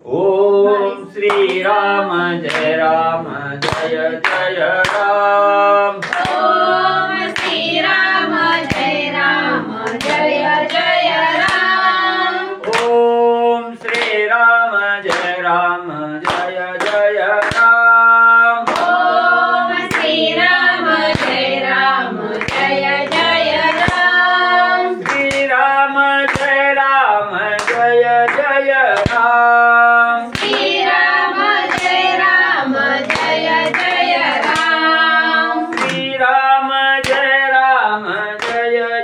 ओम श्री राम जय जय राम। ओम श्री राम जय जय राम। ओम श्री राम जय जय राम। ओम श्री राम जय जय राम। श्री राम जय जय राम। श्री राम जय जय राम। श्री राम जय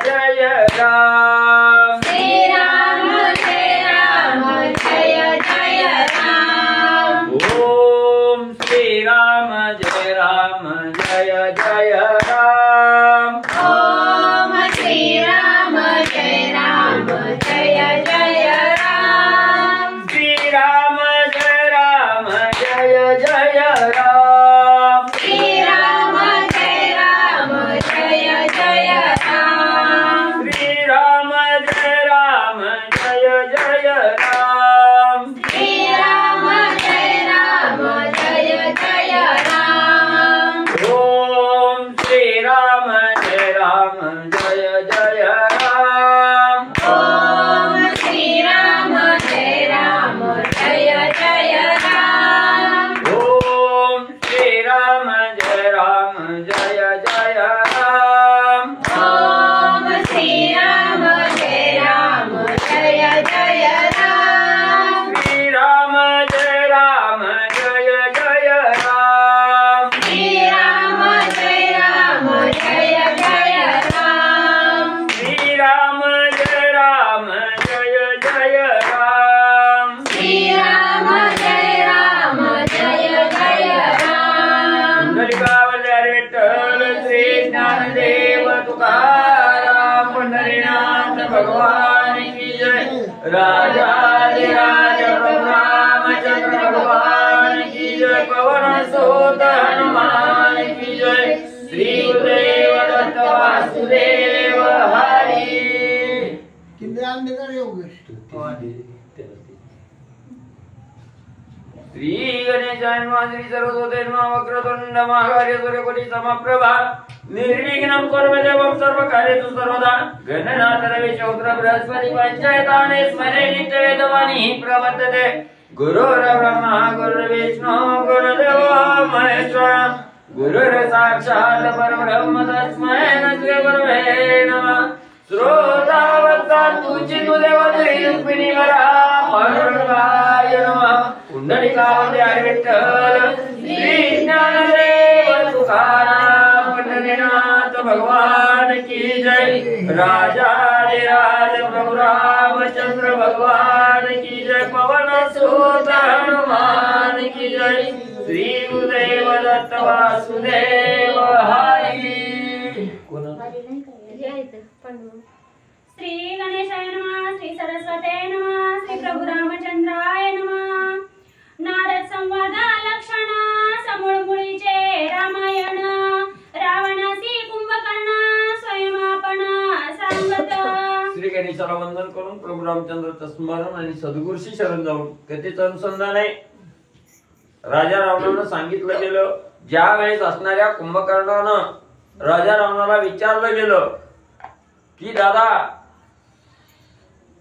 जय राम। श्री राम जय जय राम। ओम श्री राम जय जय राम। ओम श्री राम जय जय राम। श्री राम जय जय राम। श्री राम जय जय राम। श्री राम जय जय राम। श्री राम जय जय राम। ओम श्री राम जय जय राम। ओम श्री राम जय जय राम। ओम श्री राम जय जय राम। ओम श्री राम जय जय राम। श्री राम जय जय राम। श्री राम जय जय राम। श्री राम जय जय राम। श्री राम जय जय राम। पुंडलिकावल्यार विठ्ठल श्री ज्ञानदेव तुकाराम पंढरीनाथ भगवान की जय। राजाधिराज प्रभु रामचंद्र भगवान की जय। पवन सुत हनुमान की जय। श्री गुरुदेव दत्त वासुदेव हरी। श्री गणेशाय नमः। श्री सरस्वती नमः। वक्रतुंड महाकाय सूर्यकोटि समप्रभा निर्विघ्नं कुरु देवं सर्वकार्येषु सर्वदा। गणनाथ रवि शुक्र बृहस्पति पंचायताने स्मरे नित्यवेदवाणी प्रवर्तते। गुरुर्ब्रह्मा गुरुर्विष्णु गुरुर्देवो महेश्वरः। गुरुर्साक्षात् परब्रह्म तस्मै श्री नमः। श्रोतावत्ता तुझी तुदेवत्री रुक्मिणी वरा मरुगाय नमः। पुंडलिकावल्यार विठ्ठल श्री ज्ञानदेव तुकाराम पंढरीनाथ भगवान की जय। राजाधिराज प्रभु रामचंद्र भगवान की जय। पवन सुत हनुमान की जय। श्री गुरुदेव दत्त वासुदेव हरी। श्री गणेशाय नमः। श्री सरस्वते नमः। श्री प्रभु रामचंद्राय नमः। नारद संवाद लक्षण समूळ मुळीचे रामायण। रावणासी कुंभकर्ण स्वयं आपण सांगत। श्री गणेशाला वंदन करून प्रभू रामचंद्राचं स्मरण आणि सद्गुरूशी शरण जाऊन कथेचं अनुसंधान आहे। राजा रावणानं सांगितलं गेलं, ज्या वेळेस असणाऱ्या कुंभकर्णानं राजा रावणाला विचारलं गेलं की दादा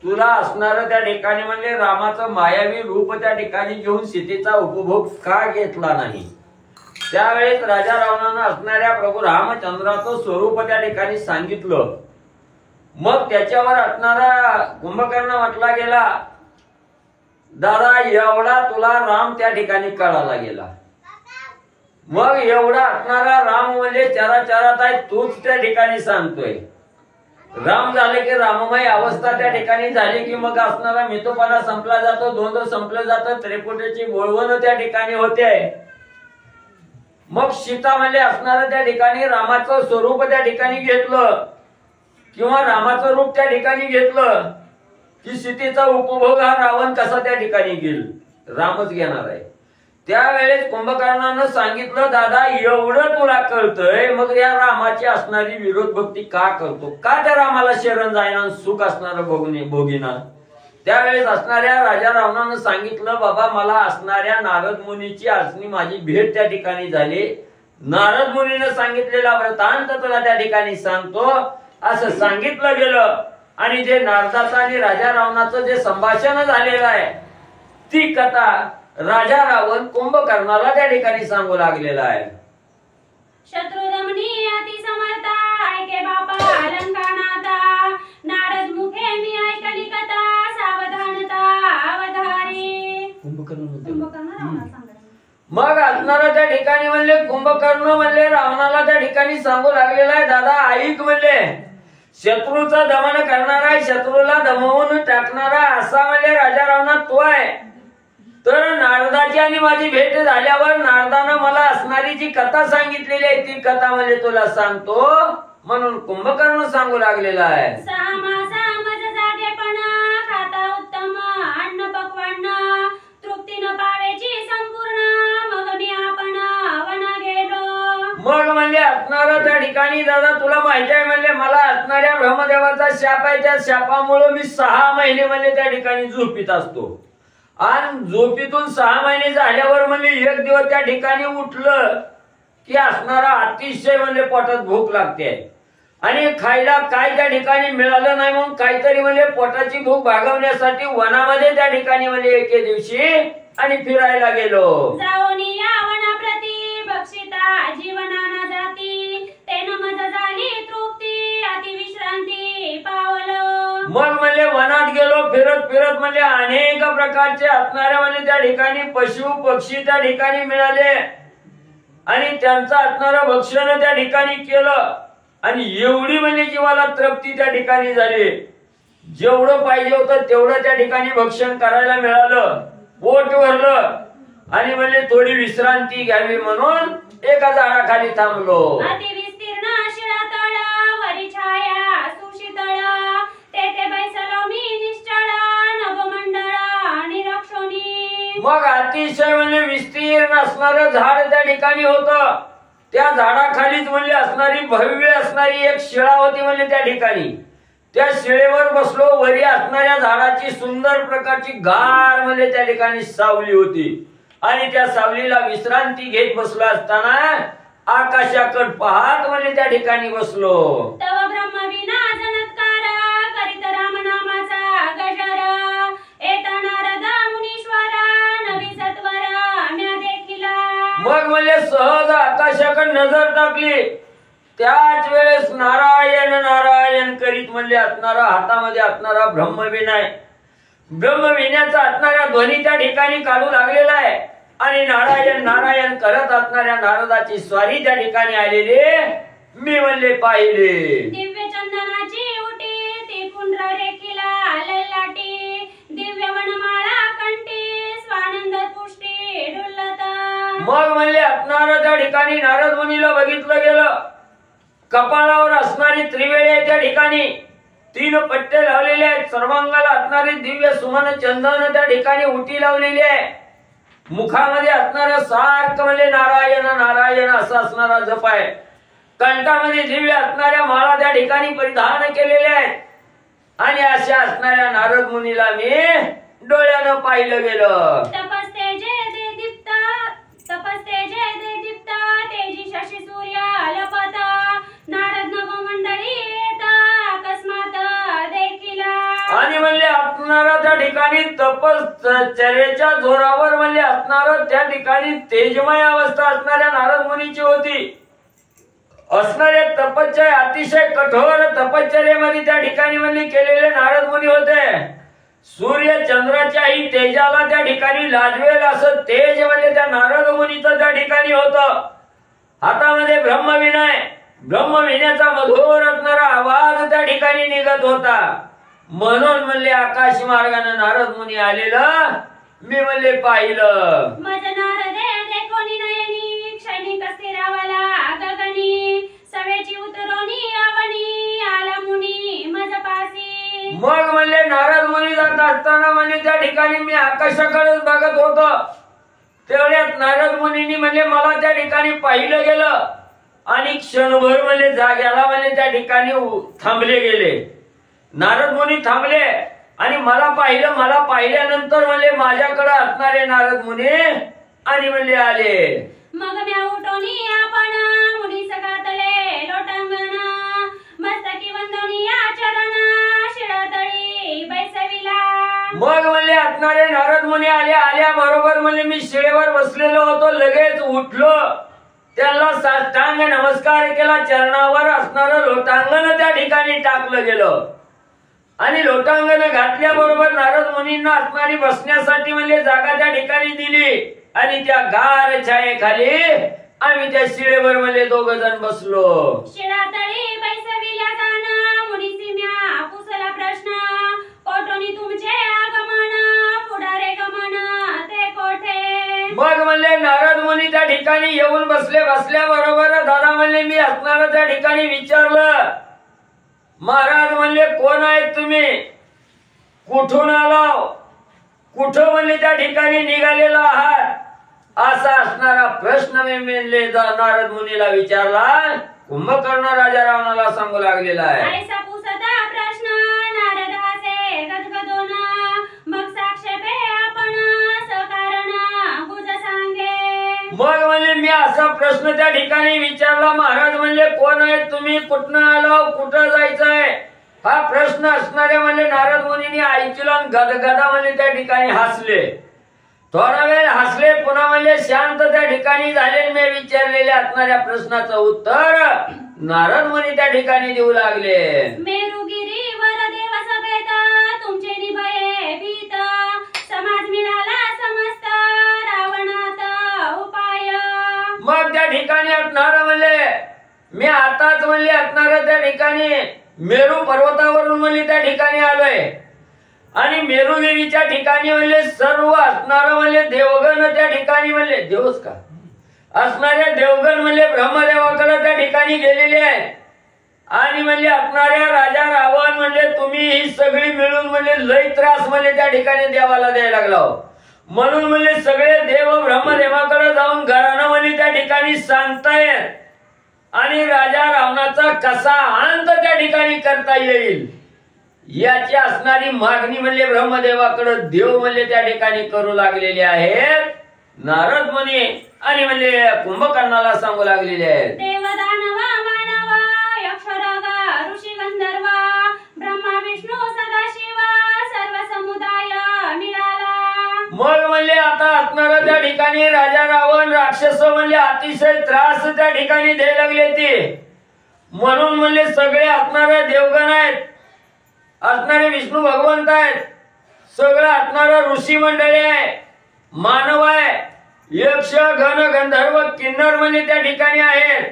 तुला असणार त्या ठिकाणी म्हणजे रामाचं मायावी रूप त्या ठिकाणी घेऊन सीतेचा उपभोग का घेतला नाही। त्यावेळेस राजा रावणानं असणाऱ्या प्रभू रामचंद्राचं स्वरूप त्या ठिकाणी सांगितलं। मग त्याच्यावर असणारा कुंभकर्ण म्हटला गेला, दादा एवढा तुला राम त्या ठिकाणी कळाला गेला। मग एवढा असणारा राम म्हणजे चराचरात आहे तूच त्या ठिकाणी सांगतोय। राम झाले की राममय अवस्था त्या ठिकाणी झाली की मग असणारा मितोपणा संपला जातो, द्वंद्व संपलं जातं, त्रिपुटीची बोळवण त्या ठिकाणी होते। मग सीता म्हणजे असणारा त्या ठिकाणी रामाचं स्वरूप त्या ठिकाणी घेतलं किंवा रामाचं रूप त्या ठिकाणी घेतलं की सीतेचा उपभोग हा रावण कसा त्या ठिकाणी घेईल, रामच घेणार आहे। त्यावेळेस कुंभकर्णानं सांगितलं, दादा एवढं तुला कळतंय मग या रामाची असणारी विरोध भक्ती का करतो, का त्या रामाला शरण जायना सुख असणार भोगीना। त्यावेळेस असणाऱ्या राजा रावणानं सांगितलं, बाबा मला असणाऱ्या नारद मुनीची असणी माझी भेट त्या ठिकाणी झाली. नारद मुनीनं सांगितलेला वृत्तांत तुला त्या ठिकाणी सांगतो असं सांगितलं गेलं. आणि जे नारदाचं आणि राजा रावणाचं जे संभाषण झालेलं आहे ती कथा राजा रावण कुंभकर्णाला त्या ठिकाणी सांगू लागलेला आहे. शत्रुदमनी अति समर्था ऐके बापा अलंकानाता नारद मुखे मी ऐकली कथा सावधानता अवधारी. कुंभकर्ण मग असणारा त्या ठिकाणी म्हणले कुंभकर्ण म्हणले रावणाला त्या ठिकाणी सांगू लागलेला आहे, दादा ऐक म्हणले, शत्रूचं दमन करणारा शत्रूला दमवून टाकणारा असा म्हणले राजा रावणा तो आहे. तर नारदाची आणि माझी भेट झाल्यावर नारदानं मला असणारी जी कथा सांगितलेली आहे ती कथा म्हणजे तुला सांगतो म्हणून कुंभकर्ण सांगू लागलेला आहे. खाता उत्तम अन्न पक्वान्न तृप्तीनं पावेची संपूर्ण मग मी आपण वना गेलो. मग म्हणजे असणारा त्या ठिकाणी दादा तुला माहिती आहे म्हणले मला असणाऱ्या ब्रह्मदेवाचा शाप आहे. त्या शापामुळे मी 6 महिने म्हणजे त्या ठिकाणी झोपीत असतो. आणि झोपीतून 6 महिने झाल्यावर म्हणजे एक दिवस त्या ठिकाणी उठलं की असणारा अतिशय म्हणजे पोटात भूक लागते आणि खायला काय त्या ठिकाणी मिळालं नाही म्हणून काहीतरी म्हणजे पोटाची भूक भागवण्यासाठी वनामध्ये त्या ठिकाणी म्हणजे एके दिवशी आणि फिरायला गेलो. जाऊनी या वनाप्रती बक्षिता जीवनाना जाती तेन मज झाली तृप्ती अति विश्रांती पावलो. मग म्हणजे वनात गेलो फिरत फिरत म्हणजे अनेक प्रकारचे असणाऱ्या म्हणजे त्या ठिकाणी पशु पक्षी त्या ठिकाणी मिळाले आणि त्यांचं असणारं भक्षण त्या ठिकाणी केलं आणि एवढी म्हणजे जीवाला तृप्ती त्या ठिकाणी झाली. जेवढं पाहिजे होतं तेवढं त्या ठिकाणी भक्षण करायला मिळालं, पोट भरलं आणि म्हणजे थोडी विश्रांती घ्यावी म्हणून एका झाडाखाली थांबलो. अति विस्तीर्ण शिळातळ वरी छाया सुशीतळ तेथे बैसलो मी निश्चळ नभमंडळ निरक्षोनी. मग अतिशय म्हणजे विस्तीर्ण असणारं झाड त्या ठिकाणी होतं. त्या झाडाखालीच म्हणजे असणारी भव्य असणारी एक शिळा होती म्हणजे त्या ठिकाणी. त्या शिळेवर बसलो. वरी असणाऱ्या झाडाची सुंदर प्रकारची गार म्हणजे त्या ठिकाणी सावली होती आणि त्या सावलीला विश्रांती घेत बसलो असताना आकाशाकडे पाहत म्हणजे त्या ठिकाणी बसलो. तव ब्रह्मविना जनत्कार करीत राम नामाचा गजर एत नारद मुनीश्वर नवी सत्वर म्या देखिला. मग म्हणजे सहज आकाशाकडे नजर टाकली. त्याच वेळेस नारायण नारायण करीत म्हणजे असणारा हातामध्ये असणारा ब्रह्मवीणा आहे. ब्रह्मवीण्याचा असणारा ध्वनी त्या ठिकाणी काढू लागलेला आहे आणि नारायण नारायण करत असणाऱ्या नारदाची स्वारी त्या ठिकाणी आलेली मी म्हणले पाहिले. दिव्य चंदनाची उटी ती पुंड्र रेखिला ललाटी दिव्य वनमाळा कंठी स्वानंद पुष्टी डुलत. मग म्हणले असणारा त्या ठिकाणी नारद मुनीला बघितलं गेलं. कपाळावर असणारी त्रिवेणी आहे त्या ठिकाणी 3 पट्टे लावलेले आहेत. सर्वांगाला असणारी दिव्य सुमन चंदन त्या ठिकाणी उटी लावलेली आहे. मुखामध्ये असणारा सारखं म्हणजे नारायण नारायण असं असणारा जप आहे. कंठामध्ये दिव्य असणाऱ्या माळा त्या ठिकाणी परिधान केलेल्या आहेत आणि अशा असणाऱ्या नारद मुनीला मी डोळ्यानं पाहिलं गेलं. तपस्तेजे दे दीप्त तेजी शशी सूर्य लपत नारद नवमंडळी येत अकस्मात देखिला. आणि म्हणले असणारा त्या ठिकाणी तपश्चर्येच्या जोरावर म्हणजे असणारं त्या ठिकाणी तेजमय अवस्था असणाऱ्या नारद मुनीची होती. असणारे तपश्चर्या अतिशय कठोर तपश्चर्येमध्ये त्या ठिकाणी म्हणजे केलेले नारद मुनी होते. सूर्य चंद्राच्याही तेजाला त्या ठिकाणी लाजवेल असं तेज म्हणजे त्या नारद मुनीचं त्या ठिकाणी होतं. हातामध्ये ब्रह्मवीणा आहे. ब्रह्मवीण्याचा मधुर असणारा आवाज त्या ठिकाणी निघत होता. म्हणून म्हणले आकाश मार्गाने नारद मुनी आलेलं मी म्हणले पाहिलं. मज नारदे देखोनी नयनी क्षणिक स्थिरावला गगनी सवेची उतरोनी आवनी आला मुनी मज पासी. मग म्हणले नारद मुनी जात असताना म्हणजे त्या ठिकाणी मी आकाशाकडेच बघत होतो. तेवढ्यात नारद मुनींनी म्हणजे मला त्या ठिकाणी पाहिलं गेलं आणि क्षणभर म्हणजे जाग्याला म्हणजे त्या ठिकाणी थांबले गेले. नारद मुनी थांबले आणि मला पाहिल्यानंतर म्हणले माझ्याकडे असणारे नारद मुनी आणि म्हणले आले. मग म्या उठोनी आपण मुनी सगातले लोटांगण मस्तकी वंदनी आचरण शिळतळी बैसविला. मग म्हणले असणारे नारद मुनी आल्याबरोबर म्हणले मी शिळेवर बसलेलो होतो, लगेच उठलो, त्यांना साष्टांग नमस्कार केला, चरणावर असणारं लोटांगण त्या ठिकाणी टाकलं गेलं आणि लोटांगण घातल्याबरोबर नारद मुनींना असणारी बसण्यासाठी म्हणजे जागा त्या ठिकाणी दिली आणि त्या गार छायेखाली आम्ही त्या शिळेवर म्हणजे दोघ जण बसलो. शिळातळी बैसविल्या जाण मुनीची म्या पुसला प्रश्न कोठोनी तुमचे आगमन पुढारे गमन ते कोठे. मग म्हणले नारद मुनी त्या ठिकाणी येऊन बसल्याबरोबर दादा म्हणले मी असणार त्या ठिकाणी विचारलं, महाराज म्हणले कोण आहेत तुम्ही, कुठून आलो, कुठं म्हणले त्या ठिकाणी निघालेला आहात, असा असणारा प्रश्न मी म्हणले नारद मुनीला विचारला. कुंभकर्ण राजा रावणाला सांगू लागलेला आहे. ऐसा पुसता प्रश्न नारदाचे गदगदोन मग साक्षेपे आपण सकारण गुज सांगे. मग म्हणले मी असा प्रश्न त्या ठिकाणी विचारला, महाराज म्हणले कोण आहेत तुम्ही, कुठनं आलो, कुठं जायचंय, हा प्रश्न असणारे म्हणले नारद मुनींनी ऐकला आणि गदगदा म्हणले त्या ठिकाणी हसले. थोडा वेळ हसले, पुन्हा म्हणले शांत त्या ठिकाणी झाले. मी विचारलेल्या असणाऱ्या प्रश्नाचं उत्तर नारद मुनी त्या ठिकाणी देऊ लागले. मेरुगिरी वर देव सभेत तुमचे निभये भीत समाज मिळाला समस्त रावणात उपाय. मग त्या ठिकाणी असणार म्हणले मी आताच म्हणले असणार त्या ठिकाणी मेरू पर्वतावरून म्हणले त्या ठिकाणी आलोय आणि मेरुगिरीच्या ठिकाणी म्हणले सर्व असणार म्हणले देवगण त्या ठिकाणी म्हणले देवच का असणारे देवगण म्हणले ब्रह्मदेवाकडे त्या ठिकाणी गेलेले आहेत आणि म्हणले असणाऱ्या राजा रावण म्हणले तुम्ही ही सगळी मिळून म्हणले लय त्रास म्हणले त्या ठिकाणी देवाला द्यायला लागला, म्हणून म्हणले सगळे देव ब्रह्मदेवाकडे जाऊन घरानं म्हणले त्या ठिकाणी सांगतायत आणि राजा रावणाचा कसा अंत त्या ठिकाणी करता येईल याची असणारी मागणी म्हणले ब्रह्मदेवाकडे देव म्हणले त्या ठिकाणी करू लागलेले आहेत. नारद मुनी आणि म्हणले कुंभकर्णाला सांगू लागलेले आहेत. देव दानव मानव यक्षराग ऋषी गंधर्व ब्रह्मा विष्णू सदाशिव सर्व समुदाय मिळाला. मग म्हणले आता असणार त्या ठिकाणी राजा रावण राक्षस म्हणले अतिशय त्रास त्या ठिकाणी द्यायला लागले ते, म्हणून म्हणले सगळे असणारे देवगण आहेत, असणारे विष्णू भगवंत आहेत, सगळं असणारं ऋषी मंडळी आहे, मानव आहे, यक्ष गण गंधर्व किन्नर म्हणजे त्या ठिकाणी आहेत,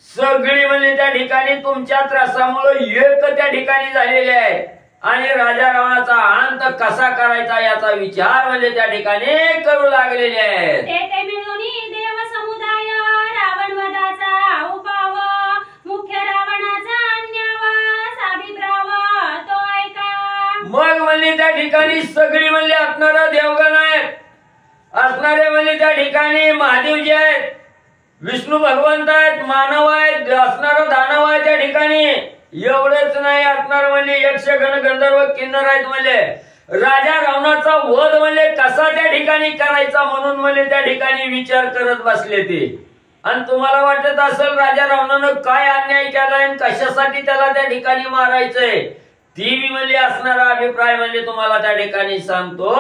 सगळी म्हणजे त्या ठिकाणी तुमच्या त्रासामुळे एक त्या ठिकाणी झालेले आहे आणि राजा रावणाचा अंत कसा करायचा याचा विचार म्हणजे त्या ठिकाणी करू लागलेले आहेत. तेथे मिळून देव समुदाय रावण वधाचा उपाव मुख्य रावणाचा अन्याव साभिप्राव तो ऐका. मग म्हणले त्या ठिकाणी सगळी म्हणले असणारे देवगण आहेत, असणारे म्हणले त्या ठिकाणी महादेव जे आहेत, विष्णू भगवंत आहेत, मानव आहेत, असणारं दानव आहे त्या ठिकाणी, एवढंच नाही असणार म्हणले यक्ष गण गंधर्व किन्नर आहेत. म्हणले राजा रावणाचा वध म्हणले कसा त्या ठिकाणी करायचा म्हणून म्हणले त्या ठिकाणी विचार करत बसले ते. आणि तुम्हाला वाटत असेल राजा रावणानं काय अन्याय केलाय आणि कशासाठी त्याला त्या ठिकाणी मारायचंय, ती मी म्हणले असणारा अभिप्राय म्हणजे तुम्हाला त्या ठिकाणी सांगतो.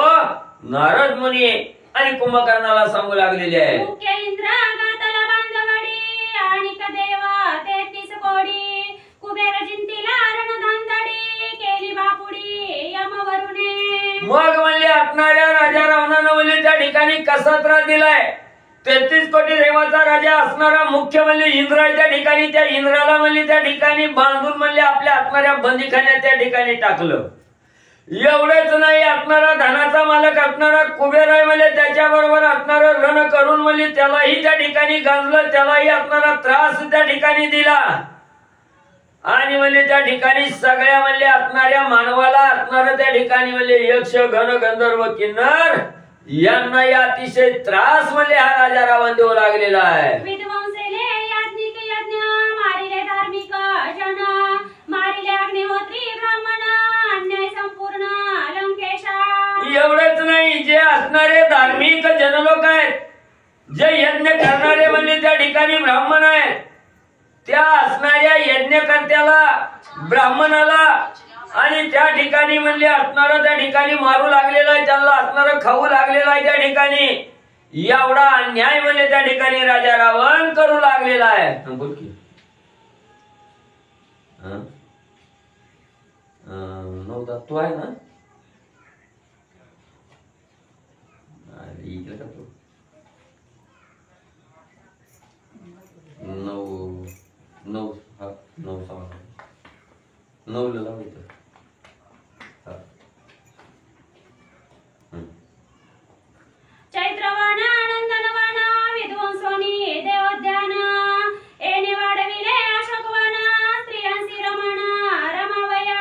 नारद मुनी आणि कुंभकर्णाला सांगू लागलेले आहे. मुख्य इंद्र गातला बांधवडी आणि कदेवा 33 कोडी कुबेर जिंतीला रणधांदडी केली बापुडी यमवरुणे. मग म्हणले असणाऱ्या राजा रावणानं म्हणले त्या ठिकाणी कसा त्रास दिलाय, 33 कोटी देवाचा राजा असणारा मुख्य म्हणले इंद्र आहे त्या ठिकाणी, त्या इंद्राला म्हणले त्या ठिकाणी बांधून म्हणले आपल्या असणाऱ्या बंदीखान्यात त्या ठिकाणी टाकलं. एवढेच नाही असणारा धनाचा मालक असणारा कुबेर आहे म्हणले त्याच्याबरोबर असणारं रण करून म्हणले त्यालाही त्या ठिकाणी गांजलं, त्यालाही असणारा त्रास त्या ठिकाणी दिला आणि म्हणले त्या ठिकाणी सगळ्या म्हणले असणाऱ्या मानवाला असणार त्या ठिकाणी म्हणले यक्ष गण गंधर्व किन्नर यांनाही अतिशय त्रास म्हणले हा राजा रावण देऊ लागलेला आहे. विध्वंसेले याज्ञिक यज्ञ मारिले धार्मिक जन मारिले अग्निहोत्री ब्राह्मण अन्याय संपूर्ण एवढंच नाही, जे असणारे धार्मिक जनलोक आहेत, जे यज्ञ करणारे म्हणजे त्या ठिकाणी ब्राह्मण आहेत, त्या असणाऱ्या यज्ञकर्त्याला ब्राह्मणाला आणि त्या ठिकाणी म्हणजे असणारा त्या ठिकाणी मारू लागलेला आहे, त्यांना असणारा खाऊ लागलेला आहे त्या ठिकाणी. एवढा अन्याय म्हणजे त्या ठिकाणी राजा रावण करू लागलेला आहे. बोल की नवदा तू आहे ना? इकडे का तू? 9 हा 9 सहा 9 ला लावायचं. चैत्रवाण नंदनवाण विध्वंसोनी देवोद्यान एने वाढविले अशोकवान स्त्रियांसी रमण रमावया.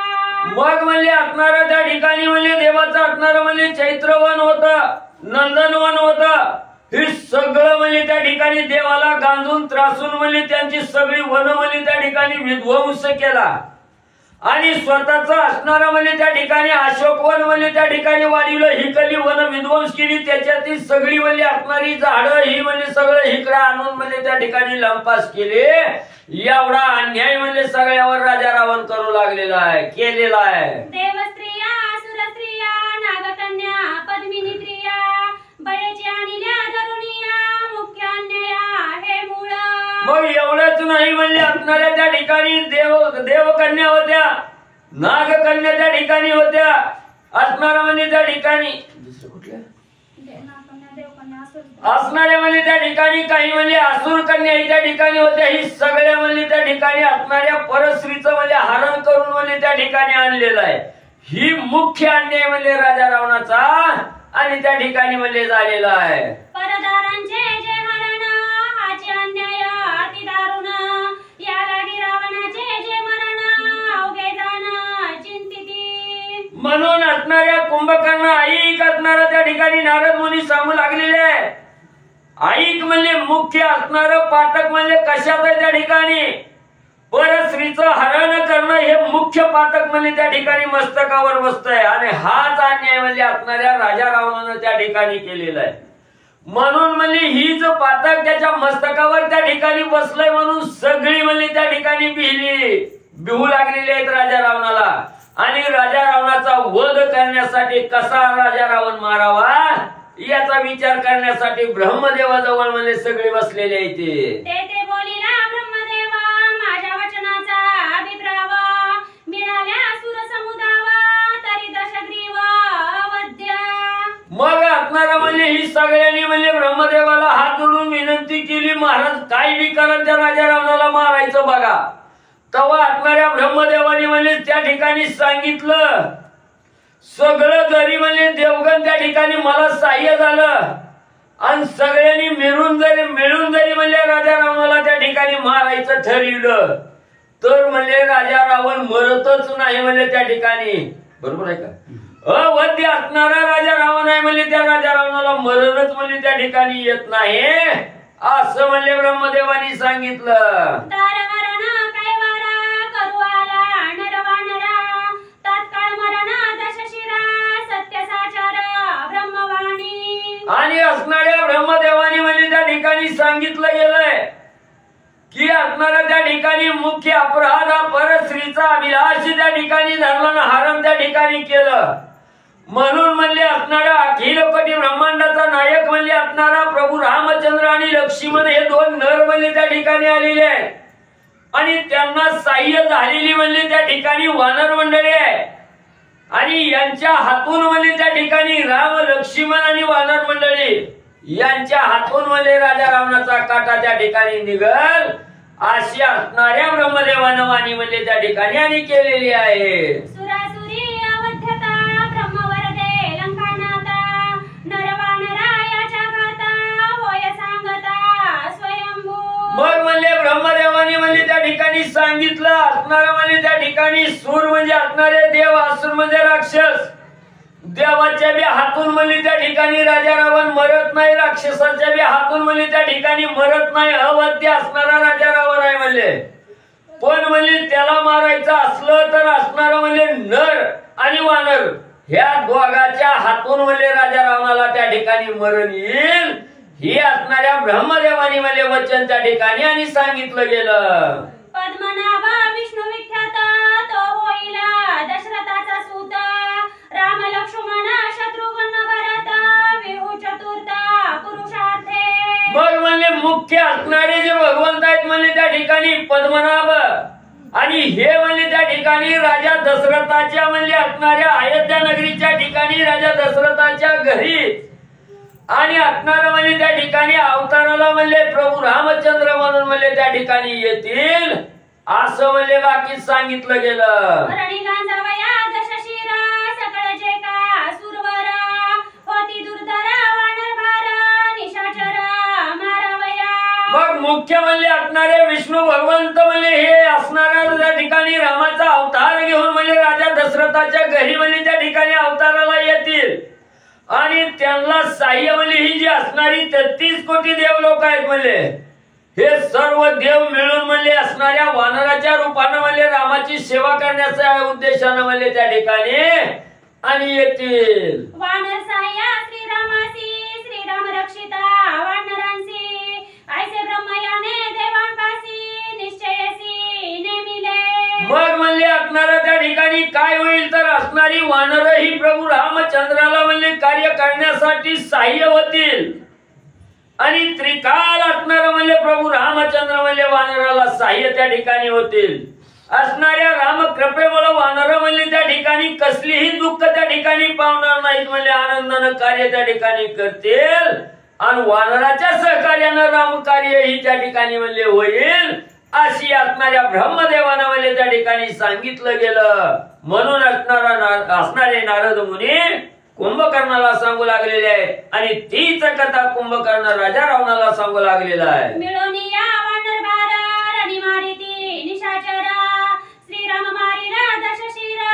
मग म्हणजे असणारा त्या ठिकाणी म्हणजे देवाचं असणारं म्हणजे चैत्रवन होतं, नंदनवन होतं. हे सगळं म्हणजे त्या ठिकाणी देवाला गांजून त्रासून म्हणजे त्यांची सगळी वन म्हणजे त्या ठिकाणी विध्वंस केला आणि स्वतःच असणारं म्हणजे त्या ठिकाणी अशोकवन म्हणजे त्या ठिकाणी वाढवलं. हिकली वन विध्वंस केली, त्याच्यातील सगळी म्हणजे असणारी झाडं ही म्हणजे सगळं हिकडं आणून म्हणजे त्या ठिकाणी लंपास केले. एवढा अन्याय म्हणजे सगळ्यावर राजा रावण करू लागलेला आहे, केलेला आहे. देवस्त्रिया असुरस्त्रिया नागकन्या पद्मिनी स्त्रिया बळेची आणिल्या धरुणिया मुख्य अन्याया हे मूळ. मग एवढंच नाही म्हणजे असणाऱ्या त्या ठिकाणी देवकन्या होत्या, नागकन्या त्या ठिकाणी होत्या, असणारा म्हणजे त्या ठिकाणी दुसरे कुठल्या असणाऱ्या म्हणजे त्या ठिकाणी काही म्हणजे असुर कन्या त्या ठिकाणी होत्या. ही सगळ्या म्हणजे त्या ठिकाणी असणाऱ्या परस्त्रीचं म्हणजे हरण करून म्हणजे त्या ठिकाणी आणलेलं आहे. ही मुख्य अन्याय म्हणजे राजा रावणाचा आणि त्या ठिकाणी म्हणजे झालेला आहे. परदारांचे जे हरण हाचे अन्याय अति दारुण या लागी रावणाचे जे मरण अवघे जाण चिंतिती. म्हणून असणाऱ्या कुंभकर्ण ऐक असणारा त्या ठिकाणी नारद मुनी सांगू लागलेले आहे. ऐक म्हणजे मुख्य असणार पातक म्हणजे कशात आहे त्या ठिकाणी परस्त्रीचं हरण करणं हे मुख्य पातक म्हणजे त्या ठिकाणी मस्तकावर बसतंय आणि हाच अन्याय म्हणजे असणाऱ्या राजा रावणानं त्या ठिकाणी केलेला आहे. म्हणून म्हणजे ही जो पातक त्याच्या मस्तकावर त्या ठिकाणी बसलंय म्हणून सगळी म्हणजे त्या ठिकाणी बिहू लागलेली आहेत राजा रावणाला. आणि राजा रावणाचा वध करण्यासाठी कसा राजा रावण मारावा याचा विचार करण्यासाठी ब्रह्मदेवाजवळ म्हणजे सगळे बसलेले आहेत. ते बोलिला ब्रह्मदेवा माझ्या वचनाचा अभिप्राव मिळाल्या सुर समुदावा तरी दशग्रीव अवध्य. मग असणारा म्हणजे ही सगळ्यांनी म्हणजे ब्रह्मदेवाला हात जोडून विनंती केली, महाराज काय बी करा त्या राजा रावणाला मारायचं बघा. तेव्हा असणाऱ्या ब्रह्मदेवानी म्हणजे त्या ठिकाणी सांगितलं सगळं जरी म्हणजे देवगण त्या ठिकाणी मला सहाय्य झालं आणि सगळ्यांनी मिळून जरी म्हणजे राजा रावणाला त्या ठिकाणी मारायचं ठरवलं तर म्हणजे राजा रावण मरतच नाही म्हणजे त्या ठिकाणी. बरोबर आहे का? अवध्य असणारा राजा रावण आहे म्हणजे त्या राजा रावणाला मरणच म्हणजे त्या ठिकाणी येत नाही असं म्हणजे ब्रह्मदेवानी सांगितलं. आणि असणाऱ्या ब्रह्मदेवानी म्हणजे त्या ठिकाणी सांगितलं गेलंय की असणाऱ्या त्या ठिकाणी मुख्य अपराध हा परस्त्रीचा अभिलाष त्या ठिकाणी धरला हरण त्या ठिकाणी केलं. म्हणून म्हणजे असणारा अखिलपटी ब्रह्मांडाचा नायक म्हणजे असणारा प्रभू रामचंद्र आणि लक्ष्मण हे दोन नर म्हणजे त्या ठिकाणी आलेले आहेत आणि त्यांना सहाय्य झालेली म्हणजे त्या ठिकाणी वानर मंडळी आहे आणि यांच्या हातून म्हणजे त्या ठिकाणी राम लक्ष्मण आणि वानर मंडळी यांच्या हातून म्हणजे राजा रावणाचा काटा त्या ठिकाणी निघल अशी असणाऱ्या ब्रह्मदेवानं वाणी म्हणजे त्या ठिकाणी आणि केलेली आहे. सुरासुरी अवध्यता ब्रह्मवरदे लंकानाथा नरवानरायाच्या गाता होय सांगता स्वयंभू. मग म्हणजे ब्रह्मदेवानी म्हणजे त्या ठिकाणी सांगितलं असणारा म्हणजे त्या ठिकाणी सूर म्हणजे असणारे देव असुर म्हणजे राक्षस देवाच्या बी हातून म्हणजे त्या ठिकाणी राजा रावण मरत नाही, राक्षसाच्या बी हातून म्हणजे त्या ठिकाणी मरत नाही. अवध्य असणारा राजा रावण आहे म्हणजे पण म्हणजे त्याला मारायचं असलं तर असणारा म्हणजे नर आणि वानर ह्या दोघाच्या हातून म्हणले राजा रावणाला त्या ठिकाणी मरण येईल ही असणाऱ्या ब्रह्मदेवानी म्हणले वचन त्या ठिकाणी आणि सांगितलं गेलं. पद्मनाभ विष्णू विख्यात तो होईल दशरथाचा सूत राम लक्ष्मण शत्रुघ्न भरत विहू चतुर्थ पुरुषार्थे. मग म्हणले मुख्य असणारे जे भगवंत आहेत म्हणले त्या ठिकाणी पद्मनाभ आणि हे म्हणले त्या ठिकाणी राजा दशरथाच्या म्हणले असणाऱ्या अयोध्या नगरीच्या ठिकाणी राजा दशरथाच्या घरी आणि असणारा म्हणजे त्या ठिकाणी अवताराला म्हणले प्रभू रामचंद्र म्हणून म्हणले त्या ठिकाणी येतील असं म्हणले बाकी सांगितलं गेलं. मग मुख्य म्हणले असणारे विष्णू भगवंत म्हणले हे असणाऱ्या त्या ठिकाणी रामाचा अवतार घेऊन म्हणजे राजा दशरथाच्या घरी म्हणजे त्या ठिकाणी अवताराला येतील आणि त्यांना साह्य म्हणजे ही जी असणारी 33 कोटी देव लोक आहेत म्हणले हे सर्व देव मिळून म्हणले असणाऱ्या वानराच्या रूपानं म्हणले रामाची सेवा करण्याच्या उद्देशानं म्हणले त्या ठिकाणी आणि येतील. वानर साह्य श्रीरामासी श्रीराम रक्षिता वानरांसी ऐसे ब्रह्मयाने देवांपासी निश्चयसी नेमिले. मग म्हणले असणारा त्या ठिकाणी काय होईल तर असणारी वानर ही प्रभू रामचंद्राला म्हणले कार्य करण्यासाठी साह्य होतील आणि त्रिकाल असणारा म्हणले प्रभू रामचंद्र म्हणले वानराला साह्य त्या ठिकाणी होतील. असणाऱ्या राम कृपेमुळे वानर म्हणले त्या ठिकाणी कसलीही दुःख त्या ठिकाणी पावणार नाहीत म्हणले आनंदानं कार्य त्या ठिकाणी करतील आणि वानराच्या सहकार्यानं राम कार्य ही त्या ठिकाणी म्हणले होईल अशी असणाऱ्या ब्रह्मदेवानं म्हणले त्या ठिकाणी सांगितलं गेलं. म्हणून असणारे नारद मुनी कुंभकर्णाला सांगू लागलेले आहेत आणि तीच कथा कुंभकर्ण राजा रावणाला सांगू लागलेला आहे. मिळून या वानर भार आणि मारिती निशाचरा श्रीराम मारिला दशशिरा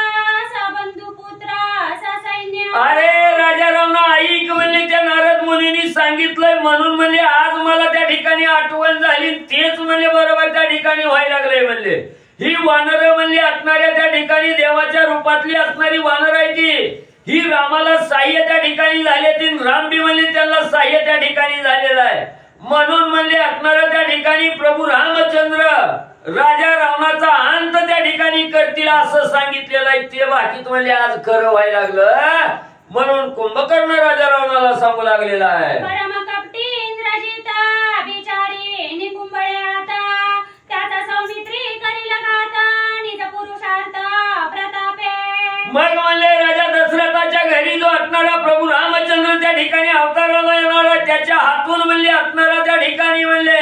सबंधू पुत्र ससैन्य. अरे राजा रावणा ऐक म्हणले त्या नारद मुनींनी सांगितलंय म्हणून म्हणले आज मला त्या ठिकाणी आठवण झाली तेच म्हणले बरोबर त्या ठिकाणी व्हायला लागले. म्हणले ही वानर म्हणले असणाऱ्या त्या ठिकाणी देवाच्या रूपातली असणारी वानर आहे ती ही रामाला साह्य त्या ठिकाणी झाले ती राम बी म्हणले त्यांना साह्य त्या ठिकाणी झालेलं आहे. म्हणून म्हणले असणाऱ्या त्या ठिकाणी प्रभू रामचंद्र राजा रावणाचा अंत त्या ठिकाणी करतील असं सांगितलेलं आहे. ते बाकीत म्हणले आज खरं व्हायला लागलं म्हणून कुंभकर्ण राजा रावणाला सांगू लागलेला आहे. परम कपटी इंद्रजिता बिचारी निकुंबळे आता त्याचा सौमित्री करील घाता निज पुरुषार्थ प्रतापे. मग म्हणले राजा दशरथाच्या घरी जो असणारा प्रभू रामचंद्र त्या ठिकाणी अवताराला येणार त्याच्या हातून म्हणले असणारा त्या ठिकाणी म्हणले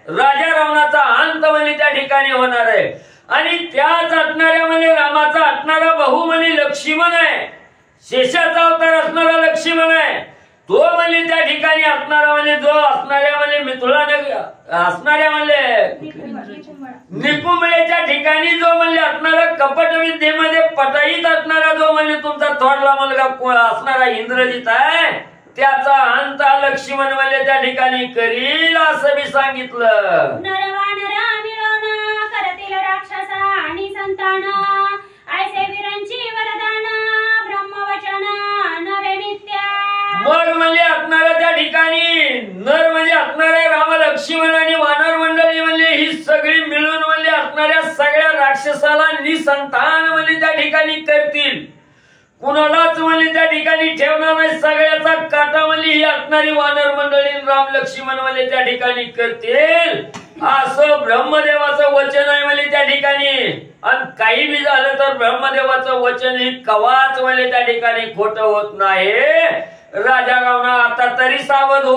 राजा रावणाचा अंत म्हणले त्या ठिकाणी होणार आहे आणि त्याच असणाऱ्या म्हणजे रामाचा असणारा भाऊ म्हणजे लक्ष्मण आहे शेषाचा अवतार असणारा लक्ष्मण आहे तो म्हणजे त्या ठिकाणी असणारा म्हणजे जो असणाऱ्या म्हणजे मिथुला असणाऱ्या म्हणजे निकुंबळेच्या ठिकाणी जो म्हणजे असणारा कपट विद्येमध्ये पटाईत असणारा जो म्हणजे तुमचा थोरला मुलगा असणारा इंद्रजित आहे त्याचा अंत लक्ष्मण म्हणजे त्या ठिकाणी करील असं मी सांगितलं. नरवानरा मिळवणं करतील राक्षसा आणि संतान ऐसे वीरांची वरदान ब्रह्मवचन नवे मिथ्या. मग म्हणजे असणाऱ्या त्या ठिकाणी नर म्हणजे असणाऱ्या राम लक्ष्मण आणि वानर मंडळी म्हणजे ही सगळी मिळून म्हणजे असणाऱ्या सगळ्या राक्षसाला निसंतान म्हणजे त्या ठिकाणी करतील कुणालाच म्हणजे त्या ठिकाणी ठेवणार नाही सगळ्याचा काटा म्हणजे ही असणारी वानर मंडळी राम लक्ष्मण म्हणजे त्या ठिकाणी करतील असं ब्रह्मदेवाचं वचन आहे म्हणजे त्या ठिकाणी. आणि काही बी झालं तर ब्रह्मदेवाचं वचन ही कवाच म्हणजे त्या ठिकाणी खोटं होत नाही. राजा रावणा आता तरी सावध हो.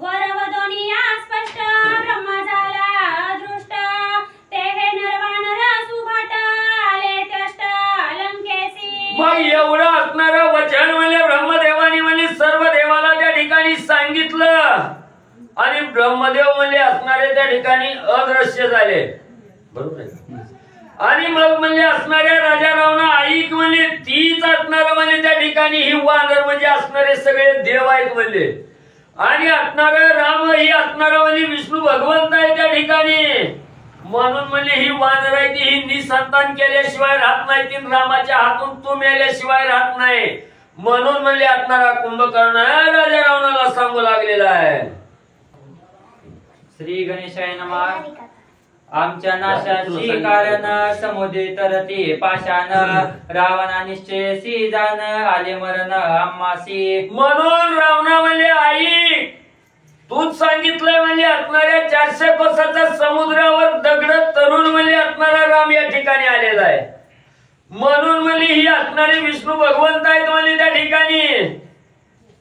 वरवदोनी स्पष्ट ब्रह्म झाला दृष्ट ते हे नरवानर सुभट आले त्यष्ट लंकेसी. मग एवढं असणारं वचन म्हणजे ब्रह्मदेवानी म्हणजे सर्व देवाला त्या ठिकाणी सांगितलं आणि ब्रह्मदेव म्हणजे असणारे त्या ठिकाणी अदृश्य झाले बरोबर आहे. आणि मग म्हणजे असणाऱ्या राजा रावणा ऐक म्हणजे तीच असणार म्हणजे त्या ठिकाणी ही वानर म्हणजे असणारे सगळे देव आहेत म्हणजे आणि असणार राम ही असणार म्हणजे विष्णू भगवंत आहे त्या ठिकाणी म्हणून म्हणले ही वानर आहे ती ही निसंतान केल्याशिवाय राहत नाही ती रामाच्या हातून तू मेल्याशिवाय राहत नाही म्हणून म्हणले असणारा कुंभकर्ण राजा रावणाला सांगू लागलेला आहे. श्री गणेशाय नमः. आमच्या नाशाची कारण समुद्री तरती पाषाण रावणा निश्चयसी जाण आले मरण आम्हासी. म्हणून रावणा म्हणले आई तूच सांगितलंय म्हणजे असणाऱ्या 400 कोसाच्या समुद्रावर दगड तरुण म्हणजे असणारा राम या ठिकाणी आलेला आहे म्हणून म्हणली ही असणारे विष्णू भगवंत आहेत म्हणजे त्या ठिकाणी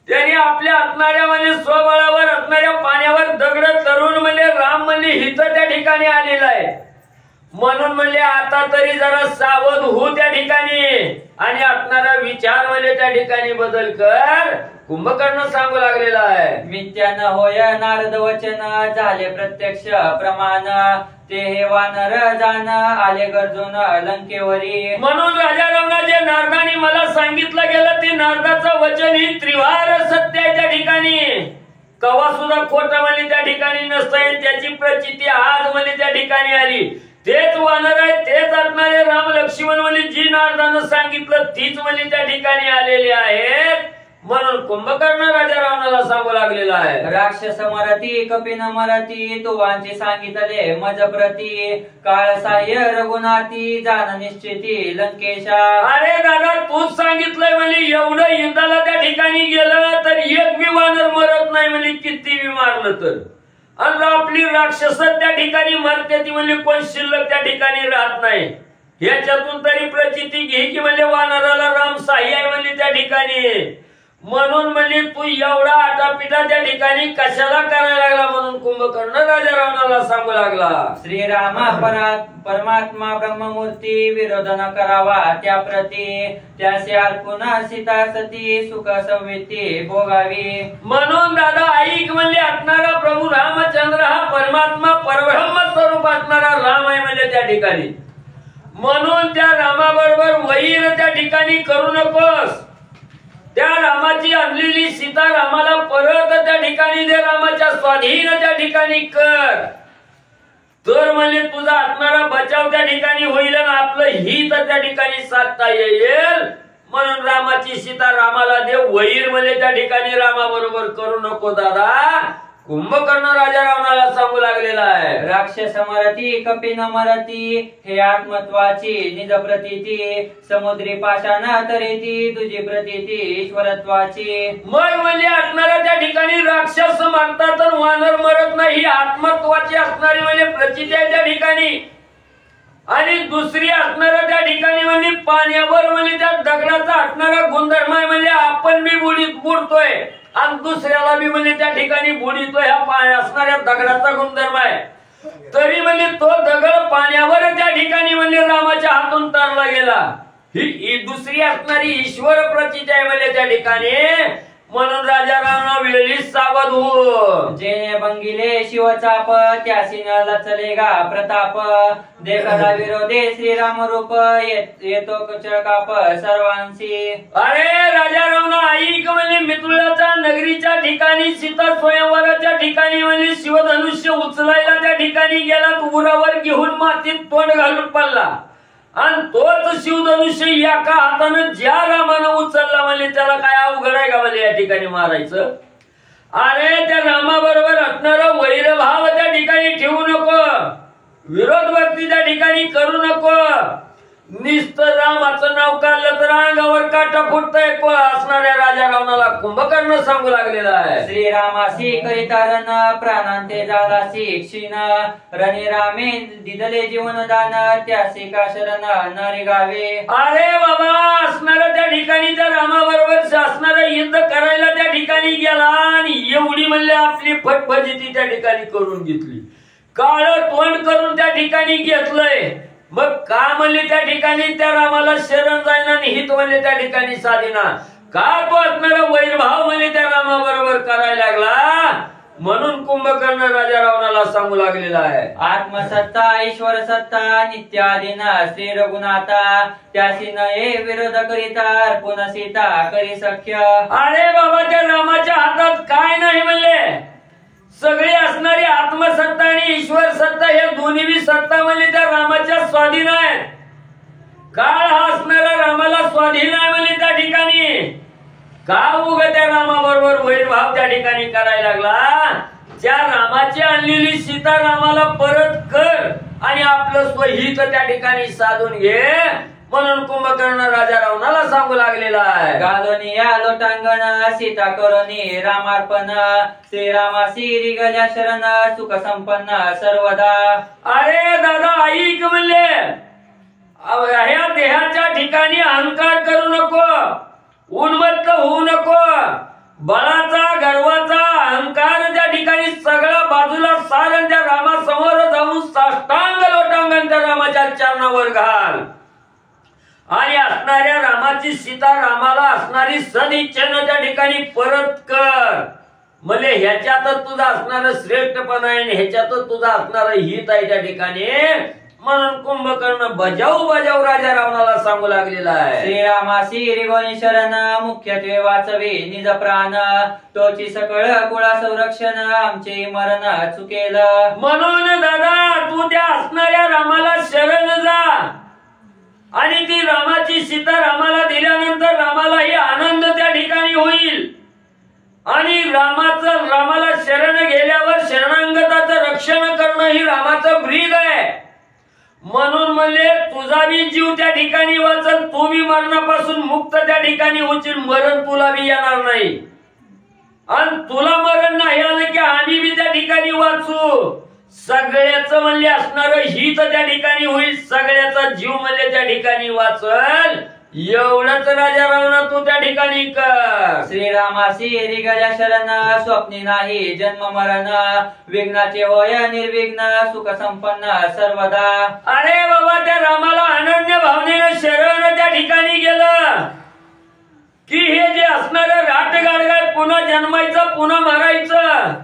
त्यांनी आपल्या असणाऱ्या म्हणजे स्वबळावर असणाऱ्या पाण्यावर दगड तरुण म्हणजे राम म्हणजे हिचं त्या ठिकाणी आलेलं आहे म्हणून म्हणले आता तरी जरा सावध हो त्या ठिकाणी आणि असणारा विचार म्हणजे त्या ठिकाणी बदल कर कुंभकर्ण सांगू लागलेला आहे. मिथ्यान होय नारद वचन झाले प्रत्यक्ष प्रमाण ते हे वानर जाण आले गरजून लंकेवरी. म्हणून राजा रावणाचे नारदाने मला सांगितलं गेलं ते नारदाचं वचन ही त्रिवार सत्य आहे त्या ठिकाणी कवा सुद्धा खोट म्हणजे त्या ठिकाणी नसतंय त्याची प्रचिती आज म्हणजे त्या ठिकाणी आली तेच वानर आहे तेच असणारे राम लक्ष्मण म्हणजे जी नारदानं सांगितलं तीच म्हणजे त्या ठिकाणी आलेली आहेत म्हणून कुंभकर्ण राजा रावणाला सांगू लागलेला आहे. राक्षस मराठी कपिन मराठी तुवांची सांगितले मज प्रती काळ साह्य रघुनाथी जाण निश्चिती लंकेशा. अरे दादा तूच सांगितलंय म्हणजे एवढं युद्धाला त्या ठिकाणी गेलं तर एक बी वानर मरत नाही म्हणजे किती बी मारलं तर आणि आपली राक्षस त्या ठिकाणी मरते ती म्हणजे कोण शिल्लक त्या ठिकाणी राहत नाही ह्याच्यातून तरी प्रचिती घे की म्हणजे वानराला राम साह्य आहे म्हणजे त्या ठिकाणी म्हणून म्हणजे तू एवढा आटापिटा त्या ठिकाणी कशाला करायला लागला म्हणून कुंभकर्ण राजा रावणाला सांगू लागला. श्रीराम परमात्मा ब्रह्ममूर्ती विरोध न करावा त्या प्रती त्याचे अर्पुन सीता सती सुख संविती भोगावी. म्हणून दादा ऐक म्हणजे असणारा प्रभू रामचंद्र हा परमात्मा परब्रह्म स्वरूप असणारा राम आहे म्हणजे त्या ठिकाणी म्हणून त्या रामाबरोबर वैर त्या ठिकाणी करू नकोस त्या रामाची आणलेली सीता रामाला परत त्या ठिकाणी दे रामाच्या स्वाधीन त्या ठिकाणी कर तर म्हणजे तुझा असणारा बचाव त्या ठिकाणी होईल आणि आपलं हित त्या ठिकाणी साधता येईल म्हणून रामाची सीता रामाला दे वैर म्हणजे त्या ठिकाणी रामाबरोबर करू नको दादा कुंभकर्ण राजा रावणाला सांगू लागलेला आहे. राक्षस मराठी कपिन मराठी हे आत्मत्वाची निज प्रतीती समुद्री पाषाण तरेती तुझी प्रतीती ईश्वरत्वाची. मग म्हणजे असणारा त्या ठिकाणी राक्षस मारतात तर वानर मरत नाही ही आत्मत्वाची असणारी म्हणजे प्रचिती आहे त्या ठिकाणी आणि दुसरी असणारा त्या ठिकाणी म्हणजे पाण्यावर म्हणजे त्या दगडाचा असणारा गुणधर्म आहे म्हणजे आपण बी बुडीत बुडतोय आणि दुसऱ्याला बी म्हणजे त्या ठिकाणी बुडीतोय ह्या असणाऱ्या दगडाचा गुणधर्म आहे तरी म्हणजे तो दगड पाण्यावर त्या ठिकाणी म्हणजे रामाच्या हातून तरला गेला ही दुसरी असणारी ईश्वर प्रचिती आहे म्हणजे त्या ठिकाणी म्हणून राजा रावणा वेळीच सावध हो. जे बंगिले शिवचाप त्यासी न लचलेगा प्रताप देखला विरोधे श्रीराम रूप येतो काप सर्वांशी. अरे राजा रावणा ऐक म्हणजे मित्रुळाच्या नगरीच्या ठिकाणी सीता स्वयंवराच्या ठिकाणी म्हणजे शिवधनुष्य उचलायला त्या ठिकाणी गेला उरावर घेऊन मातीत तोंड घालून पडला आणि तोच शिवधनुष्य एका हातानं ज्या रामानं उचलला म्हणजे त्याला काय अवघड आहे का म्हणजे या ठिकाणी मारायचं. अरे त्या रामाबरोबर असणारा वैरभाव त्या ठिकाणी ठेवू नको विरोध भक्ती त्या ठिकाणी करू नको निस्त रामाचं नाव काढलं तर अंगावर काटा फुटतय असणाऱ्या राजा रावणाला कुंभकर्ण सांगू लागलेला आहे. श्रीरामासी करिता रण प्राणांते झालासी क्षीण रणे रामे दिदले जीवन दान त्यासी का शरण नरे गावे. अरे बाबा असणारा त्या ठिकाणी त्या रामाबरोबर असणारा युद्ध करायला त्या ठिकाणी गेला आणि एवढी म्हणले आपली फटफजिती त्या ठिकाणी करून घेतली काळ तोंड करून त्या ठिकाणी घेतलंय मग का म्हणले त्या ठिकाणी त्या रामाला शरण जाईना आणि हित म्हणले त्या ठिकाणी साधीना का तो असणारा वैरभाव म्हणले त्या रामाबरोबर करायला लागला म्हणून कुंभकर्ण राजा रावणाला सांगू लागलेला आहे. आत्मसत्ता ईश्वर सत्ता नित्याधीन श्री रघुनाथा त्यासी नये विरोध करिता अर्पुन सीता करी सख्य. अरे बाबा त्या रामाच्या हातात काय नाही म्हणले सगळी असणारी ही आत्मसत्ता आणि ईश्वर सत्ता हे दोन्ही बी सत्ता म्हणजे त्या रामाच्या स्वाधीन आहे. काळ हा असणारा रामाला स्वाधीन आहे म्हणजे त्या ठिकाणी का उग त्या रामाबरोबर वैरभाव त्या ठिकाणी करायला लागला. त्या रामाची आणलेली सीता रामाला परत कर आणि आपलं स्वहित त्या ठिकाणी साधून घे म्हणून कुंभकर्ण राजा रावणाला सांगू लागलेला आहे. गालोनी या लोटांगण सीता करोनी रामार्पण श्रीरामासी रिगल्या शरण सुख संपन्न सर्वदा. अरे दादा ऐक म्हणले ह्या देहाच्या ठिकाणी अहंकार करू नको, उन्मत्त होऊ नको. बळाचा गर्वाचा अहंकार त्या ठिकाणी सगळा बाजूला सारण त्या रामासमोर जाऊन साष्टांग लोटांगण त्या रामाच्या चरणावर घाल आणि असणाऱ्या रामाची सीता रामाला असणारी सदिच्छेनं त्या ठिकाणी परत कर. म्हणजे ह्याच्यातच तुझा असणारं श्रेष्ठपणा आहे आणि ह्याच्यातच तुझा असणारं हित आहे त्या ठिकाणी म्हणून कुंभकर्ण बजाऊ राजा रावणाला सांगू लागलेला आहे. श्रीरामासी रिगोनी शरण मुख्यत्वे वाचवे निज प्राण तोची सकळ कुळा संरक्षण आमचे मरण चुकेल. म्हणून दादा तू त्या असणाऱ्या रामाला शरण जा आणि ती रामाची सीता रामाला दिल्यानंतर रामालाही आनंद त्या ठिकाणी होईल आणि रामाला शरण गेल्यावर शरणांगताचं रक्षण करणं ही रामाचं ब्रीद आहे. म्हणून म्हणले तुझा बी जीव त्या ठिकाणी वाचल, तू बी मरणापासून मुक्त त्या ठिकाणी होशील, मरण तुला बी येणार नाही आणि तुला मरण नाही आलं की आम्ही बी त्या ठिकाणी वाचू. सगळ्याच म्हणले असणार हित त्या ठिकाणी होईल, सगळ्याचा जीव म्हणले त्या ठिकाणी वाचल. एवढंच राजा रावणा तू त्या ठिकाणी कर. श्रीरामासी रिगल्या शरण स्वप्नी नाही जन्म मरण विघ्नाचे होय निर्विघ्न सुख संपन्न सर्वदा. अरे बाबा त्या रामाला अनन्य भावनेनं शरण त्या ठिकाणी गेलं की हे जे असणार राटगाडगाय पुन्हा जन्मायचं पुन्हा मारायचं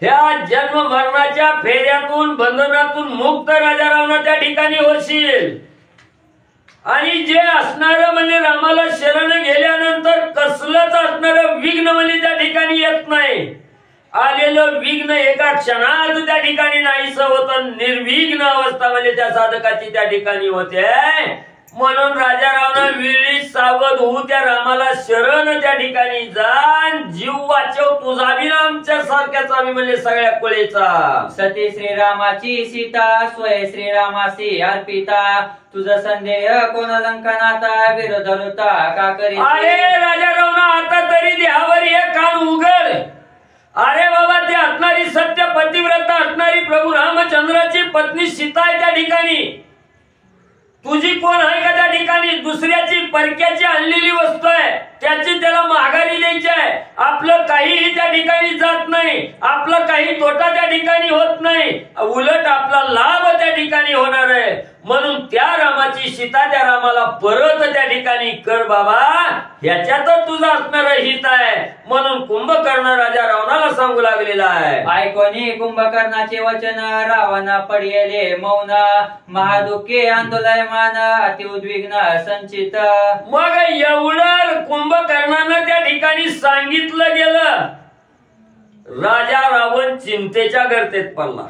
ह्या जन्म मरणाच्या फेऱ्यातून बंधनातून मुक्त राजा रावणा त्या ठिकाणी होशील. आणि जे असणार म्हणजे रामाला शरण गेल्यानंतर कसलंच असणार विघ्न म्हणजे त्या ठिकाणी येत नाही. आलेलं विघ्न एका क्षणात त्या ठिकाणी नाहीसं होतं, निर्विघ्न अवस्था म्हणजे त्या साधकाची त्या ठिकाणी होते. म्हणून राजा रावणा वेळी सावध होऊ त्या रामाला शरण त्या ठिकाणी जा, जीव वाचव तुझा बी आमच्या सारख्याचा बी म्हणजे सगळ्या कुळेचा. सती श्रीरामाची सीता स्वय श्रीरामासी अर्पिता तुझा संदेह कोण लंकनाता विरोध होता का करी. अरे राजा रावणा आता तरी देहावर हे कान उघड. अरे बाबा ते असणारी सत्य पतिव्रता असणारी प्रभू रामचंद्राची पत्नी सीता आहे त्या ठिकाणी. तुझी कोण आहे का त्या ठिकाणी. दुसऱ्याची परक्याची आणलेली वस्तू आहे, त्याची त्याला माघारी द्यायची आहे. आपलं काहीही त्या ठिकाणी जात नाही, आपला काही तोटा त्या ठिकाणी होत नाही, उलट आपला लाभ त्या ठिकाणी होणार आहे. म्हणून त्या रामाची सीता त्या रामाला परत त्या ठिकाणी कर बाबा, ह्याच्यातच तुझं असणार हित आहे. म्हणून कुंभकर्ण राजा रावणाला सांगू लागलेला आहे. ऐकोनी कुंभकर्णाचे वचन रावण पडिले मौन महादुःखे आंदोलयमान अति उद्विग्न संचित. मग एवढं कुंभकर्णानं त्या ठिकाणी सांगितलं गेलं. राजा रावण चिंतेच्या गर्तेत पडला.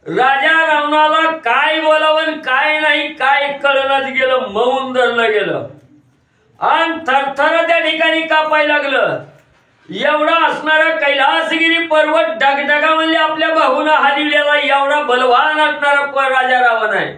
राजा रावणाला काय बोलावं काय नाही काय कळणच गेलं, मौन धरलं गेलं आणि थरथर त्या ठिकाणी कापायला लागलं. एवढा असणारा कैलासगिरी पर्वत डगडगा म्हणजे आपल्या भाऊनं हलविलेला एवढा बलवान असणारा राजा रावण आहे.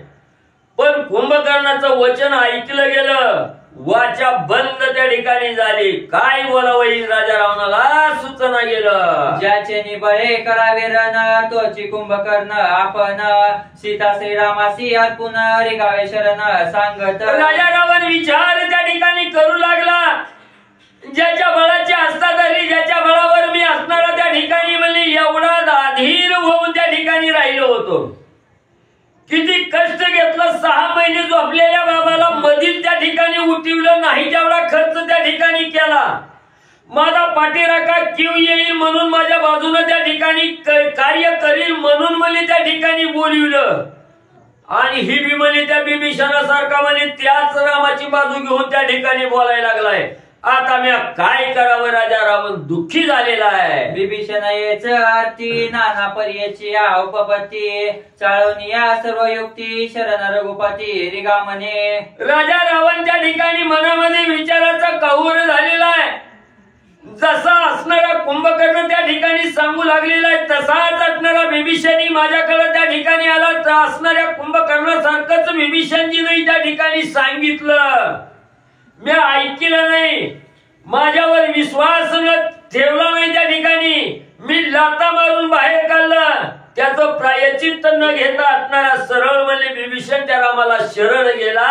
पण कुंभकर्णाचं वचन ऐकलं गेलं, वाचा बंद त्या ठिकाणी झाली. काय बोलावं राजा रावणाला सुचना गेलं. ज्याचे निबळे करावे रण तोची कुंभकर्ण आपण सीता श्रीरामासी अर्पुन रिगावे शरण सांगत. राजा रावण विचार त्या ठिकाणी करू लागला. ज्याच्या बळाची असतातरी ज्याच्या बळावर मी असणारा त्या ठिकाणी म्हणजे एवढा अधीर होऊन त्या ठिकाणी राहिलो होतो. किती कष्ट घेतलं, 6 महिने झोपलेल्या बाबाला मधीच त्या ठिकाणी उठवलं नाही, तेवढा खर्च त्या ठिकाणी केला. माझा पाठीराखा किव येईल म्हणून माझ्या बाजूने त्या ठिकाणी कार्य करील म्हणून मला त्या ठिकाणी बोलविलं. आणि ही बी म्हणजे त्या बिभीषणासारखा म्हणजे त्याच रामाची बाजू घेऊन त्या ठिकाणी बोलायला लागलाय. आता मी काय करावं? राजा रावण दुःखी झालेला आहे. विभीषण येच आरती नाना पर्याची उपपत्ती चाळवनिया सर्व युक्ती शरण रघुपती रिगामने. राजा रावण त्या ठिकाणी मनामध्ये विचाराचा कहूर झालेला आहे. जसा असणारा कुंभकर्ण त्या ठिकाणी सांगू लागलेला आहे तसाच असणारा विभीषणी माझ्याकडे त्या ठिकाणी आला. तर असणाऱ्या कुंभकर्णासारखंच विभीषणजीने त्या ठिकाणी सांगितलं. मी ऐकलं नाही, माझ्यावर विश्वास ठेवला नाही. त्या ठिकाणी मी लाथा मारून बाहेर काढलं. त्याचं प्रायचित्त न घेता असणारा सरळ म्हणजे विभीषण त्या रामाला शरण गेला.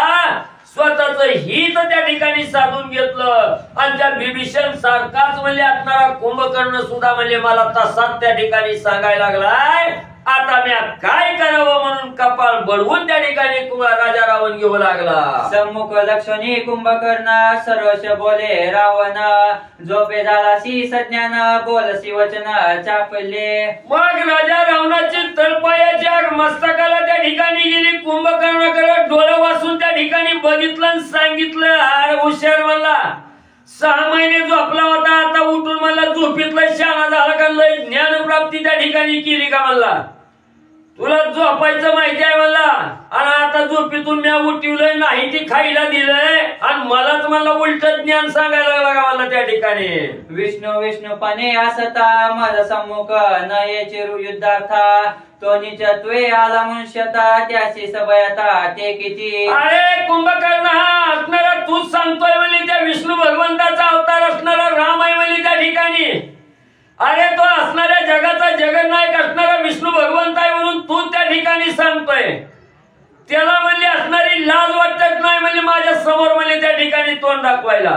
स्वतःच हित त्या ठिकाणी साधून घेतलं. आणि त्या विभीषण सारखाच म्हणजे असणारा कुंभकर्ण सुद्धा म्हणजे मला तसाच त्या ठिकाणी सांगायला लागलाय. आता मी काय करावं म्हणून कपाळ बडवून त्या ठिकाणी राजा रावण घेऊ लागला. सम्मुख लक्षणी कुंभकर्ण सर्वश बोले रावण झोपे झालासी सज्ञान बोलसी वचन चापले. मग राजा रावणाची तळपायाच्या मस्तकाला त्या ठिकाणी गेली. कुंभकर्णाकडे डोळं वाचून त्या ठिकाणी बघितलं आणि सांगितलं, अरे हुशार मला 6 महिने झोपला होता, आता उठून मला झोपीतला शाळा झाला का? लय ज्ञानप्राप्ती त्या ठिकाणी केली का? मला तुला झोपायचं माहिती आहे मला. आणि आता झोपीतून मी उठवलंय नाही ती खायला दिलंय आणि मलाच मला उलट ज्ञान सांगायला लागला का मला त्या ठिकाणी. विष्णू विष्णूपणे असता माझा सम्मुख न याचे युद्धार्था तो निचत्वे आला मनुष्यता त्याशी सभयता ते किती. अरे कुंभकर्ण हा असणारा तूच सांगतोय म्हणजे त्या विष्णू भगवंताचा अवतार असणारा राम आहे म्हणजे त्या ठिकाणी. अरे तो असणाऱ्या जगाचा जगन्नायक असणारा विष्णू भगवंत आहे म्हणून तू त्या ठिकाणी सांगतोय. त्याला म्हणजे असणारी लाज वाटत नाही म्हणजे माझ्या समोर म्हणजे त्या ठिकाणी तोंड दाखवायला.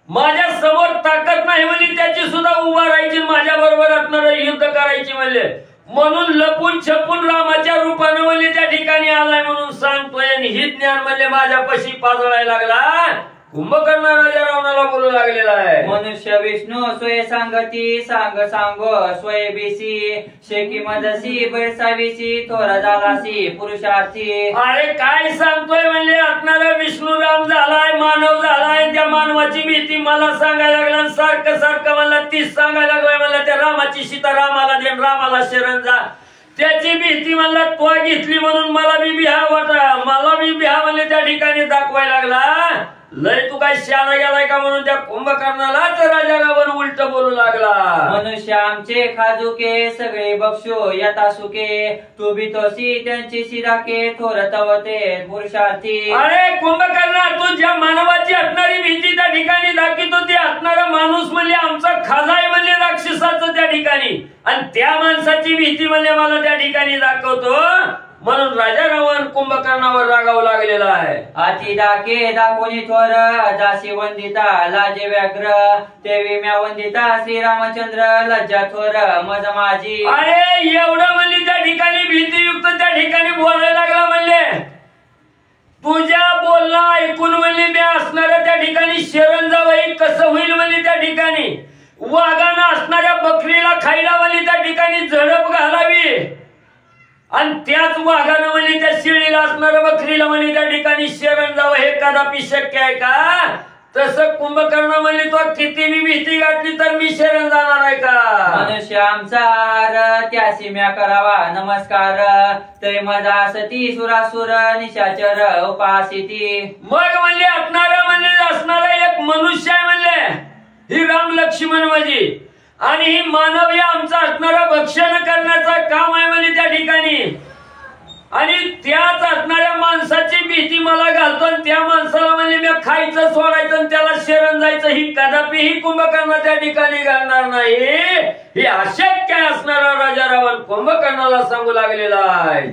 माझ्या समोर ताकद नाही म्हणजे त्याची सुद्धा उभा राहायची, माझ्या बरोबर असणारं युद्ध करायची म्हणजे. म्हणून लपून छपून रामाच्या रूपानं म्हणजे त्या ठिकाणी आलाय म्हणून सांगतोय. आणि ही ज्ञान म्हणजे माझ्यापाशी पाजळायला लागला. कुंभकर्ण राजा रावणाला बोलू लागलेला आहे. मनुष्य विष्णू स्वय सांगती सांग सांगो स्वय बेसी शेकी मदसी बैसावीसी थोरा झालासी पुरुषार्थी. अरे काय सांगतोय म्हणजे असणारा विष्णू राम झालाय, मानव झालाय. त्या मानवाची भीती मला सांगायला लागला. सारखं सारखं मला तीच सांगायला लागलाय. मला त्या रामाची सीता रामाला दे, रामाला शरण जा. त्याची भीती मला तो घेतली म्हणून मला बी बिहा वाटा, मला बी बिहा म्हणजे त्या ठिकाणी दाखवायला लागला. लय तू काय शाळा गेलाय का म्हणून त्या कुंभकर्णालाच राजा रावण उलट बोलू लागला. मनुष्य आमचे खाजुके सगळे बक्षो यथा सुके तू बी तोसी त्यांची शिराके थोरतवते पुरुषार्थी. अरे कुंभकर्णा तू ज्या मानवाची असणारी भीती त्या ठिकाणी दाखवतो ती असणारा माणूस म्हणजे आमचा खाजा आहे म्हणजे राक्षसाचं त्या ठिकाणी. आणि त्या माणसाची भीती म्हणजे मला त्या ठिकाणी दाखवतो. म्हणून राजा रावण कुंभकर्णावर रागावू लागलेला आहे. अति दाके दाखवणी थोर जासी वंदिता लाजे व्याघ्र तेवी म्या वंदिता श्रीरामचंद्र लज्जा थोर मज माझी. अरे एवढं म्हणली त्या ठिकाणी भीतीयुक्त त्या ठिकाणी बोलायला लागला. म्हणले तुझ्या बोलणं ऐकून म्हणली मी असणाऱ्या त्या ठिकाणी शरण जावं कसं होईल म्हणली. त्या ठिकाणी वाघानं असणाऱ्या बकरीला खायला म्हणली त्या ठिकाणी झडप घालावी आणि त्याच वाघानं म्हणजे त्या शेळीला असणाऱ्या बकरीला म्हणजे त्या ठिकाणी शरण जावं हे कदापि शक्य आहे का? तसं कुंभकर्ण म्हणजे तो किती मी भीती घातली तर मी शरण जाणार आहे का? मनुष्य आमचा त्यासी म्या करावा नमस्कार ते मजा सती सुरासुर निशाचर उपासिती. मग म्हणजे असणारा एक मनुष्य आहे म्हणले ही राम लक्ष्मण म्हणजे. आणि ही मानवी आमचा असणारा भक्षण करण्याचा काम आहे म्हणजे त्या ठिकाणी. आणि त्याच असणाऱ्या माणसाची भीती मला घालतो आणि त्या माणसाला म्हणजे मी खायचं सोडायचं आणि त्याला शरण जायचं ही कदापि ही कुंभकर्ण त्या ठिकाणी घालणार नाही. हे अशक्य असणारा राजा रावण कुंभकर्णाला सांगू लागलेला आहे.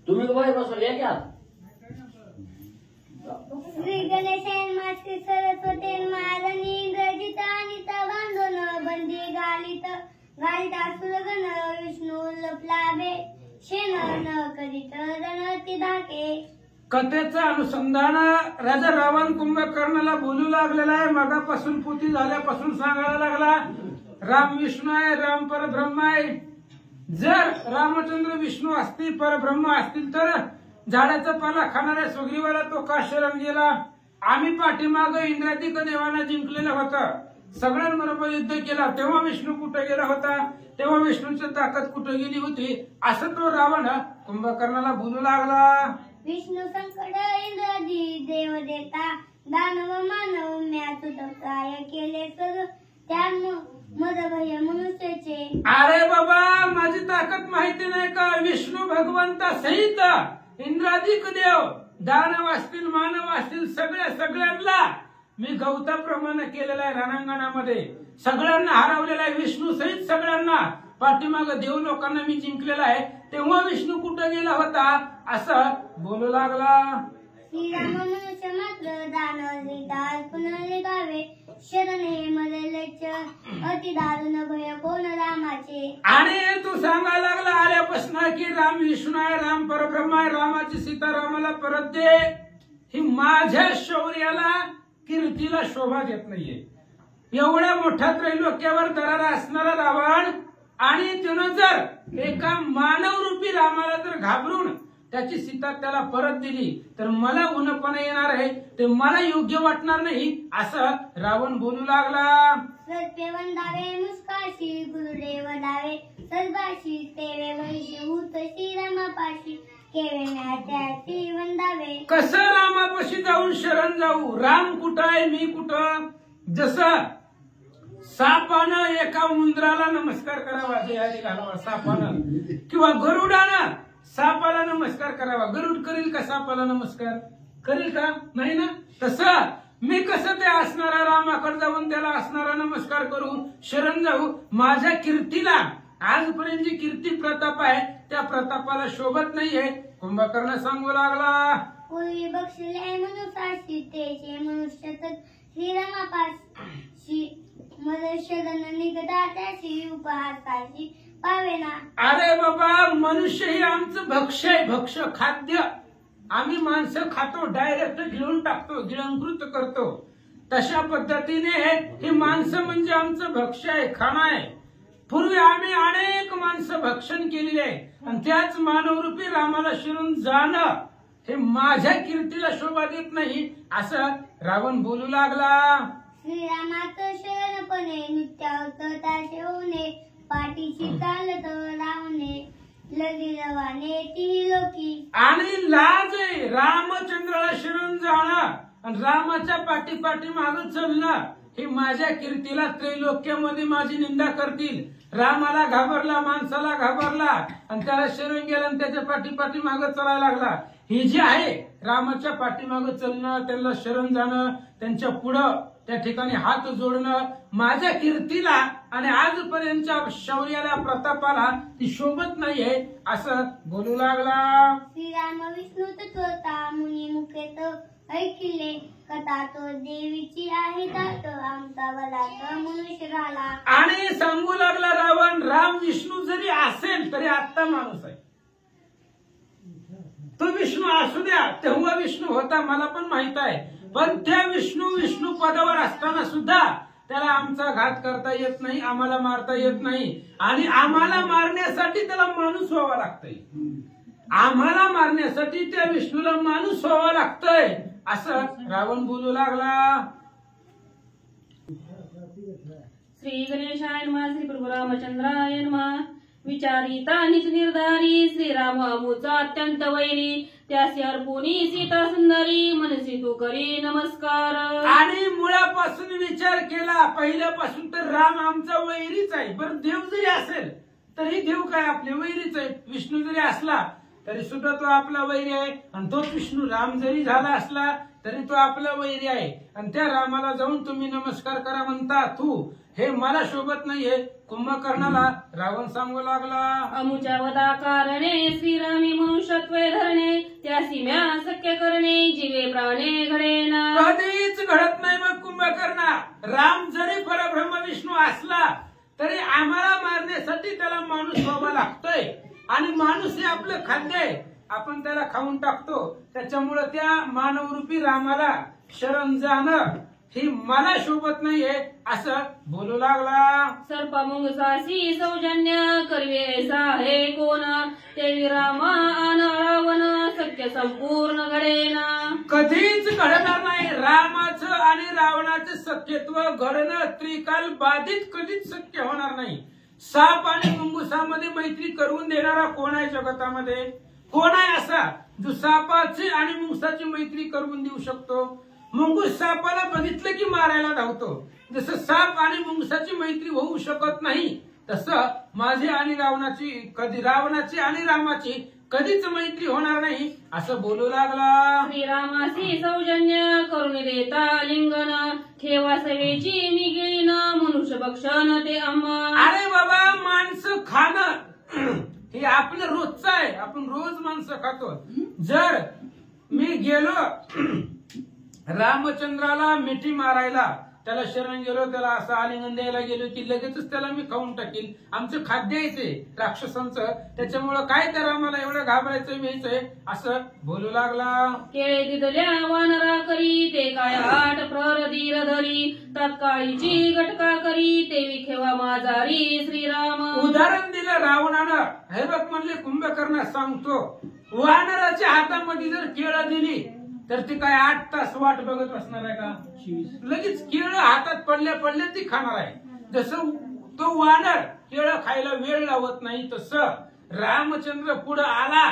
तुम्ही तो बाहेर बसवले क्या? श्री गणेशाय माती सरस्वती महारानी गजिता आणि बांधून बंदी घालित सुरगण विष्णू लपलावे शेण न करीत रणती धाके. कथेचं अनुसंधान राजा रावण कुंभकर्णाला बोलू लागलेला आहे. मगापासून पुती झाल्यापासून सांगायला लागला राम विष्णू आहे, राम परब्रह्म आहे. जर रामचंद्र विष्णू असतील, परब्रह्म असतील, तर झाडाचा पाला खाणाऱ्या सुग्रीवाला तो का शरण गेला? आम्ही पाठीमाग इंद्रादिक देवाना जिंकलेलं होतं, सगळ्यांबरोबर युद्ध केला, तेव्हा विष्णू कुठे गेला होता? तेव्हा विष्णूची ताकद कुठे गेली होती? असं तो रावण कुंभकर्णाला बोलू लागला. विष्णू संकट इंद्रादी देव देता दानव मानव म्या तुझं काय केले सर त्या मद भय मनुष्याचे. अरे बाबा, माझी ताकद माहिती नाही का? विष्णू भगवंता सहित इंद्रादिक देव, दानव असतील, मानव असतील, सगळ्यांना मी गवताप्रमाणे केलेला आहे. रणांगणामध्ये सगळ्यांना हरवलेला आहे. विष्णू सहित सगळ्यांना पाठीमाग देव लोकांना मी जिंकलेला आहे. तेव्हा विष्णू कुठे गेला होता? असं बोलू लागला. श्रीराम मनुष्य मात्र दानव देता पुनर्गावे शरणे मदलच अति दारुण भय कोण रामाचे. आणि तू सांगायला लागला आल्यापासून की राम विष्णू आहे, राम परब्रह्म आहे, रामाची सीता रामाला परत दे. ही माझ्या शौर्याला कीर्तीला शोभा देत नाहीये. एवढ्या मोठ्या त्रैलोक्यावर दरारा असणारा रावण आणि त्यानं जर एका मानवरूपी रामाला जर घाबरून त्याची सीता त्याला परत दिली तर मला उन्हपणा येणार आहे, ते मला योग्य वाटणार नाही, असं रावण बोलू लागला. सत्य वंदावे मुस्काशी गुरुदेव दावे सर्वाशी तेवे वैश्य भूत श्रीरामापाशी केवे न्याच्याची वंदावे. कसं रामापाशी जाऊन शरण जाऊ? राम कुठं आहे, मी कुठं? जसं सापानं एका उंदराला नमस्कार करावा, जयारी घालावा सापानं, किंवा गरुडानं सापाला नमस्कार करावा. गरुड करील का सापाला नमस्कार? करील का? नाही ना. तसं मी कसं ते असणाऱ्या रामाकडे जाऊन त्याला असणारा नमस्कार करू, शरण जाऊ? माझ्या कीर्तीला, आजपर्यंत जी कीर्ती प्रताप आहे त्या प्रतापाला शोभत नाहीये. कुंभकर्ण सांगू लागला. पूर्वी बक्षले मनुष्याशी तेचे मनुष्य श्रीरामापाशी मदशरण निगदा त्याशी उपहासाशी पावेना. अरे बाबा, मनुष्य ही आमचं भक्ष्य आहे, भक्ष्य खाद्य. आम्ही माणसं खातो, डायरेक्ट गिळून टाकतो, गिळंकृत करतो. तशा पद्धतीने ही माणसं म्हणजे आमचं भक्ष्य आहे, खाणं आहे. पूर्वी आम्ही अनेक माणसं भक्षण केलेली आहे आणि त्याच मानवरूपी रामाला शरण जाणं हे माझ्या कीर्तीला शोभा देत नाही, असं रावण बोलू लागला. श्रीरामाचं शरणपणे नित्यावता ठेवणे पाठीशी चालत रावणे लगी रवाने ती लोकी. आणि लाज आहे रामचंद्राला शरण जाणं आणि रामाच्या पाठी मागं चालणं. हे माझ्या कीर्तीला त्रैलोक्यामध्ये माझी निंदा करतील. रामाला घाबरला, माणसाला घाबरला आणि त्याला शरण गेला आणि त्याच्या पाठी मागं चालायला लागला. ही जी आहे रामाच्या पाठीमागं चालणं, त्यांना शरण जाणं, त्यांच्या पुढं त्या ठिकाणी हात जोडणं, माझ्या कीर्तीला आणि आजपर्यंतच्या शौर्याला, प्रतापाला ती शोभत नाहीये, असं बोलू लागला. श्रीराम विष्णू तत्वता मुनी मुखेत ऐकिले कथा तो देवीची आहे तात आमचा बलात मनुष्य घाला. आणि सांगू लागला रावण, राम विष्णू जरी असेल तरी आत्ता माणूस आहे. तो विष्णू असू द्या, तेव्हा विष्णू होता मला पण माहित आहे, पण त्या विष्णू पदावर असताना सुद्धा त्याला आमचा घात करता येत नाही, आम्हाला मारता येत नाही. आणि आम्हाला मारण्यासाठी त्याला माणूस व्हावा लागतंय. आम्हाला मारण्यासाठी त्या विष्णूला माणूस व्हावा लागतंय, असं रावण बोलू लागला. श्री गणेशाय नमः. श्री प्रभू रामचंद्राय नमः. विचारिता निज निर्धारी श्रीराम अमुचा अत्यंत वैरी त्यासी अर्पुनी सीता सुंदरी मनसी तू करी नमस्कार. आणि मुळापासून विचार केला पहिल्यापासून तर राम आमचा वैरीच आहे. बरं, देव जरी असेल तरी देव काय आपले वैरीच आहे. विष्णू जरी असला तरी सुद्धा तो आपला वैरी आहे आणि तोच विष्णू राम जरी झाला असला तरी तो आपला वैरी आहे. आणि त्या रामाला जाऊन तुम्ही नमस्कार करा म्हणता, तू हे मला शोभत नाहीये. कुंभकर्णाला रावण सांगू लागला. अमुच्या वदा कारणे श्रीरामी मनुष्यत्व धरणे त्यासी म्या शक्य करणे जीवे प्राणे घडेना. कधीच घडत नाही. मग कुंभकर्णा, राम जरी परब्रह्म विष्णू असला तरी आम्हाला मारण्यासाठी त्याला माणूस व्हावा लागतोय आणि माणूस हे आपलं खाद्य आहे, आपण त्याला खाऊन टाकतो. त्याच्यामुळे त्या मानवरूपी रामाला शरण जाणं ही मला शोभत नाहीये असं बोलू लागला. सर्प मुंगसासी सौजन्य करवेसा हे कोण, ते रामा आन रावण सत्य संपूर्ण घडेना. कधीच घडणार नाही. रामाचं आणि रावणाचं सत्यत्व घडणं त्रिकाल बाधित कधीच शक्य होणार नाही. साप आणि मुंगसामध्ये मैत्री करून देणारा कोण आहे जगतामध्ये? कोण आहे असा जो सापाची आणि मुंगसाची मैत्री करून देऊ शकतो? मुंगूस सापाला बघितलं की मारायला धावतो. जसं साप आणि मुंगसाची मैत्री होऊ शकत नाही तसं माझी आणि रावणाची आणि रामाची कधीच मैत्री होणार नाही असं बोलू लागला. श्रीरामासी सौजन्य करून देता लिंगन, ठेवा सवेची निगिळीन मनुष्य भक्षण ते अम्मा. अरे बाबा, माणसं खाणं हे आपलं रोजचं आहे. आपण रोज माणसं खातो. जर मी गेलो रामचंद्राला मिठी मारायला, त्याला शरण गेलो, त्याला असं आलिंगन द्यायला गेलो की लगेचच त्याला मी खाऊन टाकील. आमचं खाद्य आहे ते राक्षसांचं. त्याच्यामुळं काय त्या रामाला एवढं घाबरायचं घ्यायचंय असं बोलू लागला. केळे दिदल्या वानरा करी, ते काय आठ प्रहर धीर धरी, तत्काळीची गटका करी, ते विखेवा माझारी श्रीराम. उदाहरण दिलं रावणानं. हे बघ म्हणले कुंभकर्णा सांगतो, वानराच्या हातामध्ये जर केळं दिली तर ती काय 8 तास वाट बघत असणार आहे का? लगेच केळं हातात पडल्या ती खाणार आहे. जसं तो वानर केळं खायला वेळ लावत नाही तसं रामचंद्र पुढे आला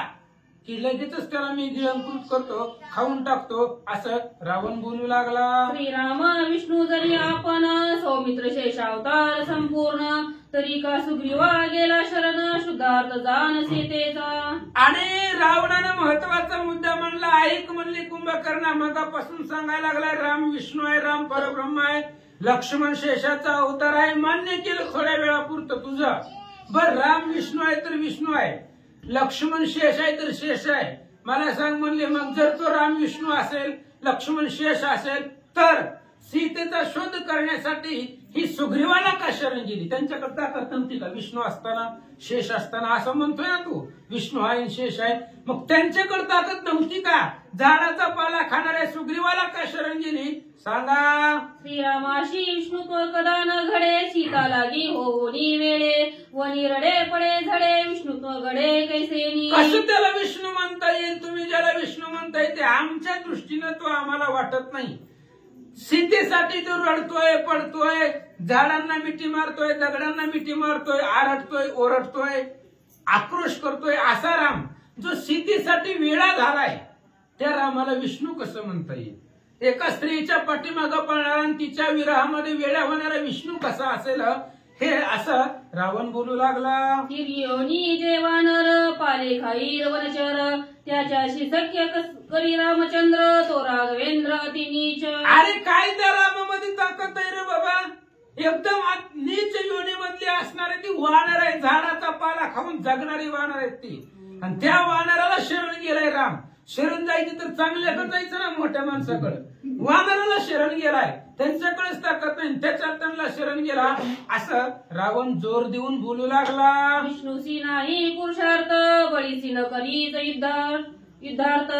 की लगेचच त्याला मी गिळंकृत करतो, खाऊन टाकतो असं रावण बोलू लागला. श्रीराम विष्णू जरी आपण, सौमित्र शेषावतार संपूर्ण, तरी का सुग्रीवा गेला शरण, शुद्धार्थ जाण सीतेचा. आणि रावणानं महत्वाचा मुद्दा म्हणला. ऐक म्हणली कुंभकर्णा, मगापासून सांगायला लागलाय राम विष्णू आहे, राम परब्रह्म आहे, लक्ष्मण शेषाचा अवतार आहे. मान्य केलं थोड्या वेळापुरतं तुझं. बर, राम विष्णू आहे तर विष्णू आहे, लक्ष्मण शेष आहे तर शेष आहे. मला सांग म्हणले, मग जर तो राम विष्णू असेल, लक्ष्मण शेष असेल, तर सीतेचा शोध करण्यासाठी ही सुग्रीवाला का शरण गेली? त्यांच्याकडे ताकद नव्हती का? विष्णू असताना शेष असताना असं म्हणतोय ना तू, विष्णू आहे शेष आहे, मग त्यांच्याकडे ताकद नव्हती का? झाडाचा पाला खाणाऱ्या सुग्रीवाला का शरण गेली सांगा? श्रीरामाशी विष्णुत्व कदा न घडे, सीता लागी होनी वेळे, वनी रडे पडे झडे, विष्णुत्व घडे कैसेनी. कसं त्याला विष्णू म्हणता येईल? तुम्ही ज्याला विष्णू म्हणताय ते आमच्या दृष्टीनं तो आम्हाला वाटत नाही. सीतेसाठी तो रडतोय, पडतोय, झाडांना मिठी मारतोय, दगडांना मिठी मारतोय, आरडतोय, ओरडतोय, आक्रोश करतोय असा राम जो सीतेसाठी वेळा झालाय, त्या रामाला विष्णू कसं म्हणता येईल? एका स्त्रीच्या पाठीमागं पळणारा आणि तिच्या विरहामध्ये वेळा होणारा विष्णू कसा असेल हे असं रावण बोलू लागला. हिरियोनी जेवानर पाले खाईर वनचर, त्याच्याशी सख्य करी रामचंद्र, तो राघवेंद्र अति नीच. अरे काय त्या रामामध्ये ताकद आहे रे बाबा? एकदम नीच योनीमधली असणारे ती वानर आहे, झाडाचा पाला खाऊन जगणारी वानर आहेत ती. आणि त्या वानराला शरण गेलाय राम. शरण जायची तर चांगल्याकडे जायचं ना, मोठ्या माणसाकडे. वानराला शरण गेलाय, त्यांच्याकडेच ताकद नाही, त्याच्यात त्यांना शरण गेला असं रावण जोर देऊन बोलू लागला. विष्णूसी नाही पुरुषार्थ, बळीसी न करीत युद्धार्थ,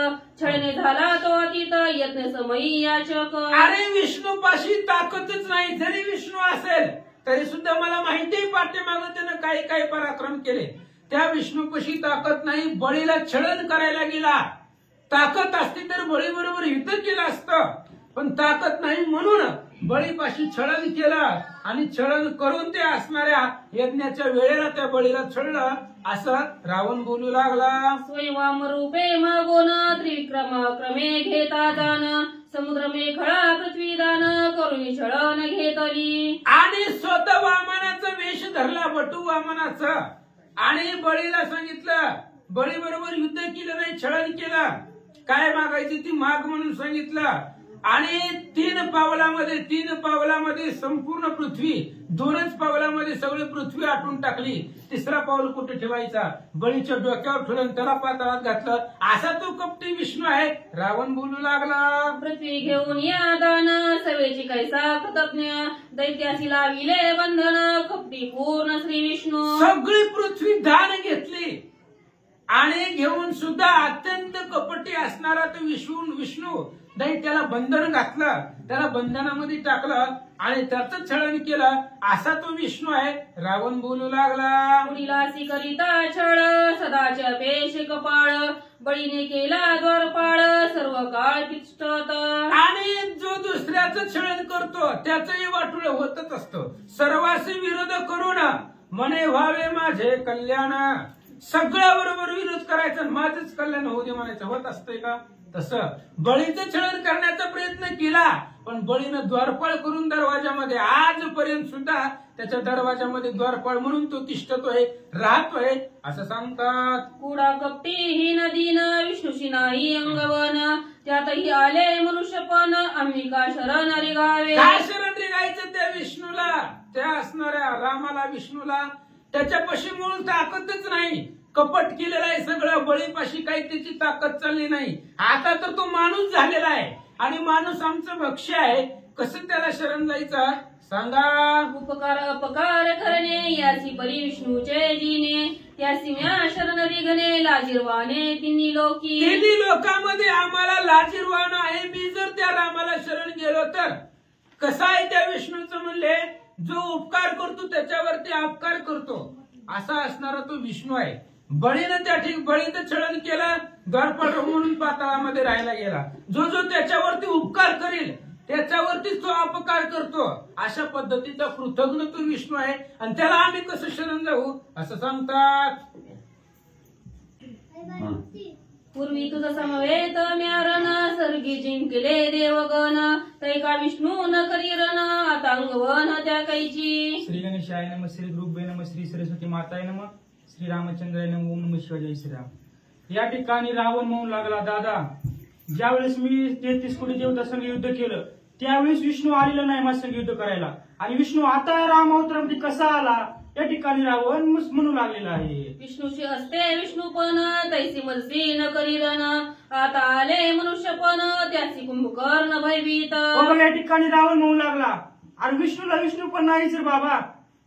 छळणे झाला तो अतीत, यत्न समयी याचक. अरे विष्णूपाशी ताकदच नाही. जरी विष्णू असेल तरी सुद्धा मला माहिती पाठीमागं त्यानं काही काही पराक्रम केले. त्या विष्णूपाशी ताकद नाही. बळीला छळण करायला गेला. ताकद असती तर बळी बरोबर युद्ध केलं असतं, पण ताकद नाही म्हणून बळीपाशी छळण केलं आणि छळण करून ते असणाऱ्या यज्ञाच्या वेळेला त्या बळीला छळलं असं रावण बोलू लागला. स्वयंवाम रूपे मागोन, त्रिविक्रम क्रमे घेता जान, समुद्र मेखळा पृथ्वी दान, करुणी छळण घेतली. आणि स्वतः वामनाचा वेश धरला, बटू वामनाचा, आणि बळीला सांगितलं, बळी बरोबर युद्ध केलं नाही, छळण केलं. काय मागायची ती माग म्हणून सांगितलं. आणि 3 पावलामध्ये संपूर्ण पृथ्वी, 2च पावलामध्ये सगळी पृथ्वी आटून टाकली. 3रा पाऊल कुठे ठेवायचा? बळीच्या डोक्यावर ठेवून त्याला पाताळात घातलं. असा तो कपटी विष्णू आहे. रावण बोलू लागला, पृथ्वी घेऊन या दान, सवेची कैसा कृतज्ञ, दैत्यासी लाविले बंधन, कपटी पूर्ण श्री विष्णू. सगळी पृथ्वी दान घेतली आणि घेऊन सुद्धा अत्यंत कपटी असणारा तो विष्णू दैत्याला बंधन घातलं, त्याला बंधनामध्ये टाकलं आणि त्याचं छळण केलं. असा तो विष्णू आहे. रावण बोलू लागला, कुणीलासी करिता छळ, सदाच्या पेश कपाळ, बळीने केला द्वारपाळ, सर्व काळ पिष्टत. आणि जो दुसऱ्याचं छळण करतो त्याचंही वाटोळ होतच असतं. सर्वांशी विरोध करून म्हणे व्हावे माझे कल्याण. सगळ्या बरोबर विरोध करायचा, माझंच कल्याण होऊ दे म्हणायचं. होत असतंय का? तसं बळीचं छळण करण्याचा प्रयत्न केला, पण बळीनं द्वारपाळ करून दरवाजामध्ये, आजपर्यंत सुद्धा त्याच्या दरवाजामध्ये द्वारपाळ म्हणून तो तिष्ठतोय, राहतोय असं सांगतात. कुडा कपटी ही नदीन, विष्णूशी नाही अंगवन, त्यातही आले मनुष्यपण, अंबिका शरण रिगावे. काय शरण रिगायचं त्या विष्णूला, त्या असणाऱ्या रामाला, विष्णूला? त्याच्यापाशी मूळ ताकदच नाही. कपट केलेला आहे सगळं. बळीपाशी काही त्याची ताकद चालली नाही. आता तर तो माणूस झालेला आहे आणि माणूस आमचं भक्ष्य आहे. कसं त्याला शरण जायचं सांगा? उपकार अपकार करणे, यासी परी विष्णूचे जिने, त्यासी म्या शरण रिगणे, लाजीरवाने तिन्ही लोकी. तिन्ही लोकांमध्ये आम्हाला लाजीरवाण आहे. मी जर त्या रामाला शरण गेलो तर कसं आहे त्या विष्णूचं म्हणले, जो उपकार करतो त्याच्यावरती अपकार करतो, असा असणारा तो विष्णू आहे. बळीनं बळीचं छळण केलं, द्वारपाळ म्हणून पाताळामध्ये राहायला गेला. जो त्याच्यावरती उपकार करेल त्याच्यावरतीच तो अपकार करतो. अशा पद्धतीचा कृतज्ञ तो विष्णू आहे आणि त्याला आम्ही कसं शरण जाऊ असं सांगतात. पूर्वी तुझ समवेत म्यारण, सर्गी जिंकले देवगण, तैका विष्णू न करीरण, आता अंगवन त्या कैची. श्री गणेशाय नमः, श्री गुरुभ्ये नमः, श्री सरस्वती माताय नमः, श्री रामचंद्राय नमः, ओम नमः शिवाय, जय श्रीराम. या ठिकाणी रावण म्हणू लागला, दादा ज्यावेळेस मी 33 कोटी देवता संघ युद्ध केलं त्यावेळेस विष्णू आलेला नाही माझ्या संघ युद्ध करायला, आणि विष्णू आता राम अवतारामध्ये कसा आला या ठिकाणी रावण म्हणू लागलेला आहे. विष्णूशी असते विष्णूपण, तैसी मजसी न करीरण, आता आले मनुष्यपण, त्याची कुंभकर्ण भयभीत. या ठिकाणी रावण म्हणू लागला, अरे विष्णूला विष्णू पण नाहीच रे बाबा.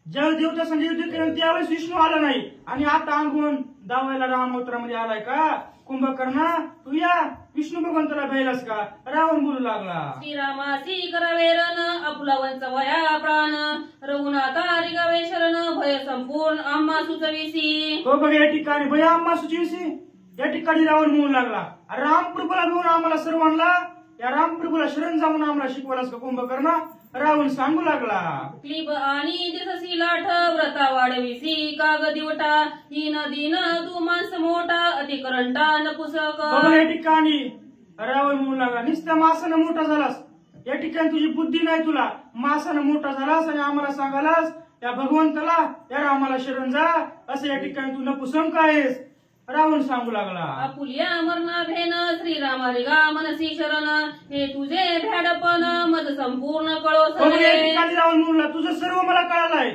ज्यावेळेस देवता संघ युद्ध केलं त्यावेळेस विष्णू आला नाही, आणि आता अंगून दावायला राम अवतारामध्ये आलाय का? कुंभकर्णा तू या विष्णू भगवंताला भेलास का? रावण बोलू लागला. श्रीरामासी करावे रण, अपुलावंच वया प्राण, रघुनाथा रिगावे शरण, भय संपूर्ण आम्हा सुचविसी. तो बघा या ठिकाणी भय आम्हा सुचविसी. या ठिकाणी रावण म्हणू लागला, रामप्रभूला घेऊन आम्हाला सर्वांना या रामप्रभूला शरण जाऊन आम्हाला शिकवलास का कुंभकर्णा? रावण सांगू लागला. क्लिब आणि दिससी लाठ, व्रता वाढविसी काग दिवटा, दीन दीन तू माणस मोठा, अतिकरंटा नपुसक. या ठिकाणी रावण म्हणू लागला, नुसत्या मासानं मोठा झालास, या ठिकाणी तुझी बुद्धी नाही, तुला मासानं मोठा झालास आणि आम्हाला सांगालास या भगवंताला या रामाला शरण जा, असं या ठिकाणी तू नपुसंक आहेस. रावण सांगू लागला. आपुलिया मरणा भेन, श्रीराम रिगा मनसी शरण, हे तुझे भ्याडपण मज संपूर्ण कळो या ठिकाणी रावण म्हणला, तुझं सर्व मला कळालं आहे.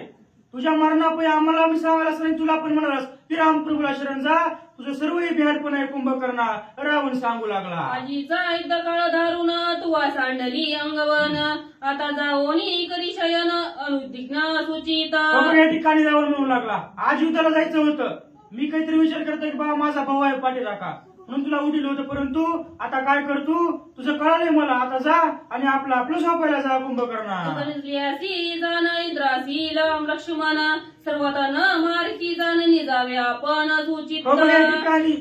तुझ्या मरणापै आम्हाला मी सांगायलाच नाही, तुला पण म्हणालास की रामप्रभूला शरण जा, तुझं सर्वही भ्याडपण आहे कुंभकर्णा. रावण सांगू लागला. आजीचा युद्ध काळ धारून तुवा सांडली अंगवन, आता जाओनी करी शयन, अनुद्विग्न सुचित. या ठिकाणी रावण म्हणू लागला, आज युद्धाला जायचं होतं, मी काहीतरी विचार करतोय की बाबा माझा भाऊ आहे पाठीराखा म्हणून तुला उठिलं होतं, परंतु आता काय करतो तुझं कळालंय मला, आता जा आणि आपलं झोपायला जा कुंभकर्णा. जाण इंद्रासी राम लक्ष्मण, सर्वत न मारकी जाण निजावे आपण सूचित. या ठिकाणी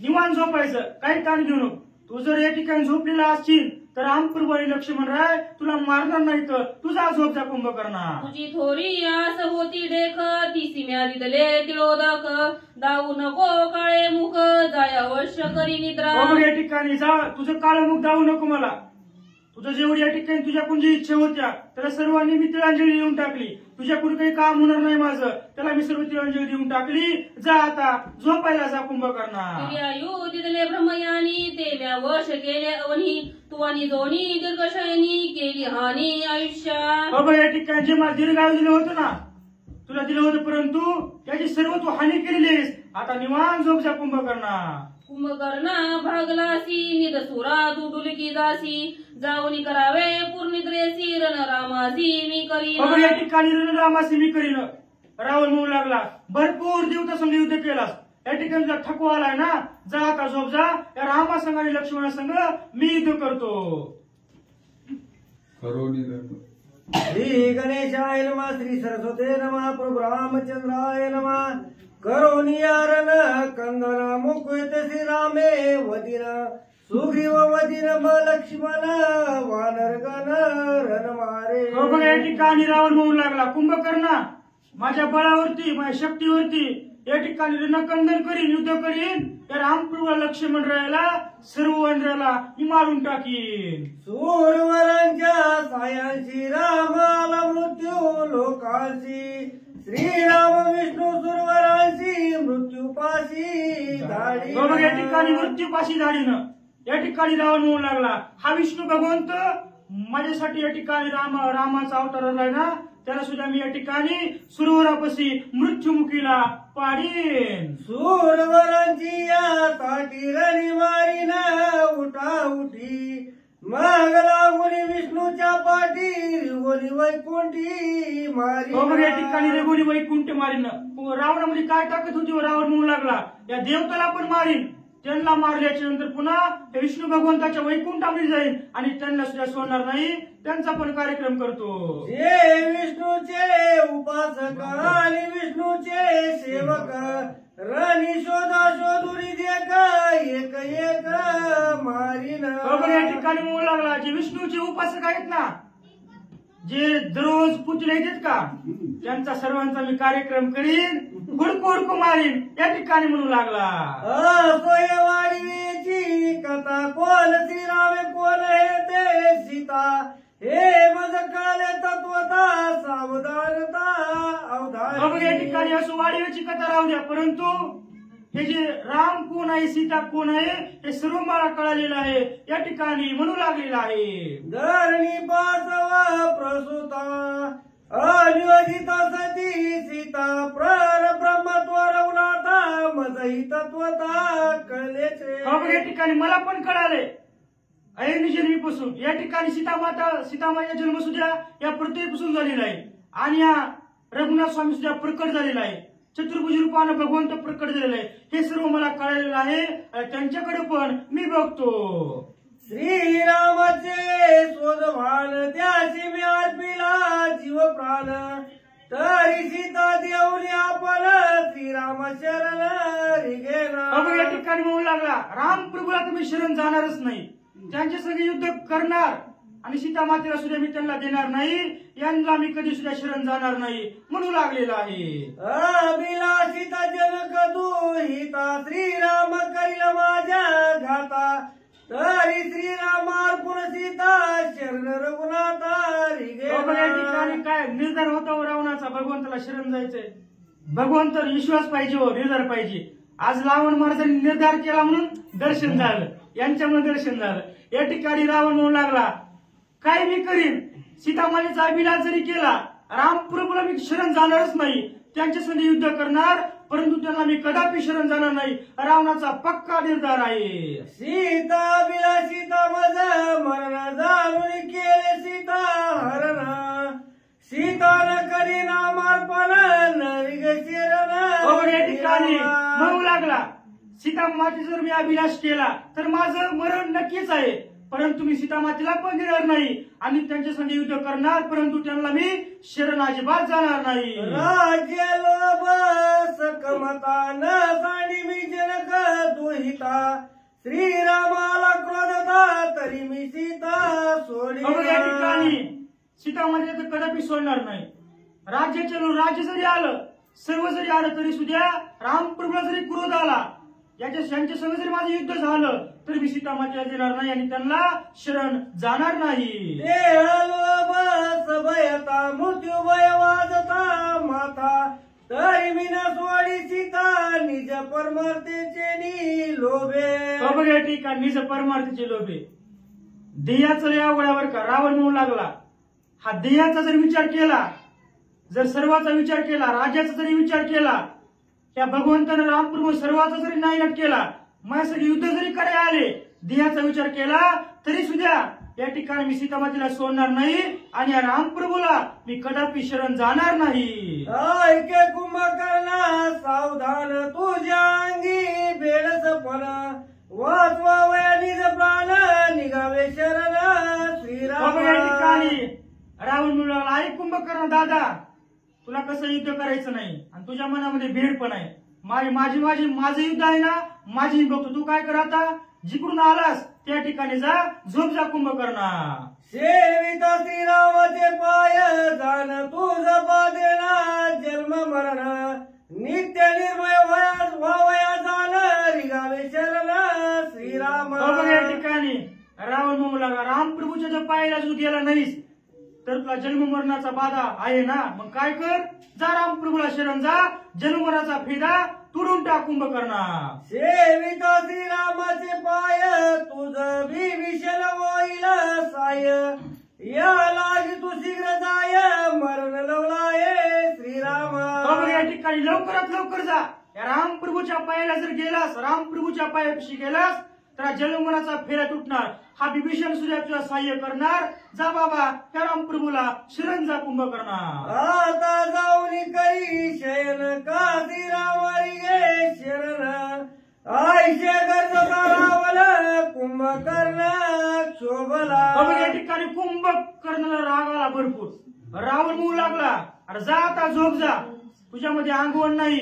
निवांत झोपायचं, काही ताण घेऊ नको. तू जर या ठिकाणी झोपलेला असशील तर रामप्रभू आणि लक्ष्मण राय तुला मारणार नाही, तर तुझा झोप जा कुंभकर्णा. तुझी थोरी आस होती देख, ती सिम्या दिदले तिळोदक, दाऊ नको काळे मुख, जाय अवश्य करी निद्रा. या ठिकाणी जा, तुझं काळं मुख दावू नको मला. तुझं जेवढी या ठिकाणी तुझ्याकडून जी इच्छा होत्या त्याला सर्वांनी मी तिळांजली देऊन टाकली. तुझ्याकडून काही काम होणार नाही माझं, त्याला मी सर्व तिळांजली देऊन टाकली. जा आता झोपायला जा कुंभकर्णा. दिले ब्रह्मयानी तेल्या वश केले अवनी तू आणि जोनी दीर्घशयनी केली हानी आयुष्यात. बाबा या ठिकाणी जे मला दीर्घायु दिलं होतं ना, तुला दिलं होतं, परंतु त्याची सर्व तू हानी केलेली आहेस. आता निवांत झोप जा कुंभकर्णा. कुंभकर्णा भागलासी निद सुरा तू डुलकी जासी जाऊनी करावे पूर्णिद्रेसी रणरामासी मी बाबा करीन. या ठिकाणी रणरामासी मी करीन. रावण म्हणू लागला, भरपूर देवता युद्ध केलास, या ठिकाणी तुला थकवा आलाय ना, जा आता झोप जा. या रामासंग आणि लक्ष्मणासंग मी युद्ध करतो. श्री गणेशाय नमः, श्री सरस्वते नमः, प्रभु रामचंद्राय नमः. करोनियारन कंदन मुकुट श्रीरामे वदिन सुग्रीव वदिन लक्ष्मण वानरगण रण मारे. बघा या ठिकाणी रावण म्हणू लागला, कुंभकर्णा माझ्या बळावरती माझ्या शक्तीवरती या ठिकाणी रणकंदन करीन, युद्ध करीन. या रामप्रभू लक्ष्मण रायाला सर्व वनराला मी मारून टाकीन. सूरवरांच्या सायांशी रामाला मृत्यू लोकांशी श्रीराम विष्णू सुरवरांशी मृत्यूपाशी धाडी. बघा या ठिकाणी मृत्यूपाशी धाडीनं या ठिकाणी रावण म्हणू लागला, हा विष्णू भगवंत माझ्यासाठी या ठिकाणी रामाचा अवतार आलाय ना, त्याला सुद्धा मी या ठिकाणी सुरवरापाशी मृत्युमुखीला पाडीन. सूरवरांची या ताटी रणी मारीन उठा उठी माग लागून विष्णूच्या पाठी रिगोली वैकुंठी मारी. बघा या ठिकाणी रेगोली वैकुंठ मारीन. रावणामध्ये काय ताकद होती, रावण म्हणू लागला, या देवताला पण मारीन. त्यांना मारल्याच्या नंतर पुन्हा विष्णू भगवंताच्या वैकुंठामध्ये जाईल आणि त्यांना सुद्धा सोडणार नाही, त्यांचा पण कार्यक्रम करतो. जे विष्णूचे उपासक आणि विष्णूचे सेवक राणी शोधा शोधुरी देख एक एक मारीन. बघा या ठिकाणी म्हणू लागला, जे विष्णूचे उपासक आहेत ना, जे दररोज पुतळे येतात का, त्यांचा सर्वांचा मी कार्यक्रम करीन, हुडकू हुडकू मारीन या ठिकाणी म्हणू लागला. वाढवीची कथा कोण श्रीरामे कोण हे ते सीता हे मज काले तत्वता सावधानता अवधान. बघा या ठिकाणी असं वाढीची कथा राहू द्या, परंतु हे जे राम कोण आहे सीता कोण आहे हे सर्व मला कळालेलं आहे या ठिकाणी म्हणू लागलेलं आहे. धरणी बासव प्रसूता अनियोजिता सती सीता प्र ब्रह्मत्व रवनाथा मजही तत्वता कलेचे. बघा या ठिकाणी मला पण कळाले अयनी जन्मीपासून या ठिकाणी सीतामाईचा जन्म सुद्धा या पृथ्वीपासून झालेला आहे आणि या रघुनाथ स्वामी सुद्धा प्रकट झालेला आहे. चतुर्भुज रूपानं भगवंत प्रकट झालेला आहे, हे सर्व मला कळालेलं आहे. त्यांच्याकडे पण मी बघतो. श्रीरामाचे स्वभान त्याशी मी अर्पिला जीव प्राण तरी सीता देऊनी आपण श्रीराम शरण रिगेना. बघा या ठिकाणी म्हणू लागला, राम प्रभूला तुम्ही शरण जाणारच नाही, त्यांच्या संग युद्ध करणार आणि सीता मातेला सुद्धा मी त्यांना देणार नाही, यांना मी कधी सुद्धा शरण जाणार नाही म्हणू लागलेला आहे. अभिलाषिता जनक दुहिता श्रीराम करील माझ्या घाता तरी श्रीराम अर्पुण सीता शरण रघुनाथा रिगे. बघा या ठिकाणी काय निर्धार होता रावणाचा, भगवंताला शरण जायचंय. भगवंत विश्वास पाहिजे हो, निर्धार पाहिजे. आज रावण महाराजांनी निर्धार केला म्हणून दर्शन झालं, यांच्यामुळे दर्शन झालं. या ठिकाणी रावण म्हणू लागला, काय मी करीन, सीतामातेचा अभिलाष जरी केला, रामप्रभूला मी शरण जाणारच नाही, त्यांच्या संग युद्ध करणार, परंतु त्यांना मी कदापि शरण जाणार नाही, रावणाचा पक्का निर्धार आहे. सीता विलासिता मज मरण जाणून केले सीता हरण सीता न करी नामार्पण नरिग शरण. या ठिकाणी म्हणू लागला, सीता माते जर मी अभिलाष केला तर माझं मरण नक्कीच आहे, परंतु मी सीता मातेला पण देणार नाही आणि त्यांच्या संग युद्ध करणार, परंतु त्यांना मी शरण अजिबात जाणार नाही. राज्य लोभ सकमता न सांडी मी जनक दुहिता श्रीरामाला क्रोधता तरी मी सीता सोडी. या ठिकाणी सीता माते तर कदापि सोडणार नाही. राज्य जरी आलं, सर्व जरी आलं तरी सुद्धा रामप्रभूला जरी क्रोध आला यांच्या संग जरी माझं युद्ध झालं तरी मी सीतामातेला देणार नाही आणि त्यांना शरण जाणार नाही. भयता मृत्यू भय वाजता माता तरी मी न सोडी सीता निज परमार्थेचे लोभे. बघ या ठिकाणी निज परमार्थेचे लोभे. देहाचं या वळावर का रावण म्हणू लागला. हा देहाचा जर विचार केला, जर सर्वाचा विचार केला, राज्याचा जरी विचार केला, त्या भगवंतानं रामप्रभू सर्वाचा जरी नायनाट केला, माझ्यासाठी युद्ध जरी करायला आले, देहाचा विचार केला तरी सुद्धा या ठिकाणी मी सीतामातेला सोडणार नाही आणि या रामप्रभूला मी कदापि शरण जाणार नाही. ऐके कुंभकर्णा सावधान तुझ्या अंगी बेडसपण वाचवावया निज प्राण निघावे शरण श्रीराम. या ठिकाणी रावण मुलाला ऐक कुंभकर्ण दादा, तुला कसं युद्ध करायचं नाही आणि तुझ्या मनामध्ये भेड पण आहे. माझं युद्ध आहे ना, माझी बघतो. तू काय कर आता, जिकडून आलास त्या ठिकाणी जा, झोप जा कुंभकर्णा. सेविता श्रीरामाचे पाय जाण तुझ बादेना जन्म मरण नित्य निर्भय व्हावया जाण रिगावे शरण श्रीराम. या ठिकाणी रावण म्हणू लागला, रामप्रभूच्या जर पायाला तू गेला नाहीस तर तुला जन्म मरणाचा बाधा आहे ना, मग काय कर, जा रामप्रभूला शरण जा, जन्ममरणाचा फेदा तुडून टाक कुंभकर्णा. सेविता श्रीरामाचे पाय तुझ विभीषण होईल साय या लागी तू शीघ्र जाय मरण लवलाय श्रीराम. या ठिकाणी लवकरात लवकर जा. या रामप्रभूच्या पायाला जर गेलास, रामप्रभूच्या पायापाशी गेलास तर जन्ममरणाचा फेरा तुटणार. हा विभीषण सुद्धा तुला सहाय्य करणार. जा बाबा त्या रामप्रभूला शरण जा कुंभकर्णा. आता जाऊन करी शयन का श्रीरामारी गे शरण आयशे गर्ज रावल कुंभकर्ण शोभला. या ठिकाणी कुंभकर्णाला राग आला भरपूर. रावण म्हणू लागला, अरे जा आता झोप जा, तुझ्यामध्ये अंगवण नाही,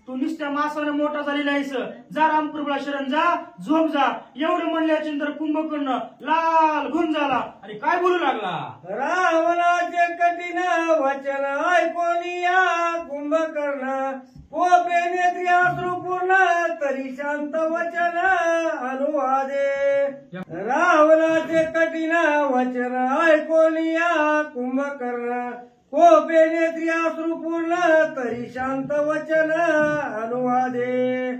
तू नुसत्या मासाने मोठा झालेला आहेस, जा रामप्रभूला शरण जा, झोप जा. एवढं म्हणल्यानंतर कुंभकर्ण लाल गुण झाला आणि काय बोलू लागला. रावणाचे कठीण वचन ऐकून या कुंभकर्ण कोपे नेत्री अश्रुपूर्ण तरी शांत वचन अनुवादे. रावणाचे कठीण वचन ऐकून या कुंभकर्ण कोपे नेत्री अश्रुपूर्ण तरी शांत वचन अनुवादे.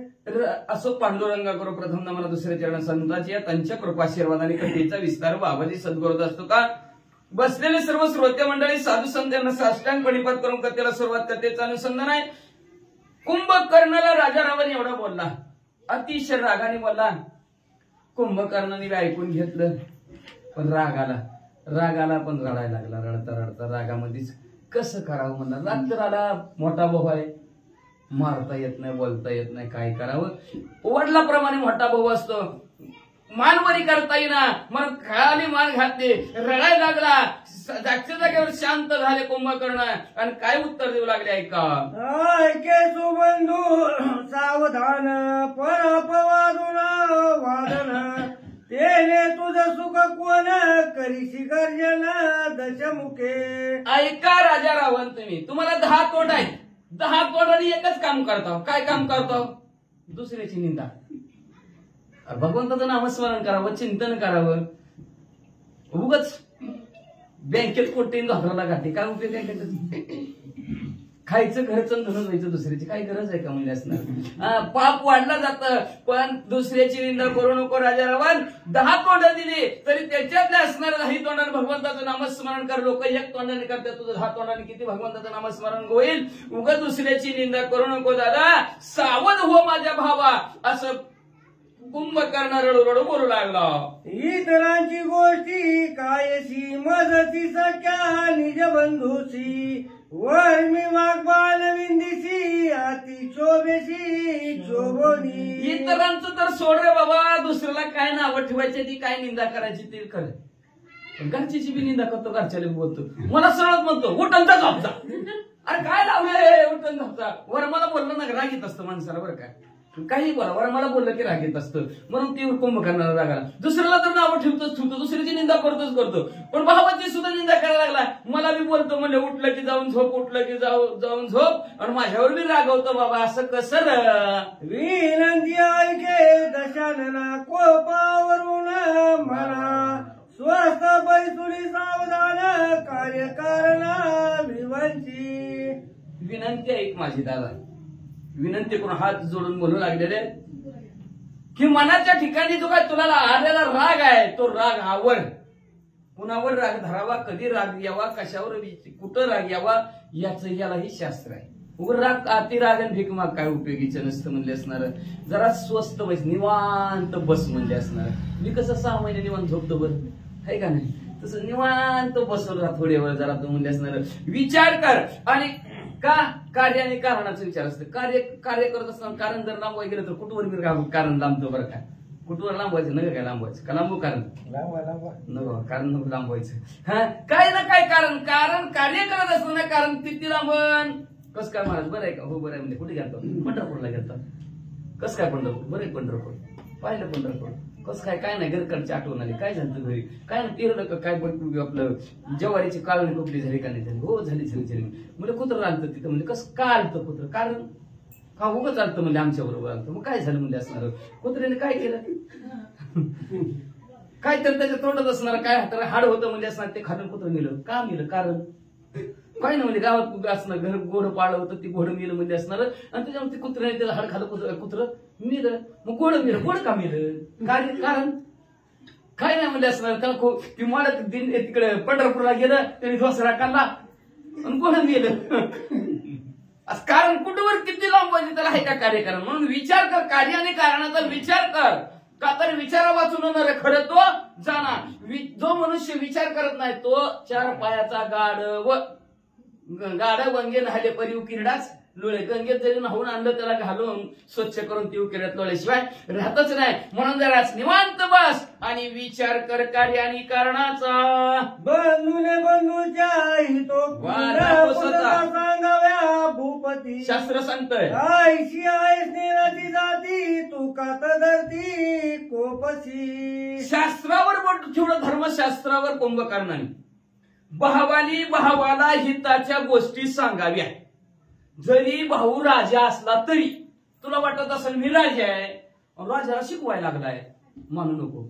असो पांडुरंगा करो प्रथम मला दुसऱ्या चरण संतांची त्यांच्या कृपाशीर्वादाने कथेचा विस्तार बाबाजी सद्गुरुत असतो का. बसलेले सर्व श्रोते मंडळी साधू संत यांना साष्टांग प्रणिपात करून कथेला सुरुवात, कथेचं अनुसंधान आहे. कुंभकर्णाला राजा रावण एवढा बोलला, अतिशय रागाने बोलला. कुंभकर्णाने ऐकून घेतलं पण रागाला पण रडायला लागला. रडता रडता रागामध्येच कसं करावं म्हणला. रात्राला मोठा भाऊ आहे, मारता येत नाही, बोलता येत नाही, काय करावं. वडिलाप्रमाणे मोठा भाऊ असतो, मानवरी करता येईना, मग खाली मान घातली, रडायला लागला. जागच्या जागेवर शांत झाले कुंभकर्ण आणि काय उत्तर देऊ लागले ऐका. ऐके सुबंधू सावधान परपवादून वादन तेने तुझं सुख कोण करीशी गर्जन दशमुखे. ऐका राजा रावण, तुम्हाला 10 तोंड आहेत, 10 तोंडांनी एकच काम करतो. काय काम करतो? दुसऱ्याची निंदा. भगवंताचं नामस्मरण करावं, चिंतन करावं. उगाच बँकेत कोटी धोत्राला गाठी काय उपयोग आहे? खायचं घरचं धरून जायचं दुसऱ्याची काय गरज आहे का म्हणजे असणार. पाप वाढला जातं पण दुसऱ्याची निंदा करू नको राजा रावण. 10 तोंड दिली तरी त्याच्यातले असणार 10 तोंडाने भगवंताचं नामस्मरण कर. लोक 1 तोंडाने करतात, तुझं 10 तोंडाने किती भगवंताचं नामस्मरण होईल. उगा दुसऱ्याची निंदा करू नको दादा, सावध हो माझ्या भावा, असं कुंभकर्ण रडू रडू बोलू लागला. इतरांची गोष्टी कायशी मजती सख्या निज बंधूची वर मी वाघबाल विंदीशी अति शोभेशी शोभोनी. इतरांचं तर सोड रे बाबा, दुसऱ्याला काय नावं ठेवायची ती काय निंदा करायची ते खरं. घरच्याची बी निंदा करतो, घरच्याला बोलतो, मला सरळ म्हणतो उठणचा झोपचा. अरे काय लावलंय उठण झोपचा. वर मला बोललं ना राग येत असतं माणसाला बरं काय. काही बोला बरं, मला बोललं की राग येत असतं म्हणून ती कुंभकर्णाला राग आला. दुसऱ्याला तर नावं ठेवतो, दुसऱ्याची निंदा करतो, पण भावाची सुद्धा निंदा करायला लागला. मला बी बोलतो म्हणजे उठलं की जाऊन झोप, उठलं की जाऊन झोप, आणि माझ्यावर बी रागवतो. बाबा असं कसं? विनंती ऐके दशानना कोपावरून म्हणा, स्वस्त बैसुरी सावधान कार्यकारणा विवंची. विनंती ऐक माझी दादा, विनंती करून हात जोडून बोलू लागलेले की मनाच्या ठिकाणी जो काय तुला आलेला राग आहे तो राग आवर, कुणावर राग धरावा, कधी राग यावा, कशावर कुठं राग यावा, यालाही शास्त्र आहे. उघड राग अति राग आणि भीक माग काय उपयोगीचं नसतं म्हणले असणार. जरा स्वस्त बस, निवांत बस म्हणले असणार. मी कसं 6 महिने निवांत झोपतो बरं, आहे का नाही? तसं निवांत बसवलं राहा थोडे वेळ जरा तो म्हणले असणार. विचार कर. आणि का कार्य आणि कारणाचा विचार असतं. कार्य करत असताना कारण जर लांबवाय गेलं तर कुठवर बी कारण लांबतो बरं का. कुठवर लांबवायचं नका काय लांबवायचं का लांबू कारण नको कारण नको लांबवायचं. हा काय ना काय कारण कार्य करत असताना कारण किती लांबन. कस काय महाराज बरं आहे का? हो बरं आहे. म्हणजे कुठे गेलतो? पंढरपूरला गेलतो. कस काय पंढरपूर? बरं आहे पंढरपूर. पाहिलं पंढरपूर कस काय नाही घरकडची आठवण आली. काय झालं घरी? काय ना तिरलं का काय आपलं ज्वारीची काळणी कुठली झाली का नाही झाली? हो झाली. म्हणजे कुत्रं आलतं तिथं. म्हणजे कसं का आलतं कुत्रं? कारण का उगच आलतं म्हणजे आमच्या बरोबर आलतं. मग काय झालं म्हणजे असणार? कुत्र्याने काय केलं? काय तर त्याच्या तोंडात असणार काय हाड होतं म्हणजे असणार. ते खाणं कुत्रं नेलं. का नेलं? कारण काय नाही म्हणजे गावात असणार घर घोडं पाळलं होतं, ते घोडं मिलं म्हणजे असणार. आणि त्याच्यामध्ये कुत्र्याने त्याला हाड खाल्लं, कुत्रं मिलं. मग घोडं मिलं. घोडं का मिलं? कारण काय नाही म्हणजे असणार. त्याला ती मला तिकडे पंढरपूरला गेलं, त्यांनी धोसरा काढला आणि घोडं मिलं. कारण कुठवर किती लांब पाहिजे त्याला आहे का कार्यकारण. म्हणून विचार कर, कार्य आणि कारणाचा विचार कर. का तर विचारा वाचून होणार खरं तो जाणार. जो मनुष्य विचार करत नाही तो 4 पायाचा गाड वंगे न्हाले परी किरडाच लोळे. गंगेत जरी नाहून आणलं त्याला घालून स्वच्छ करून ती उकिरड्यात लोळ्याशिवाय राहतच नाही. म्हणून जरा निवांत बस आणि विचार कर कार्य आणि कारणाचा. बंधूच्या हितो सांगाव्या भूपती. शास्त्र सांगतंय आयशी आय स्नेहाची जाती तू कात धरती कोपशी. शास्त्रावर बोट ठेवलं धर्मशास्त्रावर कुंभकर्णाने. भावाला हिताच्या गोष्टी सांगाव्या. जरी भाऊ राजा असला तरी तुला वाटत असेल मी राजा आहे, राजाला शिकवायला लागलाय मानू नको.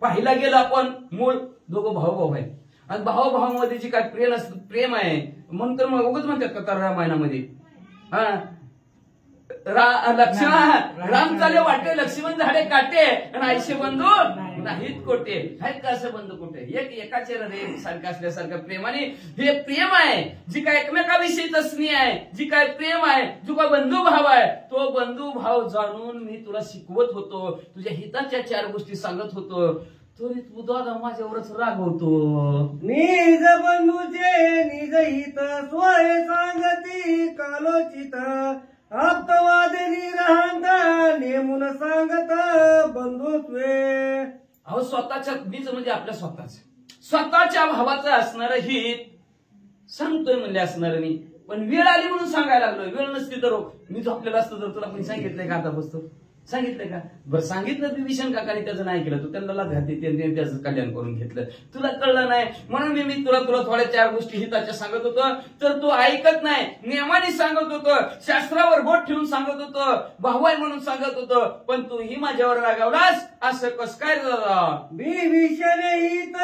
पाहिला गेला आपण मूळ दोघं भाऊ आहे आणि भावामध्ये जी काय प्रेम आहे म्हणून तर मग उगाच म्हणतात का रामायणामध्ये राम चाले वाटे लक्ष्मण झाडे काटे आणि आयशे बंधू नाहीत कोटे. आहेत का असं बंधू कोटे? एकाचे हृदय सारखं असल्यासारखं प्रेमाने हे प्रेम आहे. जी काय एकमेकाविषयीचा स्नेह आहे, जी काय प्रेम आहे, जो काय बंधू भाव आहे, तो बंधू भाव जाणून मी तुला शिकवत होतो, तुझ्या हिताच्या 4 गोष्टी सांगत होतो. तरी तू दादा माझ्यावरच रागवतो. निज बंधूचे निज हित स्वय सांगती कालोचित. आप्तवादी राहत नेमून सांगत बंधुत्वे. अहो स्वतःच्या मीच म्हणजे आपल्या स्वतःच्या भावाचं असणारं हित सांगतोय म्हणजे असणार मी. पण वेळ आली म्हणून सांगायला लागलो. वेळ नसती तर मी झोपलेला असतो तर तुला कोणी सांगितलंय का आता बसतो? सांगितलंय का? बरं सांगितलं विभीषण काकाने त्याचं नाही केलं. तू त्यांना त्याचं कल्याण करून घेतलं. तुला कळलं नाही म्हणून मी तुला थोड्या 4 गोष्टी हिताच्या सांगत होतो तर तू ऐकत नाही. नियमाने सांगत होतो, शास्त्रावर बोट ठेवून सांगत होतो, भाऊ आहे म्हणून सांगत होतो, पण तू ही माझ्यावर रागावलास. असं कस काय झालं? विभीषण हित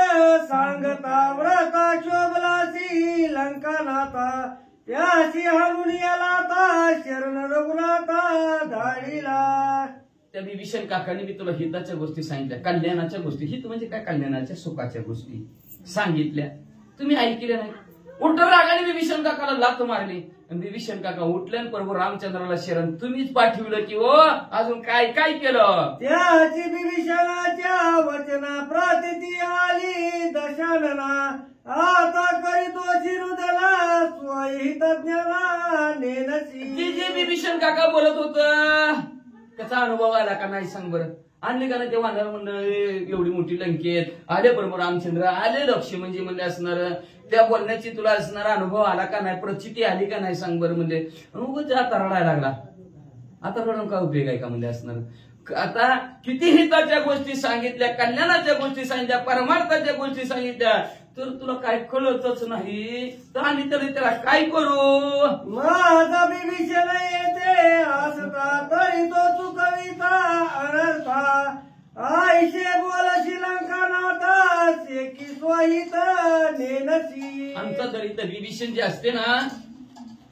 सांगता व्रता शोभलासी लंकानाथा. त्याशी हालून याला शरण रघुनाथा धाडीला. त्या विभीषण काकाने मी तुला हिताच्या गोष्टी सांगितल्या, कल्याणाच्या गोष्टी. हित म्हणजे काय? कल्याणाच्या सुखाच्या गोष्टी सांगितल्या. तुम्ही ऐकल्या नाही. उलट रागाने विभीषण काकाला लाथ मारली. विभीषण काका उठले प्रभू रामचंद्राला शरण तुम्हीच पाठवलं की हो अजून काय काय केलं? त्याची विभीषणाच्या वचना प्रतिती आली दशानना. आता करीतो शिरुदला स्वहितज्ञाला नेनसी. जे विभीषण काका बोलत होत त्याचा अनुभव आला का नाही सांग बरं? आणले का नाही ते वानर मंडळ एवढी मोठी लंकेत आले बरोबर रामचंद्र आले लक्ष्य म्हणजे म्हणले असणार त्या बोलण्याची तुला असणारा अनुभव आला का नाही? प्रचिती आली का नाही सांग बरं? म्हणजे उगाच आता रडायला लागला. आता रडून काय उपयोग आहे का म्हणजे असणार? आता किती हिताच्या गोष्टी सांगितल्या, कल्याणाच्या गोष्टी सांगितल्या, परमार्थाच्या गोष्टी सांगितल्या, तर तुला काय कळतच नाही, तर आम्ही तरी त्याला काय करू? माझा विभीषण येते असता तरी तो चुकविता अनर्था, आईशे बोल श्रीलंका नाथा की स्वहित नेनसी. आमचा जरी तर विभीषण जे असते ना,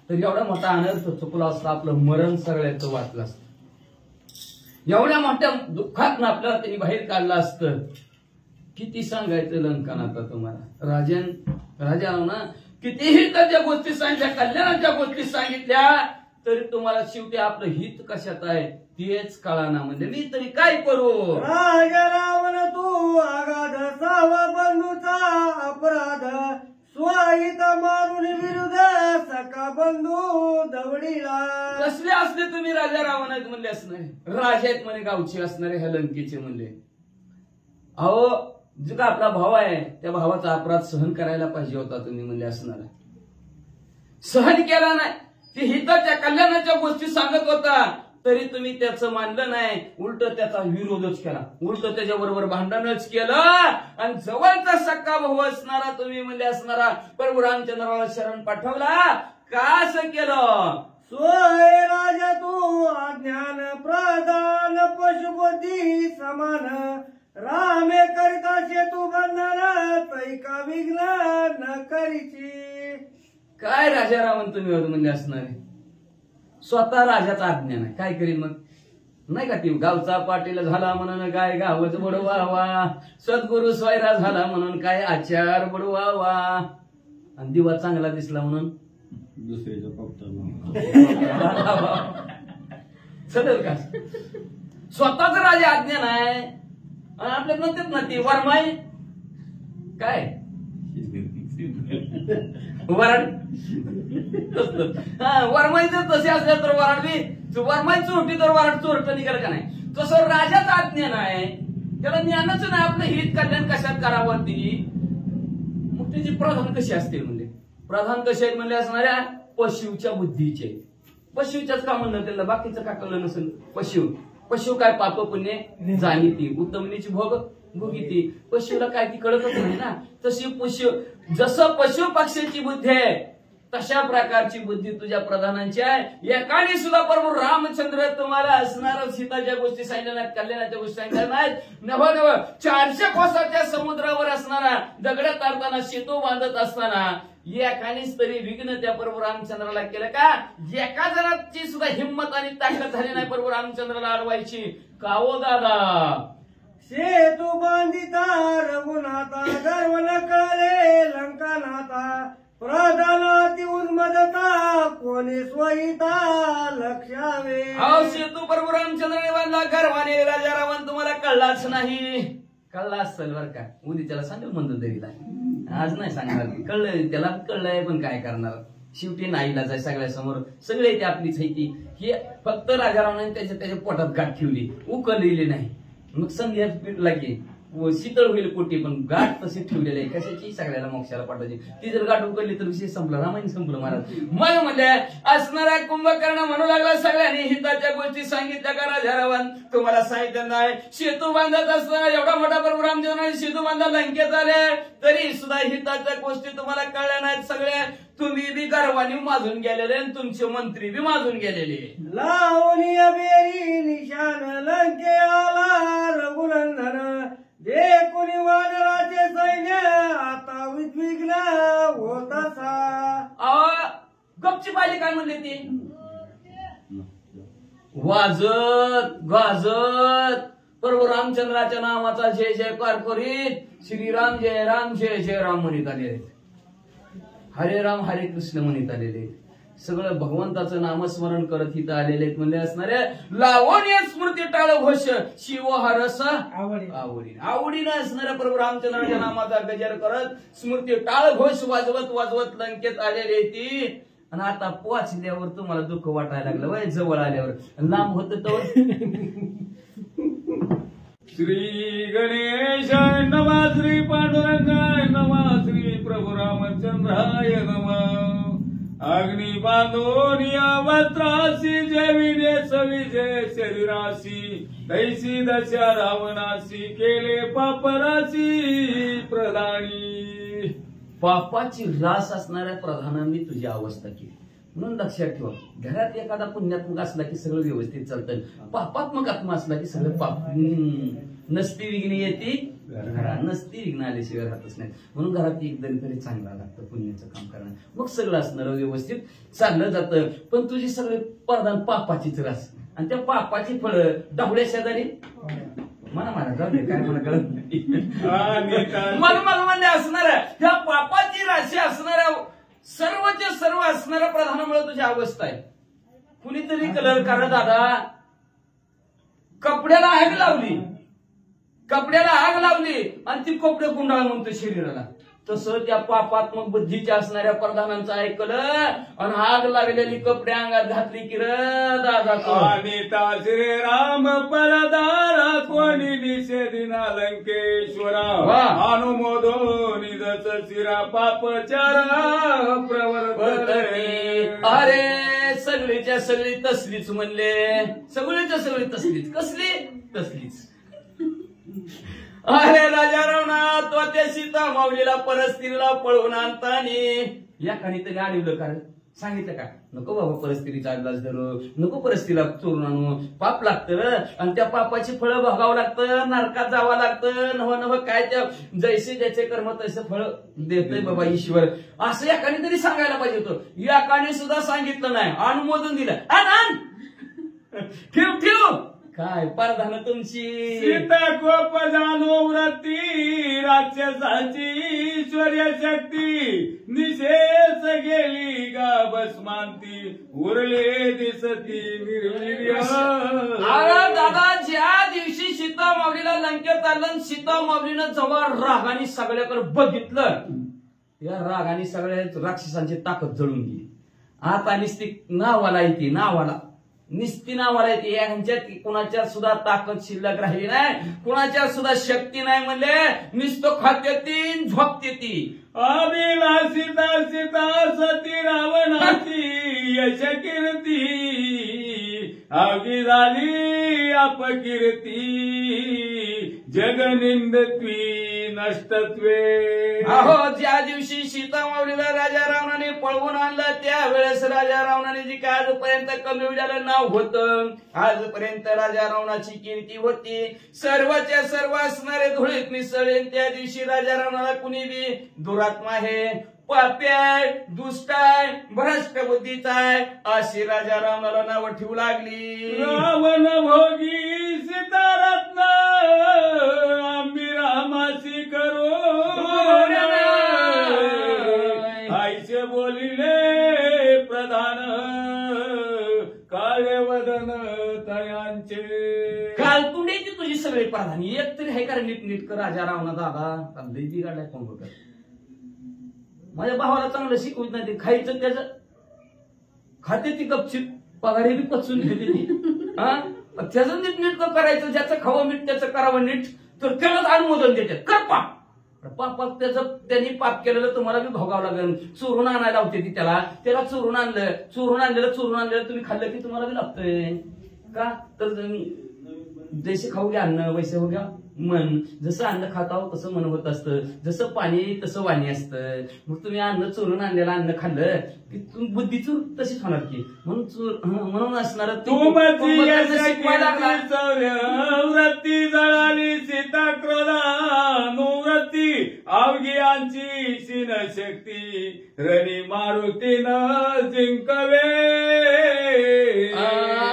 तर एवढा मोठा अनर्थ चुकला असता, आपलं मरण सगळ्याचं वाचलं असतं, एवढ्या मोठ्या दुःखात ना आपल्याला त्यांनी बाहेर काढलं असतं. किती सांगायचं लंकानाथा तुम्हाला? राजानं ना कितीही त्याच्या गोष्टी सांगितल्या, कल्याणाच्या गोष्टी सांगितल्या, तरी तुम्हाला शेवटी आपलं हित कशात आहे तेच कळाना. म्हणजे मी तरी काय करू? राजा रावण तू आगाध साव बंधूचा अपराध, स्वहित मारून विरुद्ध सका बंधू दवडीला. कसले असले तुम्ही राजा रावण आहेत म्हणले असणारे, राजा आहेत म्हणे गावचे असणारे ह्या लंकेचे म्हणले. अहो जो का आपला भाव आहे त्या भावाचा अपराध सहन करायला पाहिजे होता तुम्ही म्हणले असणार, सहन केला नाही. ते हिताच्या कल्याणाच्या गोष्टी सांगत होता तरी तुम्ही त्याचं मानलं नाही, उलट त्याचा विरोधच केला, उलट त्याच्याबरोबर भांडणच केलं. आणि जवळचा सक्का भाऊ असणारा तुम्ही म्हणले असणारा प्रभू रामचंद्राला शरण पाठवला, का असं केलं? सोय राजा तू अज्ञान प्रधान पशुबुद्धी समान, रामे करिता सेतू बंधन तैका विघ्न न करीची. काय राजा रावण तुम्ही म्हणले असणारे, स्वतः राजाचा अज्ञान आहे, काय करीन मग? नाही का ती गावचा पाटील झाला म्हणून काय गावच बुडवावा, सद्गुरु स्वैरा झाला म्हणून काय आचार बुडवावा, आणि दिवा चांगला दिसला म्हणून दुसऱ्याच्या चल का? स्वतःच राजा अज्ञान आहे. आणि आपल्या म्हणतात ना ती वरमाई काय वराड, वरमाई जर तसे असल्या तर वराडवी, वरमाई चोरटी तर वराड चोरट निघाल का नाही? तसं राजाचं अज्ञान आहे, त्याला ज्ञानच नाही आपलं हित कल्याण कशात करावं ती. मग त्याची प्रधान कशी असते म्हणजे? प्रधान कसे आहेत म्हणजे असणाऱ्या पशुच्या बुद्धीचे, पशुच्याच का म्हणलं त्याला, बाकीचं का कळलं नसेल. पशु काय पाप पुण्य जाणीती, उत्तमनीची भोगीती. पशुला काय ती कळतच नाही ना. तशी जसं पशु पक्ष्याची बुद्धी आहे तशा प्रकारची बुद्धी तुझ्या प्रधानांची आहे. एकाने सुद्धा प्रभू रामचंद्र तुम्हाला असणाऱ्या सीताच्या गोष्टी सांगितल्या नाहीत, कल्याणाच्या गोष्टी सांगितल्या नाहीत. नव 400 कोसाच्या समुद्रावर असणारा दगड तारताना सेतू बांधत असताना एकानेच तरी विघ्न त्या प्रभू रामचंद्राला केलं का? एका जणाची सुद्धा हिंमत आणि ताकद झाली नाही प्रभू रामचंद्राला अडवायची. कावो दादा सेतू बांधिता रघुनाथा, गर्व न कळे लंकानाथा, प्रधानाती उन्मदता कोणी स्वहिता लक्षावे. अहो सेतू प्रभू रामचंद्राने बांधला गर्वाने, राजा रावण तुम्हाला कळलाच नाही. कळला असेल बर का, उद्या त्याला सांगेल म्हणतो तरीला, आज नाही सांगणार. कळलंय त्याला, कळलंय पण काय करणार, शेवटी नाईलाज आहे सगळ्या समोर. सगळे ते आपलीच आहे ती. हे फक्त राजा रावणाने त्याच्या पोटात गाठ ठेवली, उकललेली नाही. मग संध्या पिटला की शीतळ होईल पोटी, पण गाठ तशी ठेवलेली आहे कशाची? सगळ्याला मोक्षाला पाठवायची. ती जर गाठ उकलली तर विषय संपला, रामायण संपलं महाराज. मग म्हणजे असणारा कुंभकर्ण म्हणू लागला सगळ्यांनी हिताच्या गोष्टी सांगितल्या का राजा रावण? तुम्हाला सांगितलं नाही. सेतू बांधत असताना एवढा मोठा प्रभू रामचंद्राने सेतू बांधा लंकेत आले तरी सुद्धा हिताच्या गोष्टी तुम्हाला कळल्या नाहीत. सगळ्या तुम्ही बी गर्वानी माजून गेलेले आणि तुमचे मंत्री बी माजून गेलेले. लावणी अबेरी निशान लंके आला रघुनंदन, जे कोणी वानराचे सैन्य आता उद्विग्न होत असा. गपची पाहिजे काय म्हणले ती? वाजत गाजत प्रभू रामचंद्राच्या नावाचा जय जयकार करीत श्रीराम जय राम जय जय राम म्हणत आलेले, हरे राम हरे कृष्ण म्हणत आलेले, सगळं भगवंताचं नामस्मरण करत इथं आलेले म्हणले असणारे. लावण्य स्मृती टाळ घोष शिव हरस आवडीनं असणाऱ्या प्रभू रामचंद्राच्या नामाचा गजर करत स्मृती टाळ घोष वाजवत वाजवत लंकेत आलेली ती. आणि आता पोचल्यावर तुम्हाला दुःख वाटायला लागलं वय, जवळ आल्यावर. लांब होत तर श्री गणेश नमा, श्री पांडुरंगाय नमा, श्री प्रभू रामचंद्राय नमा. अग्नी बांधून या वस्त्रासी जविने सविजय शरीरासी दैसी दशा रावणासी केले पापरासी प्रधानी. पापाची रास असणाऱ्या प्रधानांनी तुझी अवस्था केली. म्हणून लक्षात ठेवा, घरात एखादा पुण्यात्मक असला की सगळं व्यवस्थित चालतं, पापात्मक आत्मा असला की सगळं पाप. नसती विघ्न येते घरात, नसती विघ्न आल्याशिवाय राहतच नाही. म्हणून घरात एकदम तरी चांगला लागतं पुण्याचं काम करणं, मग सगळं असणारं व्यवस्थित चाललं जातं. पण तुझी सगळे प्रधान पापाचीच रास, आणि त्या पापाची फळं डावल्या शेजारी मला जाऊ दे, काय मला कळत नाही. मला म्हणले असणाऱ्या ह्या पापाची राशी असणाऱ्या सर्वच्या सर्व असणाऱ्या प्रधानामुळे तुझी अवस्था आहे. कुणीतरी कलर करा दादा, कपड्याला आग लावली आणि ती कपडे गुंडाळ म्हणतो शरीराला. तसं त्या पापात्मक बुद्धीच्या असणाऱ्या प्रधानांचं ऐकलं आणि आग लागलेली कपडे अंगात घातली की र दादा. अनिता श्रीराम परदारा कोणी निषेधिना लंकेश्वरा अनुमोदो निजच शिरा पापचारा प्रवर्तते. अरे सगळीच्या सगळी तसलीच म्हणले, सगळीच्या सगळी तसलीच. कसली तसलीच? अरे राजा रावणा तो त्या सीता माऊलीला परस्त्रीला पळवून आणतानी या खाणी तरी आडवलं, कारण सांगितलं का नको बाबा परस्त्रीचा अंदाज धरू, नको परस्त्रीला चोरून आणू, पाप लागतं आणि त्या पापाची फळं भोगावं लागतं, नरकात जावं लागतं. नव काय त्या जैसे ज्याचे कर्म तसे फळ देतय बाबा ईश्वर, असं या खाणी तरी सांगायला पाहिजे होतं. या खाणी सुद्धा सांगितलं नाही, अनुमोदन दिलं. आण ठेव काय प्रधान तुमची सीता कोप जाणो व्रती राक्षसाची ईश्वर्य शक्ती निशेष गेली गा भस्मांती उरले दिसती निर्वीर्य. अरे दादा, ज्या दिवशी सीता माऊलीला लंकेत आलं, सीता माऊलीनं जेव्हा रागाने सगळ्याकडे बघितलं, या रागाने सगळ्या राक्षसांची ताकद जळून गेली. आता निस्ती नावाला येते, निस्ती नावाला येते. यांच्यात कुणाच्या सुद्धा ताकद शिल्लक राहिली नाही, कुणाच्या सुद्धा शक्ती नाही. म्हणले नुसतं खाते ती झोपते ती. अभिलाषिता सीता सती रावणाची यश कीर्ती आगी झाली अपकीर्ती जगनिंदत्वी नष्टत्वे. अहो, ज्या दिवशी सीता माऊलीला राजा रावणाने पळवून आणलं त्यावेळेस राजा रावणाने जी काय आजपर्यंत कमी नाव होतं, आजपर्यंत राजा रावणाची कीर्ती होती, सर्वच्या सर्व असणारे धुळीत मिसळले. त्या दिवशी राजा रावणाला कुणी बी दुरात्मा आहे, पाप्याय, दुष्टाय, भ्रष्ट बुद्धीचाय अशी राजा रावणाला नाव ठेवू लागली. रावण भोगी सीतारत्न आम्ही रामासी करो आईचे बोलिले प्रधान काळे वदन तयांचे. कालतुंडीची तुझी सगळी प्रधानी एक तरी आहे का नीट कर राजा रावणा दादा. लई गाड्या कोण बघ, माझ्या भावाला चांगलं शिकवत नाही, ते खायचं त्याचं खाते ती गपचिप, पगारी बी पचून घेते ती. त्याचं नीट करायचं, ज्याचं खावं मीठ त्याचं करावं नीट, तर त्यालाच अनुमोदन देतात. कर पाप त्याचं त्यांनी पाप केलेलं तुम्हाला बी भोगावं लागेल. चोरून आणायला होते ती त्याला चोरून आणलेलं तुम्ही खाल्लं की तुम्हाला बी लागतंय का? तर जैसे खाऊ घ्या अन्न वैसे हो घ्या मन. जसं अन्न खाताव तसं मन होत असतं, जसं पाणी तसं वाणी असतं. मग तुम्ही अन्न चोरून आणलेलं अन्न खाल्लं की बुद्धी चूर तशीच होणार की. म्हणून असणार व्रती जळाली सीता क्रोधा नोव्रती अवघी आमची सीन शक्ती रणी मारुतीन जिंकवे.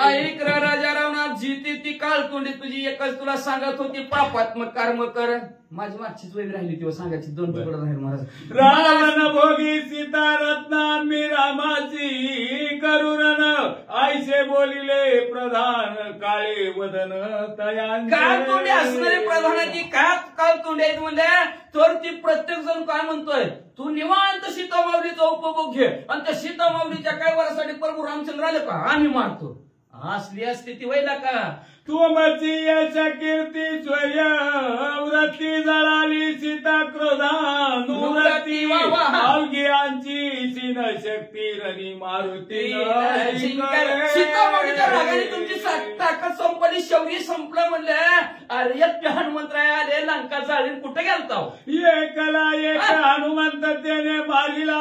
ऐक राजा रावणा, जीती ती काळतोंडी तुझी एकच तुला सांगत होती पापात्मक कर्म कर. माझी मागचीच वेळ राहिली तेव्हा सांगायची, दोन तुकडं राहील महाराज. रावण भोगी सीता रत्ना मी रामाची करुरण आईसे बोलिले प्रधान काळे वदन तयांचे. काळतोंडी असणारे प्रधानाची काय काळतोंडी आहेत म्हणजे, तर ती प्रत्येक जण काय म्हणतोय, तू निवांत सीता माऊलीचा उपभोग घे आणि त्या सीता माऊलीच्या काय वरासाठी प्रभू रामचंद्र आले का आम्ही मारतो. असली असते ती वैला का? तुमची यश कीर्ती स्वय व्रती जळाली सीता क्रोधा नुव्रती अवघी आमची सीन शक्ती रणी मारुती सीतामाऊलीच्या रागाने तुमची ताकद संपली, शौर्य संपलं म्हणले. अरे हनुमंतराय आले, लंका जाळी, कुठे गेलता? एकला एक हनुमंत त्याने मारिला,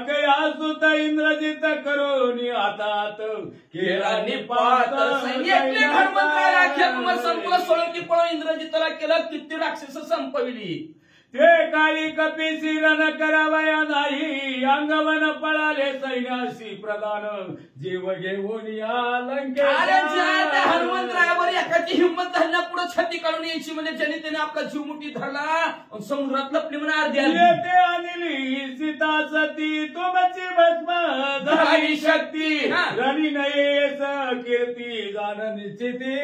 कया सुत इंद्रजित करून हातात केला निपात. हनुमंतराय राख्या कुमार संपला, सोळंकी पळून इंद्रजितला केलं, किती राक्षस संपविली. ते काळी कपीसी रण करावया नाही, अंगवन पळाले सैन्यासी प्रधान, जीव घेऊन या लंकेत. हनुमंतरायावर एकाची हिंमत झाली ना, पुढे छाती काढून यायची म्हणजे ज्याने त्याने आपला जीव मुठी धरला, समुद्रात लपली म्हणून अर्धी येते आणली सीता सती, तुमची भस्म झाली शक्ती, रणी नयेस कीर्ती जाण निश्चिती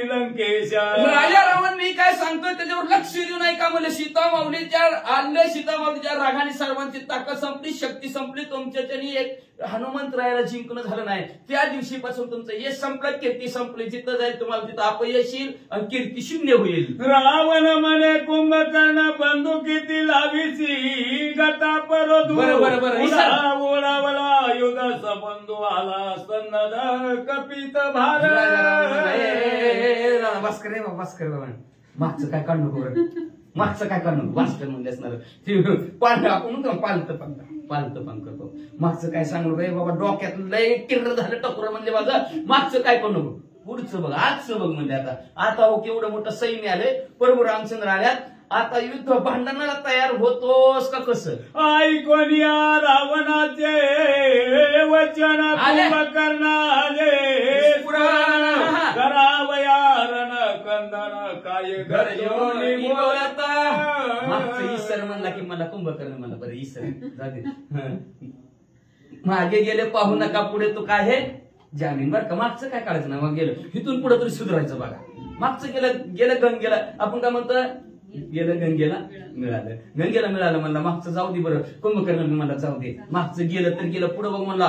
लंकेशा. राजा रावण मी काय सांगतोय त्याच्यावर लक्ष देऊ नाही का म्हणले. सीतामाऊलीच्या रागाने सर्वांची ताकद संपली, शक्ती संपली, तुमच्याच्यानी एक हनुमंतरायाला जिंकणं झालं नाही. त्या दिवशीपासून तुमचं यश संपलं, कीर्ती संपली. जिथं जाईल तुम्हाला तिथं अपयश येईल आणि कीर्ती शून्य होईल. रावण म्हणे कुंभकर्ण बंदुकीती लावीसी, गता परोधू ओळावला युग सबंधू आला सन्नद कपित भार. मागचं काय काढ नको, मागचं काय काढ नको, भास्कर म्हणजे असणार ते आपण म्हणतो पालतं पण करतो. मागचं काय सांगू रे बाबा, डोक्यात लय किर्र झालं टकुरा म्हणजे माझं, मागचं काय करू नको, पुढचं बघ, आजचं बघ. म्हणजे आता हो केवढं मोठं सैन्य आले, प्रभू रामचंद्र आल्यात, आता युद्ध भांडणाला तयार होतोस का कसं? ऐकून या रावणाचे वचन कुंभकर्णाले, करावया रण कंदन काय गरजोनी बोलता. मागचं ईश्वर म्हणला की मला कुंभकर्ण म्हणला, बरं ईश्वर मागे गेले पाहू नका, पुढे तो काय हे जामीन. बरं का मागचं काय काढायचं ना, मग गेलं इथून पुढे तरी सुधारायचं बघा. मागचं गेलं गंगेला, आपण काय म्हणतो गेलं गंगेला मिळालं म्हणला, मागचं जाऊ दे बरं. कुंभकर्ण म्हणला जाऊ दे, मागचं गेलं तर गेलं, पुढे बघ म्हणला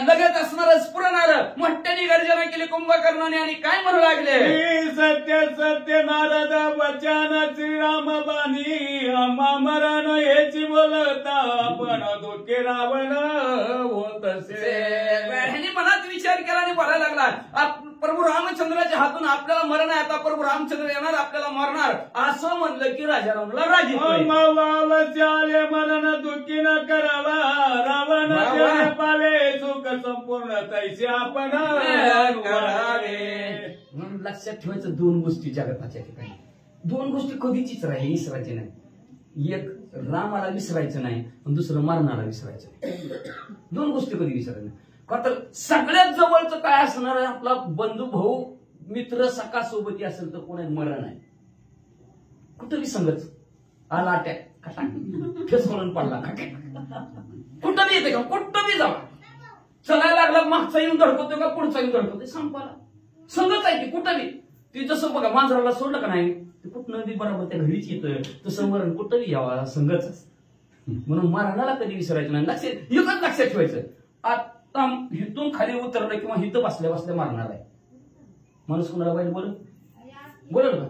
लगत असणार स्फुरणार. मोठ्याने गर्जना केली कुंभकर्णाने आणि काय म्हणू लागले, सत्य सत्य नारद वचन श्रीराम बानी, आम्हा मरण याची बोलता पण दुःखे रावण होत ह्याने मनात विचार केला आणि भरायला लागला. प्रभू रामचंद्राच्या हातून आपल्याला मरण आहे, आता प्रभू रामचंद्र येणार आपल्याला मरणार असं म्हणलं की राजा रावणला राग आले मरण दुःखी न करावा, रावण पावे सुख संपूर्ण तैसे आपण करावे. म्हणून लक्षात ठेवायचं दोन गोष्टी जगताच्या ठिकाणी, दोन गोष्टी कधीचीच राहील, विसरायची नाही. एक रामाला विसरायचं नाही, दुसरं मरणाला विसरायचं नाही. दोन गोष्टी कधी विसरायचं नाही. का तर सगळ्यात जवळचं काय असणार आहे, आपला बंधू भाऊ मित्र सखा सोबती असेल तर कोणी मरण आहे. कुठं बी संगच आला अटॅक फेस म्हणून पडला, कुठं बी येते का, कुठं बी जावा, चलायला लागला मागचा येऊन धडकवतो का पुढचा येऊन धडकवतो, संपाला संगच आहे की कुठं बी. ती जसं बघा मांजराला सोडलं का नाही, ते कुठं बी बरोबर त्या घरीच येतं, तसं मरण कुठं बी यावा संगच. म्हणून मरणाला कधी विसरायचं नाही. एकच लक्षात ठेवायचं, आता हिथून खाली उतरलं किंवा हिथं बसल्या बसल्या मारणार आहे माणूस. कुणाला वाईट बोलल का,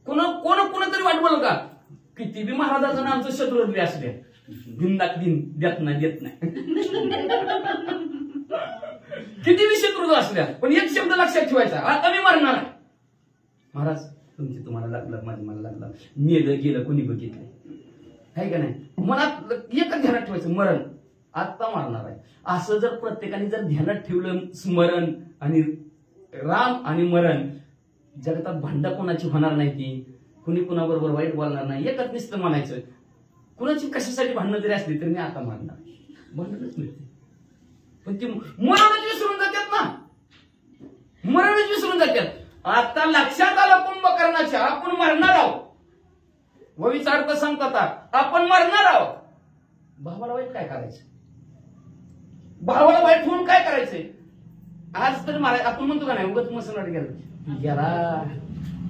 कोणतरी वाईट बोल का, किती बी महाराजाचं नामचं शत्रू बी असले देत नाही किती बी शत्रू असल्या, पण एक शब्द लक्षात ठेवायचा, आता मी मरणार आहे. महाराज तुमची तुम्हाला लागलं, माझी मला लागलं, मेलं गेलं कोणी बघितलं आहे का नाही. मनात एकच ध्यानात ठेवायचं, मरण आता मारणार आहे. असं जर प्रत्येकाने जर ध्यानात ठेवलं, स्मरण आणि राम आणि मरण, जगतात भांडा कोणाची होणार नाही, ती कुणी कुणाबरोबर वाईट बोलणार नाही. एकच नुसतं म्हणायचं, कुणाची कशासाठी भांडणं जरी असली तरी मी आता मारणार, भांडणच मिळते. पण ती मरणच विसरून जातात ना, मरणच विसरून जातात. आता लक्षात आलं कुंभकर्णाच्या, आपण मरणार आहोत. ववीचा अर्थ सांगतात आपण मरणार आहोत. भावाला वाईट काय करायचं, भावाला वाईट होऊन काय करायचंय. आज तर मारायचं आपण म्हणतो का नाही, उगाच मसनाट गेला गेला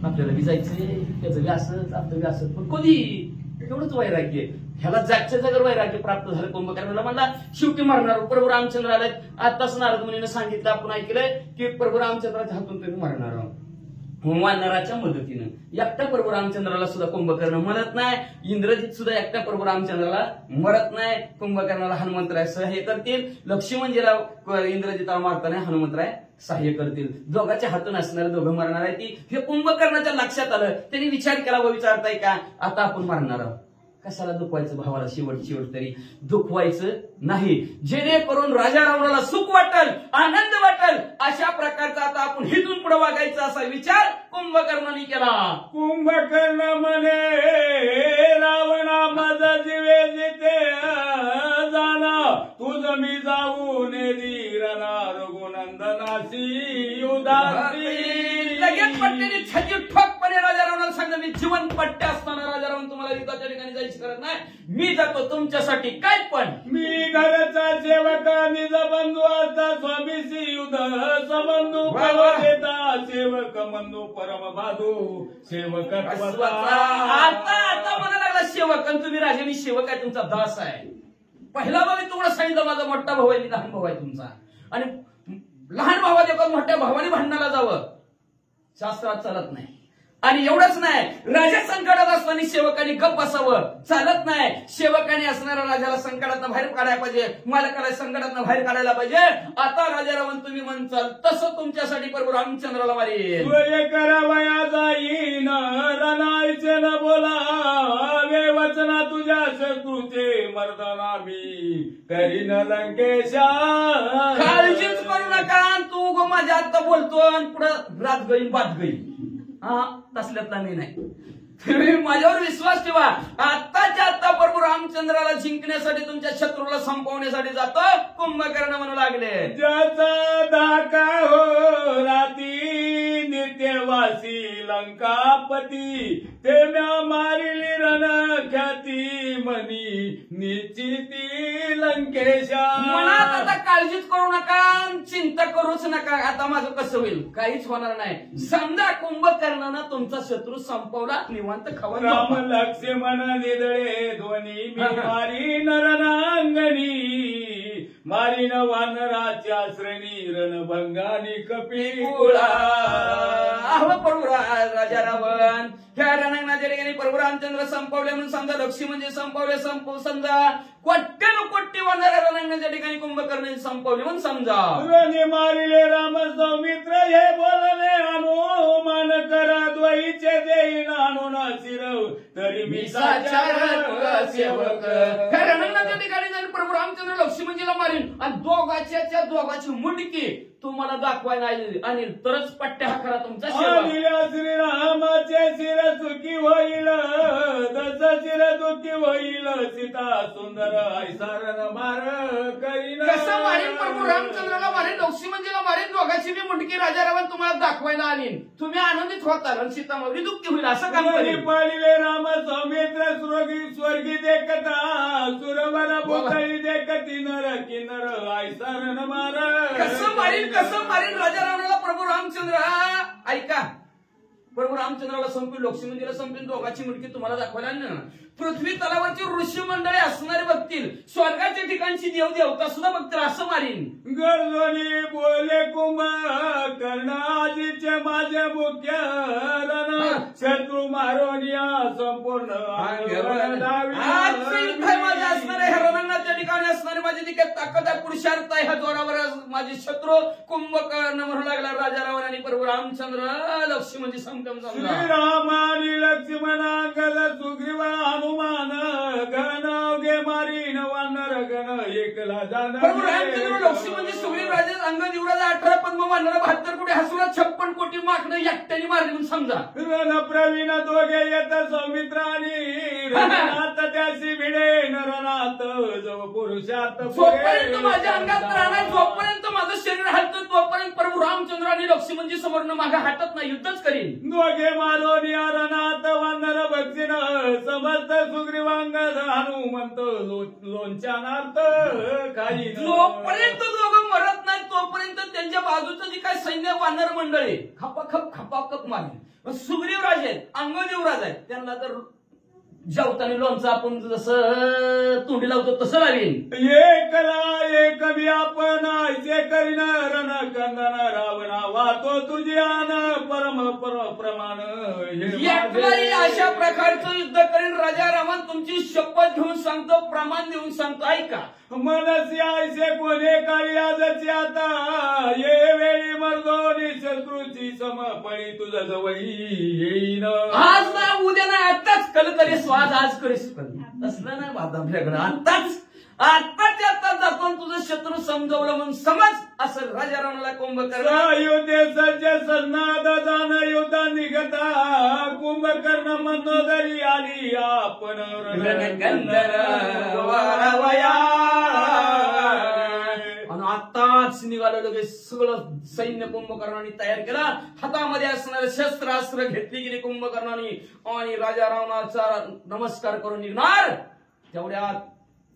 आपल्याला बी जायचंय, त्याचं बी असंच आपलं बी असंच. पण कधी एवढंच वैराग्य, ह्याला जागच्या जागर वैराग्य प्राप्त झालं कुंभकर्णाला. म्हणला शेवटी मरणार, प्रभू रामचंद्र आलाय. आताच नारद मुनीने सांगितलं, आपण ऐकलंय की प्रभू रामचंद्राच्या हातून तुम्ही मरणार आहोत. वानराच्या मदतीनं. एकट्या प्रभू रामचंद्राला सुद्धा कुंभकर्ण मरत नाही. इंद्रजित सुद्धा एकट्या प्रभू रामचंद्राला मरत नाही. कुंभकर्णाला हनुमंतराय सहाय्य करतील. लक्ष्मणजीला इंद्रजिताला मारताना हनुमंतराय सहाय्य करतील. दोघांच्या हातून असणारे दोघं मरणार आहे. ती हे कुंभकर्णाच्या लक्षात आलं. त्यांनी विचार केला, व विचारताय का आता आपण मारणार आहोत, कशाला दुखवायचं भावाला, शेवट तरी दुखवायचं नाही. जेणेकरून राजा रावणाला सुख वाटेल, आनंद वाटेल, अशा प्रकारचा आता आपण हिथून पुढे वागायचा असा विचार कुंभकर्णाने केला. कुंभकर्ण म्हणे रावणा माझा जीवे जिथे जाना, तुझ मी जाऊन धीरणा रघुनंदनासी उदासी. लगेच पट्ट्याने छाती ठोकपणे राजा रावणाला सांगलं, मी जिवंत पट्ट्या असताना राजा रावण तुम्हाला युद्धाच्या ठिकाणी जायची करत नाही. मी जातो तुमच्यासाठी काय पण. मी घरचा सेवक निज बंधू आता स्वामीसी युद्ध सबंधू देता सेवक बंधू परम बाधू सेवक. आता मला लागला सेवक, आणि तुम्ही राजा मी सेवक आहे, तुमचा दास आहे. पहिला बघ तुम्हाला सांगितलं माझा मोठा भाऊ आहे, मी लहान भाऊ आहे तुमचा, आणि लहान भावा मोठ्या भावाने भांडणाला जावं शास्त्रात चालत नाही. आणि एवढंच नाही, राजा संकटात असताना सेवकांनी गप्प बसावं चालत नाही. सेवकांनी असणाऱ्या राजाला संकटात बाहेर काढायला पाहिजे, मालकाला संकटात बाहेर काढायला पाहिजे. आता राजा रावण तुम्ही म्हणचाल तसं तुमच्यासाठी प्रभू रामचंद्राला मारेल. करावया जाईन रणायचे न बोलावे वचना तुझ्या शत्रूचे मर्दना मी करीन लंकेशा. काळजीच करू नका, तू माझ्या आता बोलतो आणि पुढं रात गई बात गई. हा तसल्यातला मी नाही. तुम्ही माझ्यावर विश्वास ठेवा. आत्ताच्या आता प्रभू रामचंद्राला जिंकण्यासाठी तुमच्या शत्रूला संपवण्यासाठी जातो. कुंभकर्ण म्हणू लागले, ज्याचा धाका हो राती नित्यवासी लंकापती ते म्या मारिली रण ख्याती मनी निश्चिती लंकेशा. मनात आता काळजीच करू नका, चिंता करूच नका. आता माझं कसं होईल, काहीच होणार नाही. समजा कुंभकर्णानं तुमचा शत्रू संपवला, निवांत खावा. राम लक्ष्मण निदळे ध्वनी मी मारी नरनांगणी मारीन वानराच्या श्रेणी रणभंगानी कपिकुळा. प्रभू राजा रावण ह्या रणांगणाच्या ठिकाणी प्रभू रामचंद्र संपवले म्हणून समजा, लक्ष्मण संपवले समजा, कोट्यानुकोटी वानर रणांगणाच्या ठिकाणी कुंभकर्ण संपवले म्हणून समजा. रणे मारिले राम सौमित्र हे बोलले हनुमान करा द्वैचे देईन आणून शिरव तरी मी साचार सेवक. ह्या रणांगणाच्या ठिकाणी जर प्रभू रामचंद्र लक्ष्मणजीला मारीन आणि दोघाची मुंडकी तुम्हाला दाखवायला आणि तरच पट्ट्या हा खरा तुमचा सेवक. श्रीरामाचे शिर सुखी होईल दस शिर दुखी होईल सीता सुंदर ऐसारण मार करीन. कसं मारेन प्रभू रामचंद्राला मारेन, लक्ष्मणजीला मारेन, दोघांची मी मुंडकी राजा रावण तुम्हाला दाखवायला आणीन. तुम्ही आनंदित होताल आणि सीतामावली दुःखी होईल असं काम करेल. पाळिले राम सौमित्र स्वर्गी देखता सुरवर भूतळी देखती नर किन्नर ऐसारण मार. कसं मारीन राजा रावणाला प्रभू रामचंद्र. ऐका, प्रभू रामचंद्राला संपील, लक्ष्मणजीला संपील, दोघांची मुंडकी तुम्हाला दाखवायला आणली. पृथ्वी तलावाची ऋषी मंडळी असणारे बघतील, स्वर्गाच्या ठिकाणची देव देवता सुद्धा बघतील असं मारीन. गर्जनी बोले कुंभकर्ण आजीचे माझे मुख्य रण शत्रू मारून या संपूर्ण माझे असणारे ह्या रणांगणाच्या ठिकाणी असणारे माझी जी काही ताकद आहे, पुरुषार्थ आहे, ह्या जोरावर माझे शत्रू कुंभकर्ण म्हणू लागला राजा रावण आणि प्रभू रामचंद्र लक्ष्मणजी संगम समजा. श्रीरामानी लक्ष्मणांगद सुग्रीवा हनुमान गण गे मारीन वानर गण एकला जाण. प्रभू रामचंद्र लक्ष्मणजी सुग्रीव राजे अंगद युवराज 18 पद्म वानर 72 कोटी हसुरा 56 कोटी माकडं एकट्याने मारली म्हणून समजा. रण प्रवीण दोघे येत सौमित्र आणि रणात त्याशी भिडे नरनाथ जव पुरुषात. जोपर्यंत माझ्या अंगात राहणार, जोपर्यंत माझं शरीर हलतं, तोपर्यंत प्रभू रामचंद्र आणि लक्ष्मणजी समोरनं मागे हटत नाही, युद्धच करीन. दोघे मारून या रणात वानर भक्षिण समस्त सुग्रीवांगद हनुमंत लोणच्यानार्थ काही. जोपर्यंत दोघं मरत नाही तोपर्यंत त्यांच्या बाजूचं जे काय सैन्य वानर मंडळी खपाखप मारली. सुग्रीव राजे आहेत, अंगद युवराज आहेत, त्यांना तर जेवताना लोणचं आपण जसं तोंडी लावतो तसं लावीन. एकला एक बी आपण ऐसे करीन रण कंदन रावणा वातो तुझी आन परम प्रमाण. एकलाही अशा प्रकारचं युद्ध करीन राजा रावण. तुमची शपथ घेऊन सांगतो, प्रमाण देऊन सांगतो, ऐका. मनसी ऐसे कोणे काळी आजची आता ये वेळी मर्दोनी शत्रूची समपळी तुझं जवळी येईन. आज ना उद्या ना आताच कल करे स्वाद आज करे असलं नाही बात आपल्याकडे. आत्ताच्या आता जातो तुझं शत्रू समजवलं म्हणून समज असं राजा रावणाला कुंभकर्ण. युद्धे सज्ज सन्नाद जाण युद्ध निघता कुंभकर्ण मंदोदरी आली आपण आणि आताच निघालं लगेच सगळं सैन्य कुंभकर्णाने तयार केला. हातामध्ये असणारे शस्त्रास्त्र घेतली गेली कुंभकर्णाने आणि राजा रावणाचा नमस्कार करून निघणार. तेवढ्यात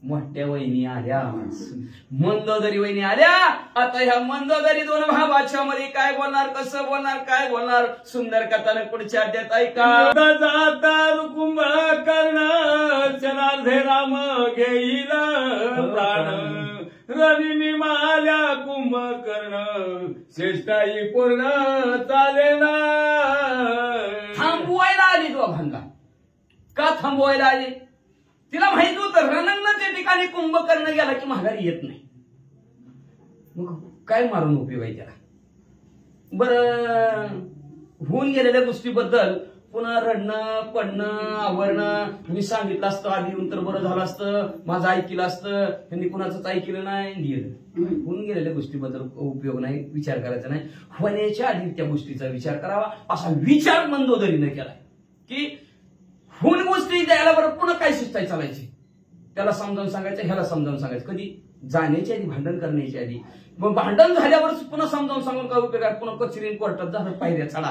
मोठ्या वहिनी आल्या, मंदोदरी वहिनी आल्या. आता ह्या मंदोदरी दोन भावाच्या मध्ये काय बोलणार, कसं बोलणार, काय बोलणार, सुंदर कथान पुढच्या अध्यायात ऐका. जाता कुंभकर्ण चनार्धे राम घेईल प्राण रणी माल्या कुंभकर्ण श्रेष्ठाई पूर्ण चालेना. थांबवायला आली दोघांना. का थांबवायला आली? तिला माहित होतं रणांगणाच्या ठिकाणी कुंभकर्ण गेला की माघारी येत नाही. मग काय मारून उपयोग आहे त्याला. बरं, होऊन गेलेल्या गोष्टीबद्दल पुन्हा रडणं पडणं आवरणं. मी सांगितलं असतं आधी येऊन तर बरं झालं असतं, माझं ऐकलं असतं, त्यांनी कुणाचंच ऐकलं नाही, गेलं. होऊन गेलेल्या गोष्टीबद्दल उपयोग नाही, विचार करायचा नाही. होण्याच्या आधी त्या गोष्टीचा विचार करावा असा विचार मंदोदरीने केलाय की होऊन गोष्टी द्यायला बरं पुन्हा काय शिस्ताय चालायची. त्याला समजावून सांगायचं, ह्याला समजावून सांगायचं. कधी जाण्याच्या आधी, भांडण करण्याच्या आधी. मग भांडण झाल्यावर पुन्हा समजावून सांगून काय उपयोग आहे. पुन्हा कचेरीन कोर्टात झालं पायऱ्या चढा,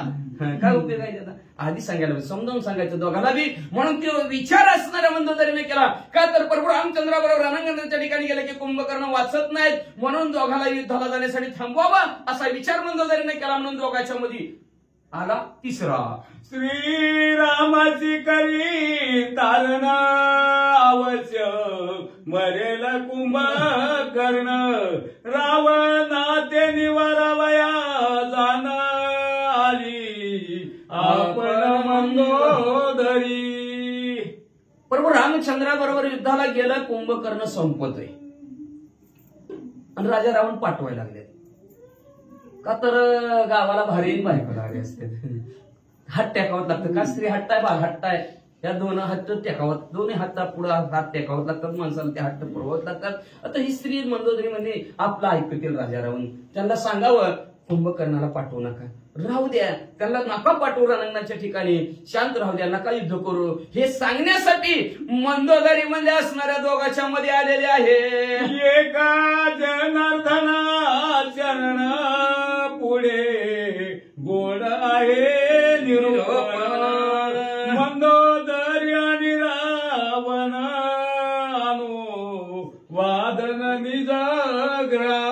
काय उपयोग आहे त्याचा. आधी सांगायला समजावून सांगायचं दोघांना बी. म्हणून तो विचार असणाऱ्या मंदोदरीने केला. का तर प्रभू रामचंद्राबरोबर रणांगणाच्या ठिकाणी गेले की कुंभकर्ण वाचत नाहीत, म्हणून दोघांना युद्धाला जाण्यासाठी थांबवावा असा विचार मंदोदरीने केला. म्हणून दोघांच्या मध्ये आला तिसरा. श्रीरामाची करी तारणा अवश्य मरेल कुंभकर्ण रावणा ते निवारावया जाण आली आपण मंदोदरी. प्रभू रामचंद्राबरोबर युद्धाला गेलं, कुंभकर्ण संपतोय आणि राजा रावण पाठवायला लागले. का तर गावाला भारी बायको लागले असते. हात टेकावत लागतं. का स्त्री हट्ट आहे, बाल हट्ट आहे. या दोन हात टेकावत, दोन्ही हाता पुढे हात टेकावत लागतात माणसाला, ते हट्ट पुरवत लागतात. आता ही स्त्री मंदोदरी म्हणजे आपलं ऐकतील राजा रावण. त्यांना सांगावं कुंभकर्णाला पाठवू नका, राहू द्या, त्यांना नका पाठवू रणांगणाच्या ठिकाणी, शांत राहू द्या, नका युद्ध करू, हे सांगण्यासाठी मंदोदरी मध्ये असणाऱ्या दोघांच्या मध्ये आलेले आहे. एका जनार्दना चरण पुढे गोड आहे निरूपण मंदोदरी आणि रावण अनु वादन निजग्रा.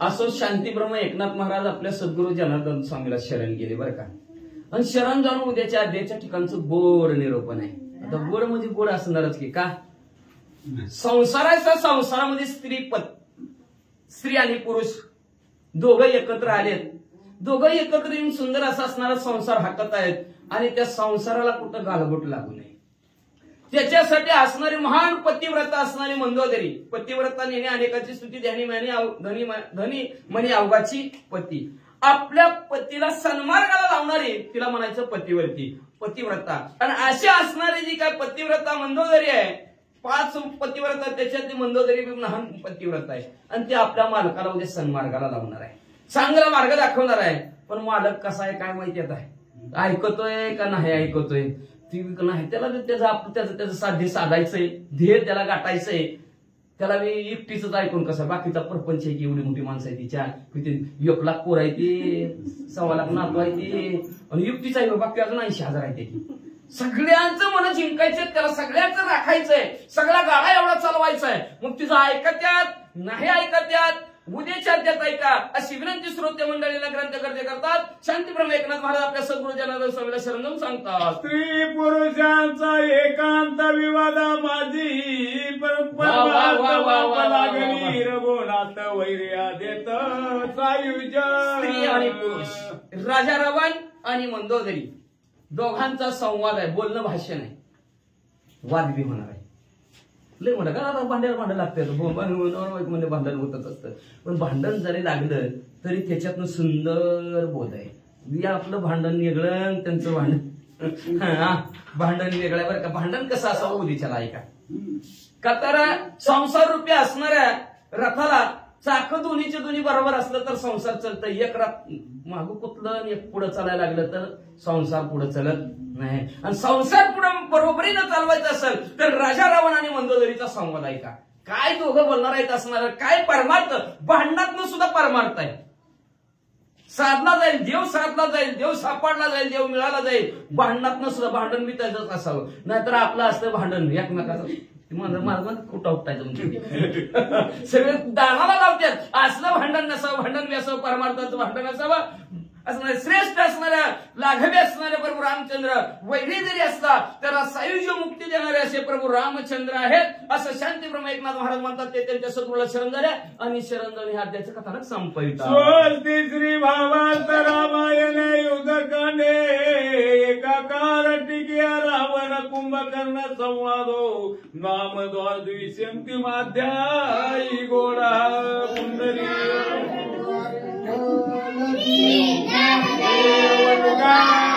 असो शांतीब्रह्म एकनाथ महाराज आपल्या सद्गुरू जनार्दन स्वामीला शरण गेले बरं का. आणि शरण जाऊन उद्याच्या अध्यायाच्या ठिकाणचं गोड निरूपण आहे. आता गोड म्हणजे गोड असणारच की. का संसाराच्या संसारामध्ये स्त्री आणि पुरुष दोघं एकत्र आलेत. दोघं एकत्र येऊन सुंदर असा असणारा संसार हाकत आहेत आणि त्या संसाराला कुठं गालबोट लागू नये त्याच्यासाठी असणारी महान पतिव्रता असणारी मंदोदरी. पतिव्रता नेणे अनेकाची स्तुती, धनी म्हणे अवघाची पती. आपल्या पतीला सन्मार्गाला लावणारी तिला म्हणायचं पतिव्रता. आणि अशी असणारी जी काय पतिव्रता मंदोदरी आहे, 5 पतिव्रता त्याच्यात ती मंदोदरी लहान पतिव्रता आहे. आणि ती आपल्या मालकाला उद्या सन्मार्गाला लावणार आहे, चांगला मार्ग दाखवणार आहे. पण मालक कसा आहे काय माहिती आहे, ऐकतोय का नाही ऐकतोय ती नाही. त्याला त्याचं साध्य साधायचंय, ध्येय त्याला गाठायचंय. त्याला मी एकटीच ऐकून कसं, बाकीचा प्रपंच आहे की एवढी मोठी माणसं आहे तिच्या, 1 लाख पोर आहे ती, 1.25 लाख नातू आहे ती, आणि युक्तीच आहे बाकी अजून 80,000 आहे त्याची. सगळ्यांचं मन जिंकायचंय, त्याला सगळ्यांचं राखायचंय, सगळा गाडा एवढा चालवायचा आहे. मग तिचं ऐकत्यात नाही ऐकत्यात उद्याच्या अध्यात ऐका अशी विनंती श्रोते मंडळीला ग्रंथकर्ते करतात. शांतीप्रभू एकनाथ महाराज आपल्या सद्गुरुजनार्दन स्वामीला शरण जाऊन सांगतात. स्त्री पुरुषांचा एकांत विवादा माझी लागली रघुनाथ वैर्या देत सायुज. स्त्री आणि पुरुष, राजा रावण आणि मंदोदरी दोघांचा संवाद आहे, बोलणं भाष्य नाही. वाद बी होणार आहे. लय म्हणा का आता भांडण लागतं, म्हणजे भांडण होतच असतं. पण भांडण जरी लागलं तरी त्याच्यातनं सुंदर बोध आहे. या आपलं भांडण वेगळं, त्यांचं भांडण वेगळं बरं का. भांडण कसं असावं उद्याच्याला ऐका. का तर संसार रूपी असणाऱ्या रथाला चाक दोन्हीचे दोन्ही बरोबर असलं तर संसार चालतं. एक रथ मागं कुठलं आणि एक पुढे चालायला लागलं तर संसार पुढे चालत नाही. आणि संसार पुढे बरोबरीनं चालवायचं असेल तर राजा रावण आणि मंदोदरीचा संवाद ऐका. काय दोघं बोलणार आहेत असणार, काय परमार्थ. भांडणातनं सुद्धा परमार्थ आहे. साधला जाईल देव, साधला जाईल देव, सापडला जाईल देव, मिळाला जाईल. भांडणातनं सुद्धा भांडण बी त्याच असावं. नाहीतर आपलं असतं भांडण एकमेकाचं माझं कुठं उपटायचं सगळे दानाला लावतात. असलं भांडण नसावं, भांडण बी असावं, परमार्थाचं भांडण असावं. असणारे श्रेष्ठ असणाऱ्या लाघवी असणारे प्रभू रामचंद्र वैरी जरी असला त्याला सायुज्य मुक्ती देणारे असे प्रभू रामचंद्र आहेत असं शांतीप्रभू एकनाथ महाराज म्हणतात. ते त्यांच्या सद्गुरूला शरण झाल्या आणि शरण जाऊन ह्या अध्यायाचं कथानक संपवितात. स्वस्ती श्री भावांत रामायण युद्धकांडे एकाकार टिकिया रावण कुंभकर्ण संवादो नामद्वार द्विशंतिमाध्यायी गोडा पुंडरी Jai